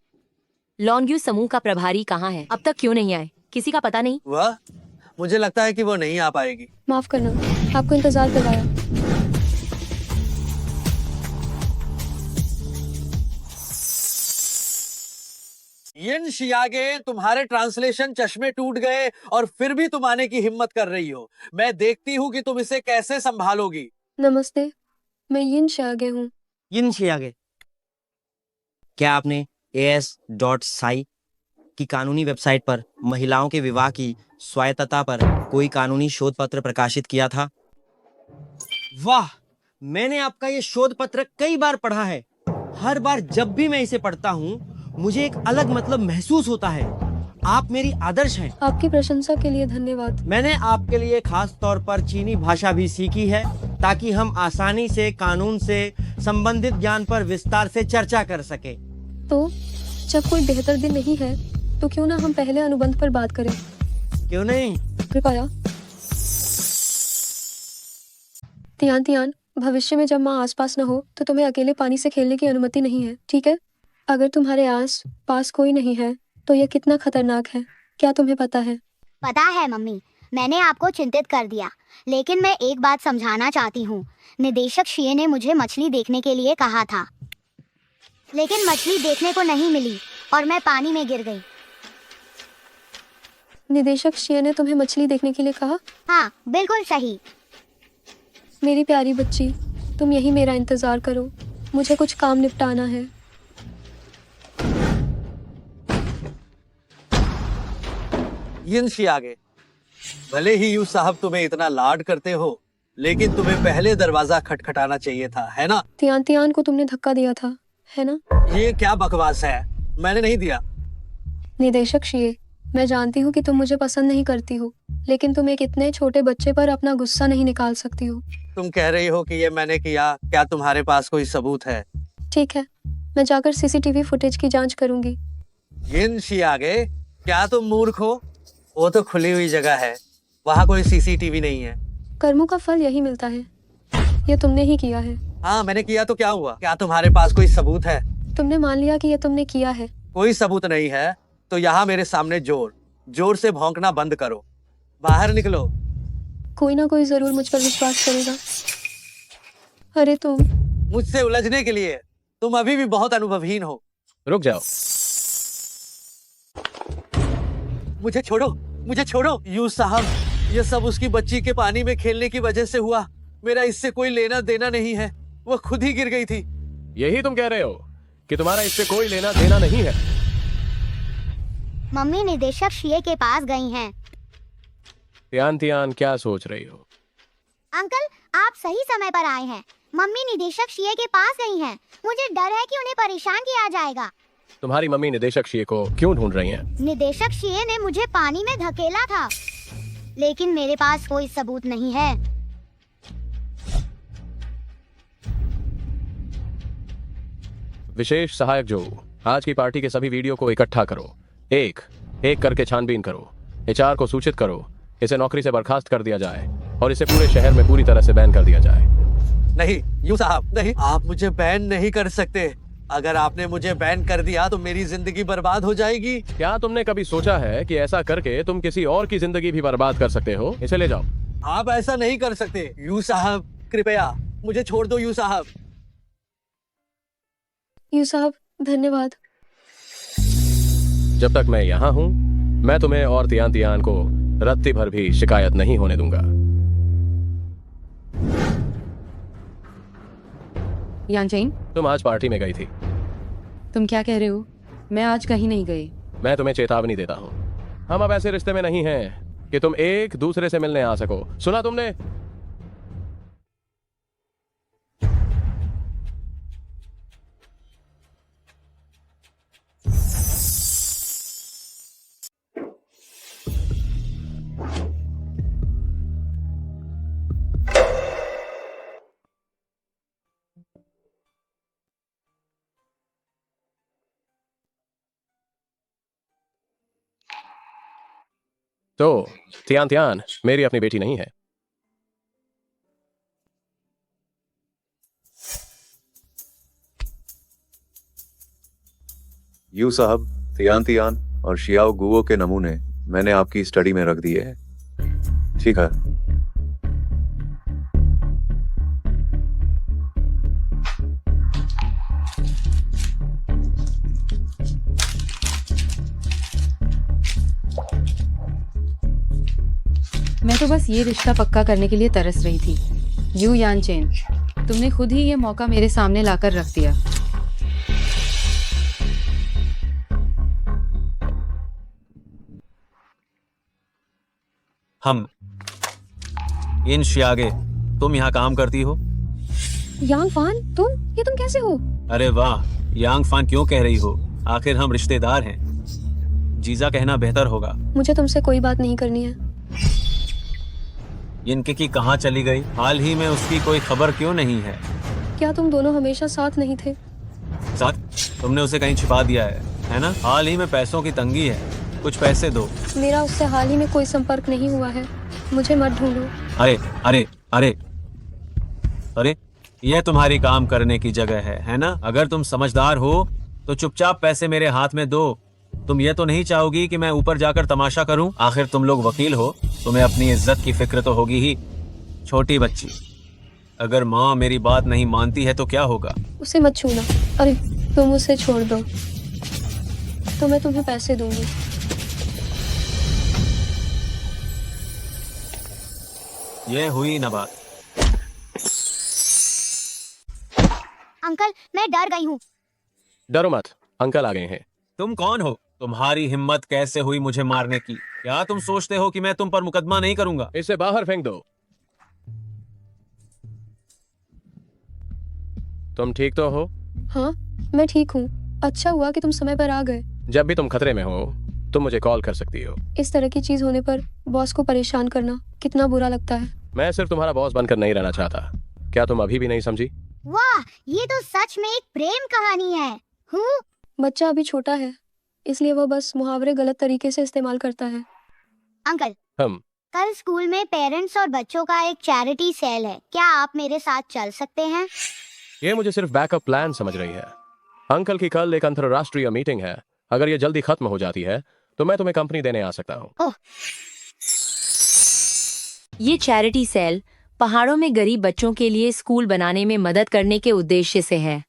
लॉन्ग्यू समूह का प्रभारी कहाँ है? अब तक क्यों नहीं आए? किसी का पता नहीं? वह मुझे लगता है कि वो नहीं आ पाएगी। माफ करना, आपको इंतजार करवाया। यिन शियागे, तुम्हारे ट्रांसलेशन चश्मे टूट गए और फिर भी तुम आने की हिम्मत कर रही हो। मैं देखती हूँ कि तुम इसे कैसे संभालोगी। नमस्ते, मैं यिन शियागे हूँ। यिन शियागे, क्या आपने AS.साई की कानूनी वेबसाइट पर महिलाओं के विवाह की स्वायत्तता पर कोई कानूनी शोध पत्र प्रकाशित किया था? वाह, मैंने आपका ये शोध पत्र कई बार पढ़ा है। हर बार जब भी मैं इसे पढ़ता हूँ मुझे एक अलग मतलब महसूस होता है। आप मेरी आदर्श हैं। आपकी प्रशंसा के लिए धन्यवाद। मैंने आपके लिए खास तौर पर चीनी भाषा भी सीखी है ताकि हम आसानी से कानून से संबंधित ज्ञान पर विस्तार से चर्चा कर सके। तो जब कोई बेहतर दिन नहीं है तो क्यों ना हम पहले अनुबंध पर बात करें? क्यों नहीं? कृपया। तियान तियान, भविष्य में जब माँ आसपास न हो तो तुम्हें अकेले पानी से खेलने की अनुमति नहीं है, ठीक है? अगर तुम्हारे आस पास कोई नहीं है तो यह कितना खतरनाक है, क्या तुम्हें पता है? पता है मम्मी, मैंने आपको चिंतित कर दिया, लेकिन मैं एक बात समझाना चाहती हूँ। निदेशक शिये ने मुझे मछली देखने के लिए कहा था, लेकिन मछली देखने को नहीं मिली और मैं पानी में गिर गई। निदेशक शिये ने तुम्हें मछली देखने के लिए कहा? हाँ, बिल्कुल सही। मेरी प्यारी बच्ची, तुम यही मेरा इंतजार करो, मुझे कुछ काम निपटाना है। यिन शियागे, भले ही यू साहब तुम्हें इतना लाड करते हो, लेकिन तुम्हें पहले दरवाजा खटखटाना चाहिए था, है ना? तियान तियान को तुमने धक्का दिया था, है ना? ये क्या बकवास है? मैंने नहीं दिया। निदेशक शिये, मैं जानती हूँ कि तुम मुझे पसंद नहीं करती हो, लेकिन तुम एक इतने छोटे बच्चे पर अपना गुस्सा नहीं निकाल सकती हो। तुम कह रही हो कि ये मैंने किया, क्या तुम्हारे पास कोई सबूत है? ठीक है, मैं जाकर CCTV फुटेज की जांच करूंगी। यिन शियागे, क्या तुम मूर्ख हो? वो तो खुली हुई जगह है, वहाँ कोई CCTV नहीं है। कर्मों का फल यही मिलता है, ये तुमने ही किया है। हाँ, मैंने किया तो क्या हुआ? क्या तुम्हारे पास कोई सबूत है? तुमने मान लिया कि ये तुमने किया है। कोई सबूत नहीं है तो यहाँ मेरे सामने जोर से भौंकना बंद करो। बाहर निकलो। कोई ना कोई जरूर मुझ पर विश्वास करेगा। अरे तुम मुझसे उलझने के लिए तुम अभी भी बहुत अनुभवहीन हो। रुक जाओ। मुझे छोड़ो, मुझे छोड़ो। यू साहब, ये सब उसकी बच्ची के पानी में खेलने की वजह से हुआ। मेरा इससे कोई लेना देना नहीं है, वो खुद ही गिर गई थी। यही तुम कह रहे हो कि तुम्हारा इससे कोई लेना देना नहीं है? मम्मी निदेशक शिये के पास गई हैं। तियान तियान, क्या सोच रही हो? अंकल, आप सही समय पर आए हैं। मम्मी निदेशक शिये के पास गई हैं। मुझे डर है कि उन्हें परेशान किया जाएगा। तुम्हारी मम्मी निदेशक शिये को क्यों ढूंढ रही हैं? निदेशक शिये ने मुझे पानी में धकेला था, लेकिन मेरे पास कोई सबूत नहीं है। विशेष सहायक जो, आज की पार्टी के सभी वीडियो को इकट्ठा करो, एक एक करके छानबीन करो, HR को सूचित करो, इसे नौकरी से बर्खास्त कर दिया जाए और इसे पूरे शहर में पूरी तरह से बैन कर दिया जाए। नहीं यू साहब, नहीं, आप मुझे बैन नहीं कर सकते। अगर आपने मुझे बैन कर दिया तो मेरी जिंदगी बर्बाद हो जाएगी। क्या तुमने कभी सोचा है कि ऐसा करके तुम किसी और की जिंदगी भी बर्बाद कर सकते हो? इसे ले जाओ। आप ऐसा नहीं कर सकते यू साहब, कृपया मुझे छोड़ दो यू साहब। यू साहब, धन्यवाद। जब तक मैं यहाँ हूँ, मैं तुम्हें और तियान तियान को रत्ती भर भी शिकायत नहीं होने दूंगा। यानचेन, तुम आज पार्टी में गई थी। तुम क्या कह रहे हो? मैं आज कहीं नहीं गई। मैं तुम्हें चेतावनी देता हूँ, हम अब ऐसे रिश्ते में नहीं हैं कि तुम एक दूसरे से मिलने आ सको। सुना तुमने? तो तियान तियान मेरी अपनी बेटी नहीं है। यू साहब, तियान तियान और शियाओ गुओ के नमूने मैंने आपकी स्टडी में रख दिए हैं। ठीक है। मैं तो बस ये रिश्ता पक्का करने के लिए तरस रही थी। यू यान चेन, तुमने खुद ही ये मौका मेरे सामने लाकर रख दिया। हम इन शियागे, तुम यहाँ काम करती हो? यांग फान, तुम कैसे हो? अरे वाह, यांग फान क्यों कह रही हो? आखिर हम रिश्तेदार हैं। जीजा कहना बेहतर होगा। मुझे तुमसे कोई बात नहीं करनी है। इनके की कहाँ चली गई? हाल ही में उसकी कोई खबर क्यों नहीं है? क्या तुम दोनों हमेशा साथ नहीं थे? साथ? तुमने उसे कहीं छिपा दिया है ना? हाल ही में पैसों की तंगी है, कुछ पैसे दो। मेरा उससे हाल ही में कोई संपर्क नहीं हुआ है, मुझे मत ढूंढो। अरे अरे अरे अरे, यह तुम्हारी काम करने की जगह है ना? अगर तुम समझदार हो तो चुपचाप पैसे मेरे हाथ में दो। तुम ये तो नहीं चाहोगी कि मैं ऊपर जाकर तमाशा करूं? आखिर तुम लोग वकील हो, तुम्हें अपनी इज्जत की फिक्र तो होगी ही। छोटी बच्ची, अगर माँ मेरी बात नहीं मानती है तो क्या होगा? उसे मत छूना। अरे तुम उसे छोड़ दो तो मैं तुम्हें पैसे दूंगी। ये हुई ना बात। अंकल, मैं डर गई हूँ। डरो मत, अंकल आ गए हैं। तुम कौन हो? तुम्हारी हिम्मत कैसे हुई मुझे मारने की? क्या तुम सोचते हो कि मैं तुम पर मुकदमा नहीं करूंगा? इसे बाहर फेंक दो। तुम ठीक तो हो? हाँ, मैं ठीक हूँ। अच्छा हुआ कि तुम समय पर आ गए। जब भी तुम खतरे में हो तुम मुझे कॉल कर सकती हो। इस तरह की चीज होने पर बॉस को परेशान करना कितना बुरा लगता है। मैं सिर्फ तुम्हारा बॉस बनकर नहीं रहना चाहता। क्या तुम अभी भी नहीं समझी? वाह, ये तो सच में एक प्रेम कहानी है। बच्चा अभी छोटा है, इसलिए वह बस मुहावरे गलत तरीके से इस्तेमाल करता है। अंकल, हम कल स्कूल में पेरेंट्स और बच्चों का एक चैरिटी सेल है, क्या आप मेरे साथ चल सकते हैं? ये मुझे सिर्फ बैकअप प्लान समझ रही है। अंकल की कल एक अंतरराष्ट्रीय मीटिंग है। अगर ये जल्दी खत्म हो जाती है तो मैं तुम्हें कंपनी देने आ सकता हूँ। ये चैरिटी सेल पहाड़ों में गरीब बच्चों के लिए स्कूल बनाने में मदद करने के उद्देश्य से है।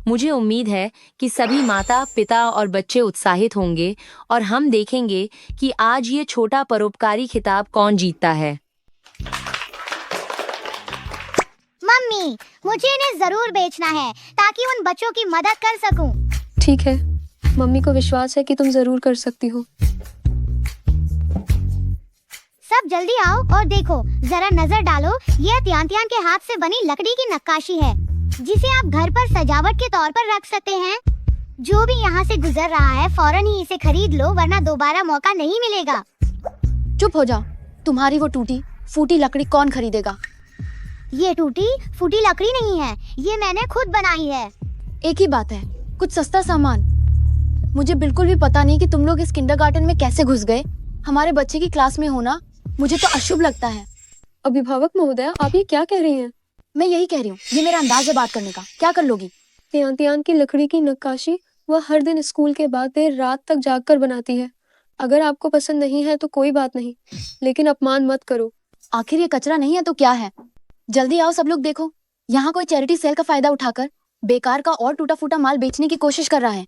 मुझे उम्मीद है कि सभी माता पिता और बच्चे उत्साहित होंगे और हम देखेंगे कि आज ये छोटा परोपकारी खिताब कौन जीतता है। मम्मी, मुझे इन्हें जरूर बेचना है ताकि उन बच्चों की मदद कर सकूं। ठीक है, मम्मी को विश्वास है कि तुम जरूर कर सकती हो। सब जल्दी आओ और देखो, जरा नजर डालो। यह तियान तियान के हाथ से बनी लकड़ी की नक्काशी है जिसे आप घर पर सजावट के तौर पर रख सकते हैं। जो भी यहाँ से गुजर रहा है फौरन ही इसे खरीद लो, वरना दोबारा मौका नहीं मिलेगा। चुप हो जाओ, तुम्हारी वो टूटी फूटी लकड़ी कौन खरीदेगा? ये टूटी फूटी लकड़ी नहीं है, ये मैंने खुद बनाई है। एक ही बात है, कुछ सस्ता सामान। मुझे बिल्कुल भी पता नहीं कि तुम लोग इस किंडरगार्टन में कैसे घुस गए। हमारे बच्चे की क्लास में होना मुझे तो अशुभ लगता है। अभिभावक महोदया, आप ये क्या कह रही हैं? मैं यही कह रही हूँ, ये मेरा अंदाज है बात करने का। क्या कर लोगी? तियान तियान की लकड़ी की नक्काशी वह हर दिन स्कूल के बाद देर रात तक जागकर बनाती है। अगर आपको पसंद नहीं है तो कोई बात नहीं, लेकिन अपमान मत करो। आखिर ये कचरा नहीं है तो क्या है? जल्दी आओ सब लोग, देखो यहाँ कोई चैरिटी सेल का फायदा उठाकर बेकार का और टूटा फूटा माल बेचने की कोशिश कर रहा है।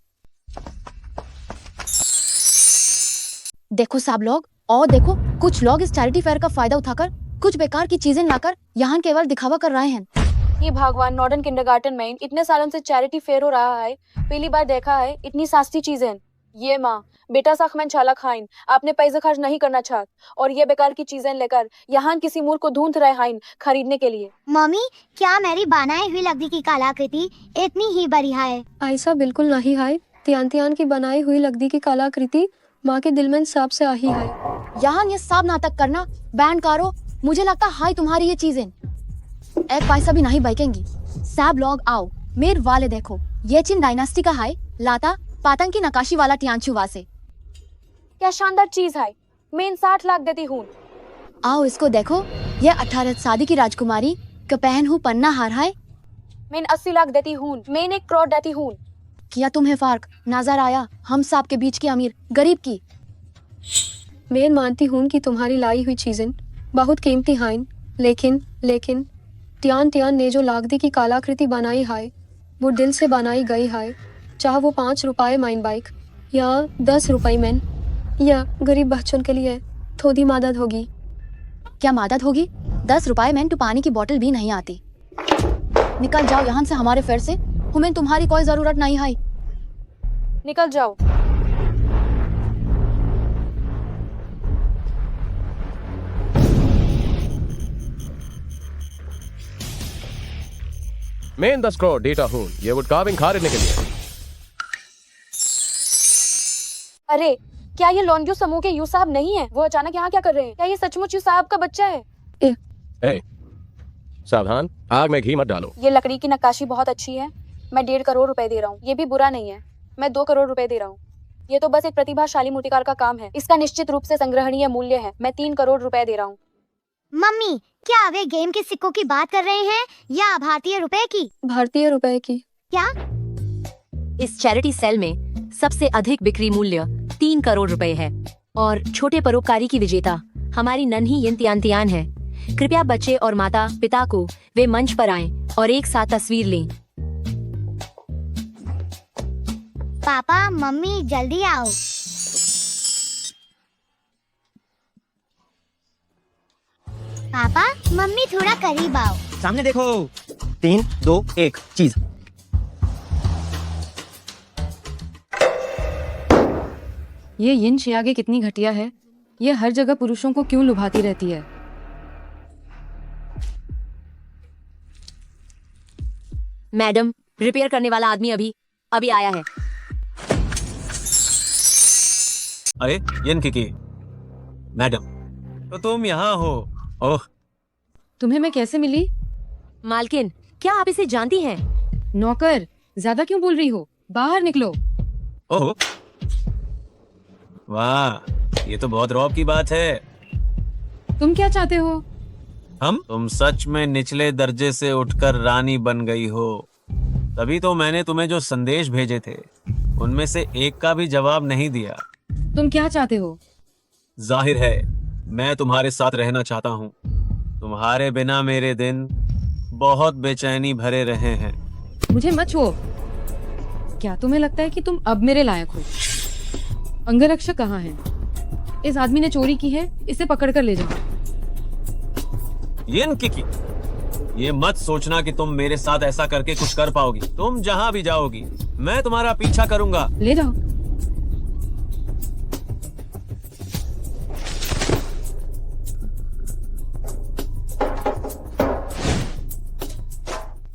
देखो सब लोग, और देखो कुछ लोग इस चैरिटी फेयर का फायदा उठाकर कुछ बेकार की चीजें लाकर यहाँ केवल दिखावा कर रहे हैं। ये भगवान, नॉर्डन किंडरगार्टन में इतने सालों से चैरिटी फेयर हो रहा है, पहली बार देखा है इतनी सस्ती चीजें। ये माँ बेटा सखमन छाला खाइन, आपने पैसे खर्च नहीं करना चाहत और ये बेकार की चीजें लेकर यहाँ किसी मूर्ख को ढूंढ रहे हैं खरीदने के लिए। मम्मी, क्या मेरी बनाई हुई लकड़ी की कलाकृति इतनी ही बढ़िया है? ऐसा बिल्कुल नहीं है। तियान तियान की बनाई हुई लकड़ी की कलाकृति माँ के दिल में इंसाफ से आई है। यहाँ ये सब नाटक करना बैंड करो। मुझे लगता है तुम्हारी ये चीजें एक पैसा भी नहीं बिकेंगी। सब लोग आओ, मेरे वाले देखो, ये चिन डायनास्टी का है, लाता पातंग की नकाशी वाला टियांचुवा से। क्या शानदार चीज है। मैं इन 60 लाख देती हूँ। आओ इसको देखो, ये 18 शादी की राजकुमारी का पहन हूँ पन्ना हार है। मैं इन 80 लाख देती हूँ। मैं इन 1 करोड़ देती हूँ। किया तुम्हें फर्क नजर आया हम सब के बीच की अमीर गरीब की? मैं मानती हूँ कि तुम्हारी लाई हुई चीजें बहुत कीमती हैं, लेकिन टियान टियान ने जो लागदी की कलाकृति बनाई है वो दिल से बनाई गई है। चाहे वो 5 रुपए माइन बाइक या 10 रुपए मैन या गरीब बच्चों के लिए थोड़ी मदद होगी। क्या मदद होगी? 10 रुपए में तो पानी की बोतल भी नहीं आती। निकल जाओ यहाँ से हमारे फेर से, हमें तुम्हारी कोई जरूरत नहीं है। निकल जाओ। मैं इन 10 करोड़ देता हूँ ये वुड कार्विंग खरीदने के लिए। अरे क्या ये लॉन्ग्यू समूह के यू साहब नहीं है? वो अचानक यहाँ क्या कर रहे हैं? क्या ये सचमुच यू साहब का बच्चा है? ए, सावधान, आग में घी मत डालो। ये लकड़ी की नक्काशी बहुत अच्छी है। मैं 1.5 करोड़ रुपए दे रहा हूँ। ये भी बुरा नहीं है। मैं 2 करोड़ रुपए दे रहा हूँ। ये तो बस एक प्रतिभाशाली मूर्तिकार का काम है। इसका निश्चित रूप से संग्रहणीय मूल्य है। मैं 3 करोड़ रुपए दे रहा हूँ। मम्मी, क्या वे गेम के सिक्कों की बात कर रहे हैं या भारतीय रुपए की? भारतीय रुपए की। क्या? इस चैरिटी सेल में सबसे अधिक बिक्री मूल्य 3 करोड़ रुपए है और छोटे परोपकारी की विजेता हमारी नन्ही यिन तियान तियान है। कृपया बच्चे और माता पिता को वे मंच पर आएं और एक साथ तस्वीर लें। पापा मम्मी जल्दी आओ। पापा मम्मी थोड़ा करीब आओ। सामने देखो। 3 2 1 चीज। ये यिन शियागे कितनी घटिया है। ये हर जगह पुरुषों को क्यों लुभाती रहती है। मैडम, रिपेयर करने वाला आदमी अभी आया है। अरे यिन किकी, मैडम, तो तुम यहाँ हो? ओह, तुम्हें मैं कैसे मिली? मालकिन, क्या आप इसे जानती हैं? नौकर, ज्यादा क्यों बोल रही हो? बाहर निकलो। ओह, वाह, ये तो बहुत रौब की बात है। तुम क्या चाहते हो? तुम सच में निचले दर्जे से उठकर रानी बन गई हो। तभी तो मैंने तुम्हें जो संदेश भेजे थे उनमें से एक का भी जवाब नहीं दिया। तुम क्या चाहते हो? जाहिर है मैं तुम्हारे साथ रहना चाहता हूँ। तुम्हारे बिना मेरे दिन बहुत बेचैनी भरे रहे हैं। मुझे मत छुओ। क्या तुम्हें लगता है कि तुम अब मेरे लायक हो? अंगरक्षक कहाँ है? इस आदमी ने चोरी की है, इसे पकड़ कर ले जाओ। यिन किकी, ये मत सोचना कि तुम मेरे साथ ऐसा करके कुछ कर पाओगी। तुम जहाँ भी जाओगी मैं तुम्हारा पीछा करूंगा। ले जाओ।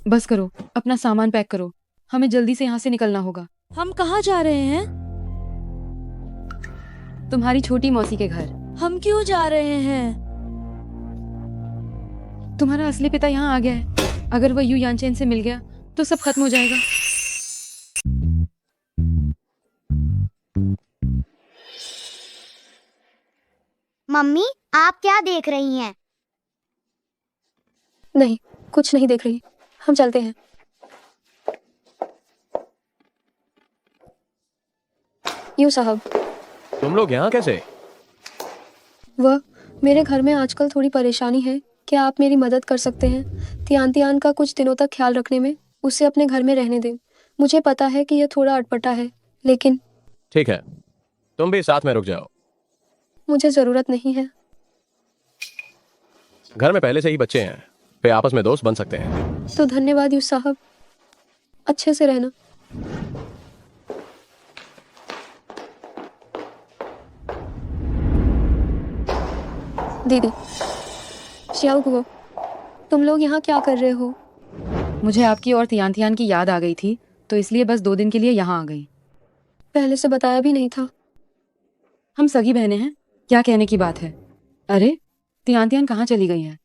बस करो, अपना सामान पैक करो। हमें जल्दी से यहाँ से निकलना होगा। हम कहाँ जा रहे हैं? तुम्हारी छोटी मौसी के घर। हम क्यों जा रहे हैं? तुम्हारा असली पिता यहाँ आ गया है। अगर वह यू यानचेन से मिल गया तो सब खत्म हो जाएगा। मम्मी आप क्या देख रही हैं? नहीं, कुछ नहीं देख रही। हम चलते हैं। यू साहब, तुम लोग यहाँ कैसे? वह मेरे घर में आजकल थोड़ी परेशानी है। क्या आप मेरी मदद कर सकते हैं? तियान तियान का कुछ दिनों तक ख्याल रखने में। उसे अपने घर में रहने दें। मुझे पता है कि यह थोड़ा अटपटा है, लेकिन ठीक है, तुम भी साथ में रुक जाओ। मुझे जरूरत नहीं है। घर में पहले से ही बच्चे हैं, वे आपस में दोस्त बन सकते हैं। तो धन्यवाद यू साहब, अच्छे से रहना। दीदी, श्याओ गुओ, तुम लोग यहाँ क्या कर रहे हो? मुझे आपकी और तियान तियान की याद आ गई थी, तो इसलिए बस 2 दिन के लिए यहाँ आ गई। पहले से बताया भी नहीं था। हम सगी बहनें हैं, क्या कहने की बात है। अरे तियान तियान कहाँ चली गई है?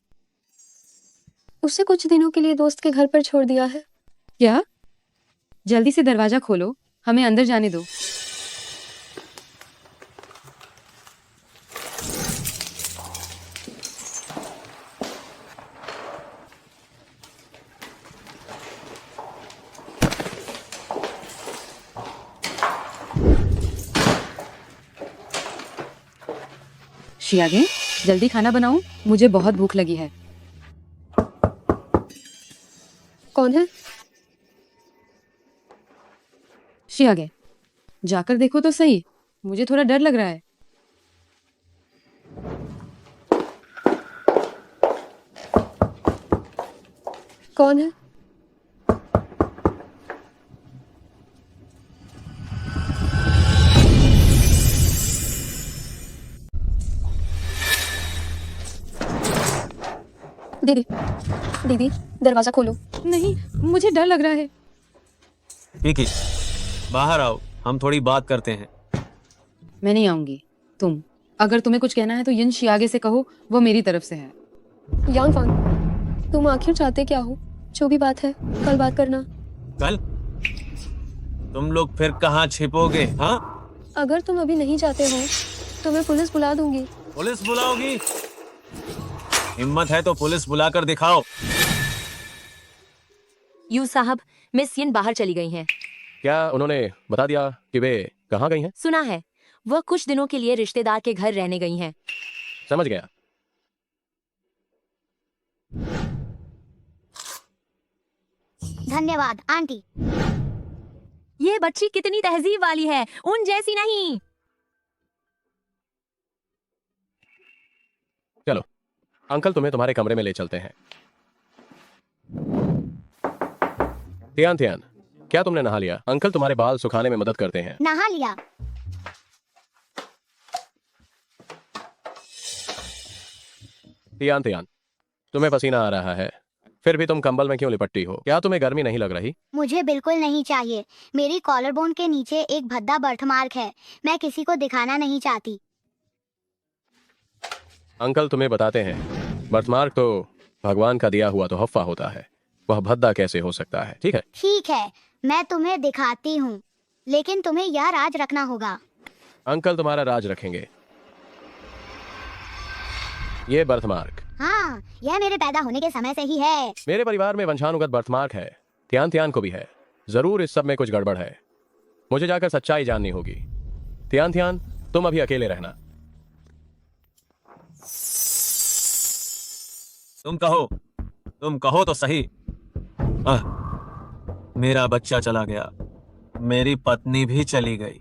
उसे कुछ दिनों के लिए दोस्त के घर पर छोड़ दिया है। क्या? जल्दी से दरवाजा खोलो, हमें अंदर जाने दो। शियागे, जल्दी खाना बनाओ, मुझे बहुत भूख लगी है। कौन है? शियागे, जाकर देखो तो सही, मुझे थोड़ा डर लग रहा है। कौन है? दीदी, दीदी, दरवाजा खोलो। नहीं, मुझे डर लग रहा है। ठीक है, बाहर आओ, हम थोड़ी बात करते हैं। मैं नहीं आऊंगी। तुम, अगर तुम्हें कुछ कहना है तो यिन शियागे से कहो, वो मेरी तरफ से है। यांग फान, तुम आखिर चाहते क्या हो? जो भी बात है, कल बात करना। कल? तुम लोग फिर कहाँ छिपोगे? हाँ, अगर तुम अभी नहीं जाते हो तो मैं पुलिस बुला दूंगी। पुलिस बुलाओगी? हिम्मत है तो पुलिस बुलाकर दिखाओ। यू साहब, मिस यिन बाहर चली गई हैं। क्या उन्होंने बता दिया कि वे कहाँ गई हैं? सुना है वह कुछ दिनों के लिए रिश्तेदार के घर रहने गई हैं। समझ गया। धन्यवाद आंटी। ये बच्ची कितनी तहजीब वाली है, उन जैसी नहीं। चलो, अंकल तुम्हें तुम्हारे कमरे में ले चलते हैं। तियान तियान, क्या तुमने नहा लिया? अंकल तुम्हारे बाल सुखाने में मदद करते हैं। नहा लिया। तियान तियान, तुम्हें पसीना आ रहा है, फिर भी तुम कंबल में क्यों लिपटी हो? क्या तुम्हें गर्मी नहीं लग रही? मुझे बिल्कुल नहीं चाहिए। मेरी कॉलर बोन के नीचे एक भद्दा बर्थमार्क है, मैं किसी को दिखाना नहीं चाहती। अंकल तुम्हें बताते हैं, बर्थमार्क तो भगवान का दिया हुआ तोहफा होता है, वह भद्दा कैसे हो सकता है? ठीक है, ठीक है, मैं तुम्हें दिखाती हूँ, लेकिन तुम्हें यह राज रखना होगा। अंकल तुम्हारा राज रखेंगे। ये बर्थमार्क हाँ, यह मेरे पैदा होने के समय से ही है। मेरे परिवार में वंशानुगत बर्थमार्क है, त्यान त्यान को भी है। जरूर इस सब में कुछ गड़बड़ है, मुझे जाकर सच्चाई जाननी होगी। त्यान त्यान, तुम अभी अकेले रहना। तुम कहो तो सही। मेरा बच्चा चला गया, मेरी पत्नी भी चली गई।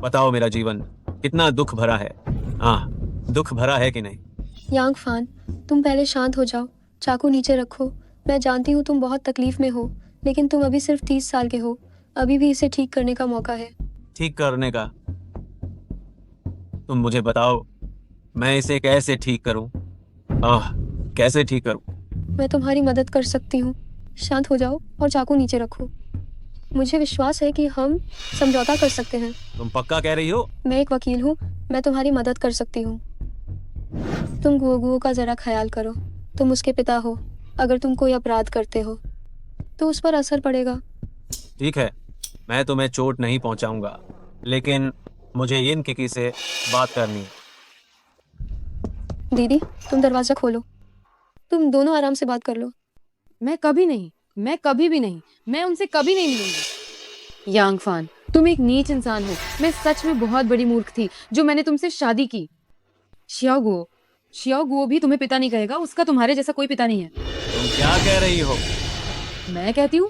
बताओ मेरा जीवन कितना दुख भरा है। दुख भरा है कि नहीं? यांग फान, तुम पहले शांत हो जाओ, चाकू नीचे रखो। मैं जानती हूँ तुम बहुत तकलीफ में हो, लेकिन तुम अभी सिर्फ 30 साल के हो, अभी भी इसे ठीक करने का मौका है। ठीक करने का? तुम मुझे बताओ, मैं इसे कैसे ठीक करूं? कैसे ठीक करूं? मैं तुम्हारी मदद कर सकती हूँ। शांत हो जाओ और चाकू नीचे रखो। मुझे विश्वास है कि हम समझौता कर सकते हैं। तुम पक्का कह रही हो? मैं एक वकील हूँ, मैं तुम्हारी मदद कर सकती हूँ। तुम गुओ का जरा ख्याल करो, तुम उसके पिता हो। अगर तुम कोई अपराध करते हो तो उस पर असर पड़ेगा। ठीक है, मैं तुम्हें चोट नहीं पहुंचाऊंगा, लेकिन मुझे यिन किकी से बात करनी है। दीदी, तुम दरवाजा खोलो, तुम दोनों आराम से बात कर लो। मैं कभी नहीं, मैं कभी भी नहीं, मैं उनसे कभी नहीं मिलूंगी। यांग फान, तुम एक नीच इंसान हो। मैं सच में बहुत बड़ी मूर्ख थी जो मैंने तुमसे शादी की। शियाओ गुओ भी तुम्हें पिता नहीं कहेगा, उसका तुम्हारे जैसा कोई पिता नहीं है। तुम क्या कह रही हो? मैं कहती हूँ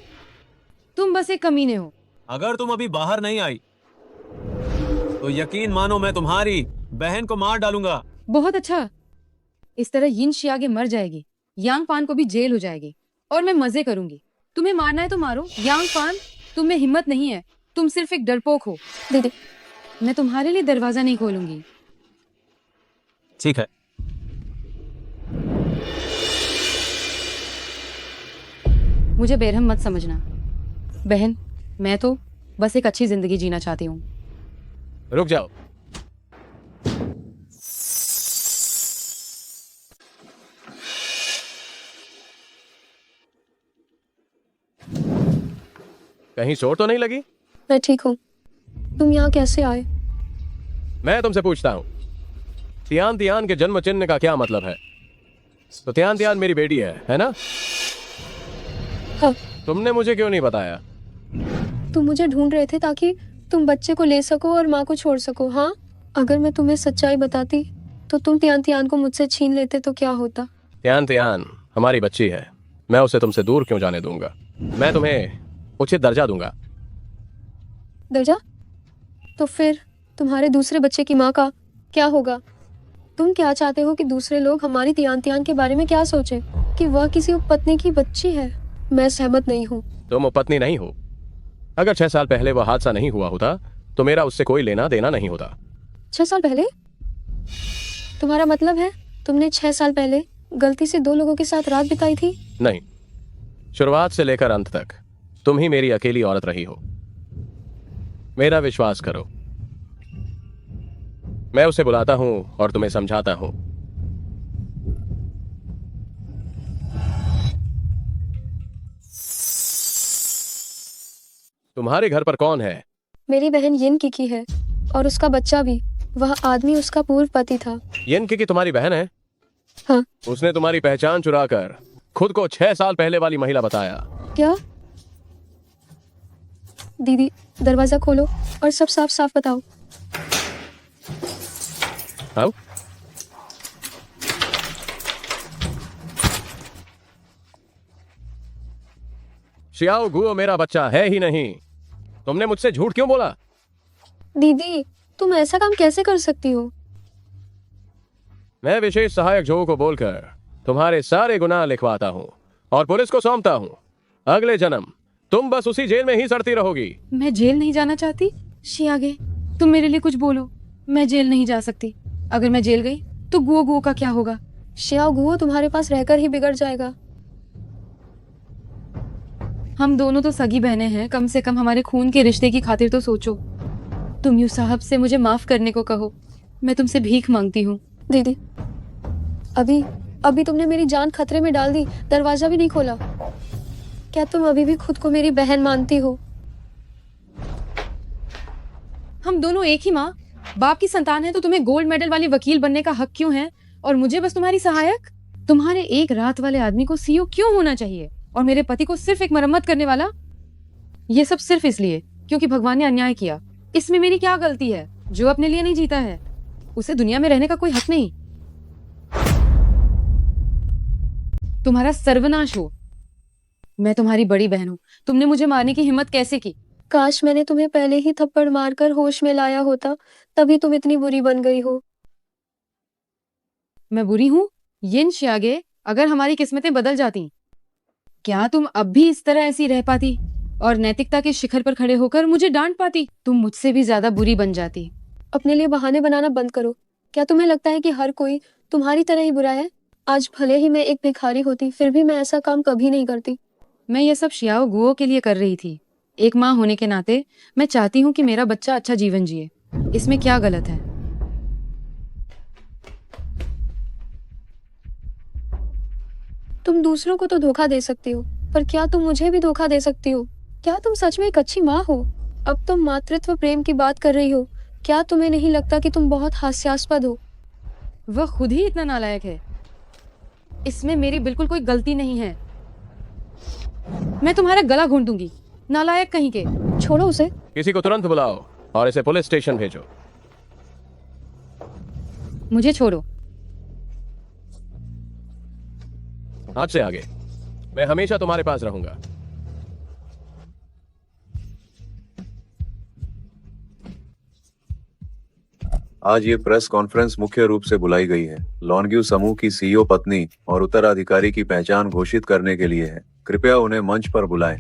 तुम बस एक कमीने हो। अगर तुम अभी बाहर नहीं आई तो यकीन मानो मैं तुम्हारी बहन को मार डालूंगा। बहुत अच्छा, इस तरह यिन शियागे मर जाएगी, यांग फान को भी जेल हो जाएगी और मैं मजे करूंगी। तुम्हें मारना है तो मारो। यांग फान, तुम में हिम्मत नहीं है, तुम सिर्फ एक डरपोक हो। दीदी, मैं तुम्हारे लिए दरवाजा नहीं खोलूंगी। ठीक है। मुझे बेरहम मत समझना बहन, मैं तो बस एक अच्छी जिंदगी जीना चाहती हूँ। रुक जाओ। कहीं चोट तो नहीं लगी? मैं ठीक हूँ। तुम यहाँ कैसे आए? मैं तुमसे पूछता हूँ, तियान तियान के जन्म चिन्ह का क्या मतलब है? तो तियान तियान मेरी बेटी है ना? हाँ। तुमने मुझे क्यों नहीं बताया? तुम मुझे ढूंढ रहे थे ताकि तुम बच्चे को ले सको और माँ को छोड़ सको। हाँ, अगर मैं तुम्हें सच्चाई बताती तो तुम तियान तियान को मुझसे छीन लेते तो क्या होता? त्यान त्यान हमारी बच्ची है, मैं उसे तुमसे दूर क्यों जाने दूंगा? मैं तुम्हें उचित दर्जा दूंगा। दर्जा? तो फिर तुम्हारे दूसरे बच्चे की माँ का क्या होगा? तुम क्या चाहते हो कि दूसरे लोग हमारी तियान तियान के बारे में क्या सोचें? कि वह किसी उपपत्नी की बच्ची है? मैं सहमत नहीं हूँ। तुम उपपत्नी नहीं हो। अगर 6 साल पहले वह हादसा नहीं हुआ होता तो मेरा उससे कोई लेना देना नहीं होता। 6 साल पहले? तुम्हारा मतलब है तुमने 6 साल पहले गलती से 2 लोगों के साथ रात बिताई थी? नहीं, शुरुआत से लेकर अंत तक तुम ही मेरी अकेली औरत रही हो। मेरा विश्वास करो। मैं उसे बुलाता हूं और तुम्हें समझाता हूं। तुम्हारे घर पर कौन है? मेरी बहन येन किकी है और उसका बच्चा भी। वह आदमी उसका पूर्व पति था। येन की तुम्हारी बहन है? हाँ। उसने तुम्हारी पहचान चुराकर खुद को 6 साल पहले वाली महिला बताया। क्या? दीदी दरवाजा खोलो और सब साफ साफ बताओ। आओ। शियाओ गुओ मेरा बच्चा है ही नहीं। तुमने मुझसे झूठ क्यों बोला? दीदी तुम ऐसा काम कैसे कर सकती हो? मैं विशेष सहायक जो को बोलकर तुम्हारे सारे गुनाह लिखवाता हूँ और पुलिस को सौंपता हूँ। अगले जन्म तुम बस उसी जेल में ही सड़ती रहोगी। मैं जेल नहीं जाना चाहती। शियागे तुम मेरे लिए कुछ बोलो। मैं जेल नहीं जा सकती। अगर मैं जेल गई तो गुओ गुओ का क्या होगा? शियाओ गुओ तुम्हारे पास रहकर ही बिगड़ जाएगा। हम दोनों तो सगी बहनें हैं, कम से कम हमारे खून के रिश्ते की खातिर तो सोचो। तुम यू साहब से मुझे माफ करने को कहो। मैं तुमसे भीख मांगती हूँ। दीदी अभी तुमने मेरी जान खतरे में डाल दी। दरवाजा भी नहीं खोला। क्या तुम अभी भी खुद को मेरी बहन मानती हो? हम दोनों एक ही माँ बाप की संतान है, तो तुम्हें गोल्ड मेडल वाली वकील बनने का हक क्यों है और मुझे बस तुम्हारी सहायक? तुम्हारे एक रात वाले आदमी को सीईओ क्यों होना चाहिए और मेरे पति को सिर्फ एक मरम्मत करने वाला? ये सब सिर्फ इसलिए क्योंकि भगवान ने अन्याय किया। इसमें मेरी क्या गलती है? जो अपने लिए नहीं जीता है उसे दुनिया में रहने का कोई हक नहीं। तुम्हारा सर्वनाश हो। मैं तुम्हारी बड़ी बहन हूँ। तुमने मुझे मारने की हिम्मत कैसे की? काश मैंने तुम्हें पहले ही थप्पड़ मारकर होश में लाया होता, तभी तुम इतनी बुरी बन गई हो। मैं बुरी हूँ? यिन शियागे, अगर हमारी किस्मतें बदल जाती, क्या तुम अब भी इस तरह ऐसी रह पाती और नैतिकता के शिखर पर खड़े होकर मुझे डांट पाती? तुम मुझसे भी ज्यादा बुरी बन जाती। अपने लिए बहाने बनाना बंद करो। क्या तुम्हें लगता है कि हर कोई तुम्हारी तरह ही बुरा है? आज भले ही मैं एक भिखारी होती, फिर भी मैं ऐसा काम कभी नहीं करती। मैं ये सब शियाओ गुओ के लिए कर रही थी। एक माँ होने के नाते मैं चाहती हूँ कि मेरा बच्चा अच्छा जीवन जिए। इसमें क्या गलत है? तुम दूसरों को तो धोखा दे सकती हो, पर क्या तुम मुझे भी धोखा दे सकती हो? क्या तुम सच में एक अच्छी माँ हो? अब तुम मातृत्व प्रेम की बात कर रही हो। क्या तुम्हें नहीं लगता कि तुम बहुत हास्यास्पद हो? वह खुद ही इतना नालायक है। इसमें मेरी बिल्कुल कोई गलती नहीं है। मैं तुम्हारा गला घोंट दूंगी, नालायक कहीं के। छोड़ो उसे। किसी को तुरंत बुलाओ और इसे पुलिस स्टेशन भेजो। मुझे छोड़ो। आज से आगे मैं हमेशा तुम्हारे पास रहूंगा। आज ये प्रेस कॉन्फ्रेंस मुख्य रूप से बुलाई गई है लॉन्ग्यू समूह की सीईओ पत्नी और उत्तराधिकारी की पहचान घोषित करने के लिए है। कृपया उन्हें मंच पर बुलाएं।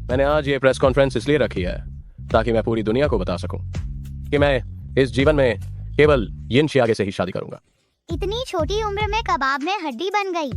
मैंने आज ये प्रेस कॉन्फ्रेंस इसलिए रखी है ताकि मैं पूरी दुनिया को बता सकूं कि मैं इस जीवन में केवल यिन शियागे से ही शादी करूंगा। इतनी छोटी उम्र में कबाब में हड्डी बन गई।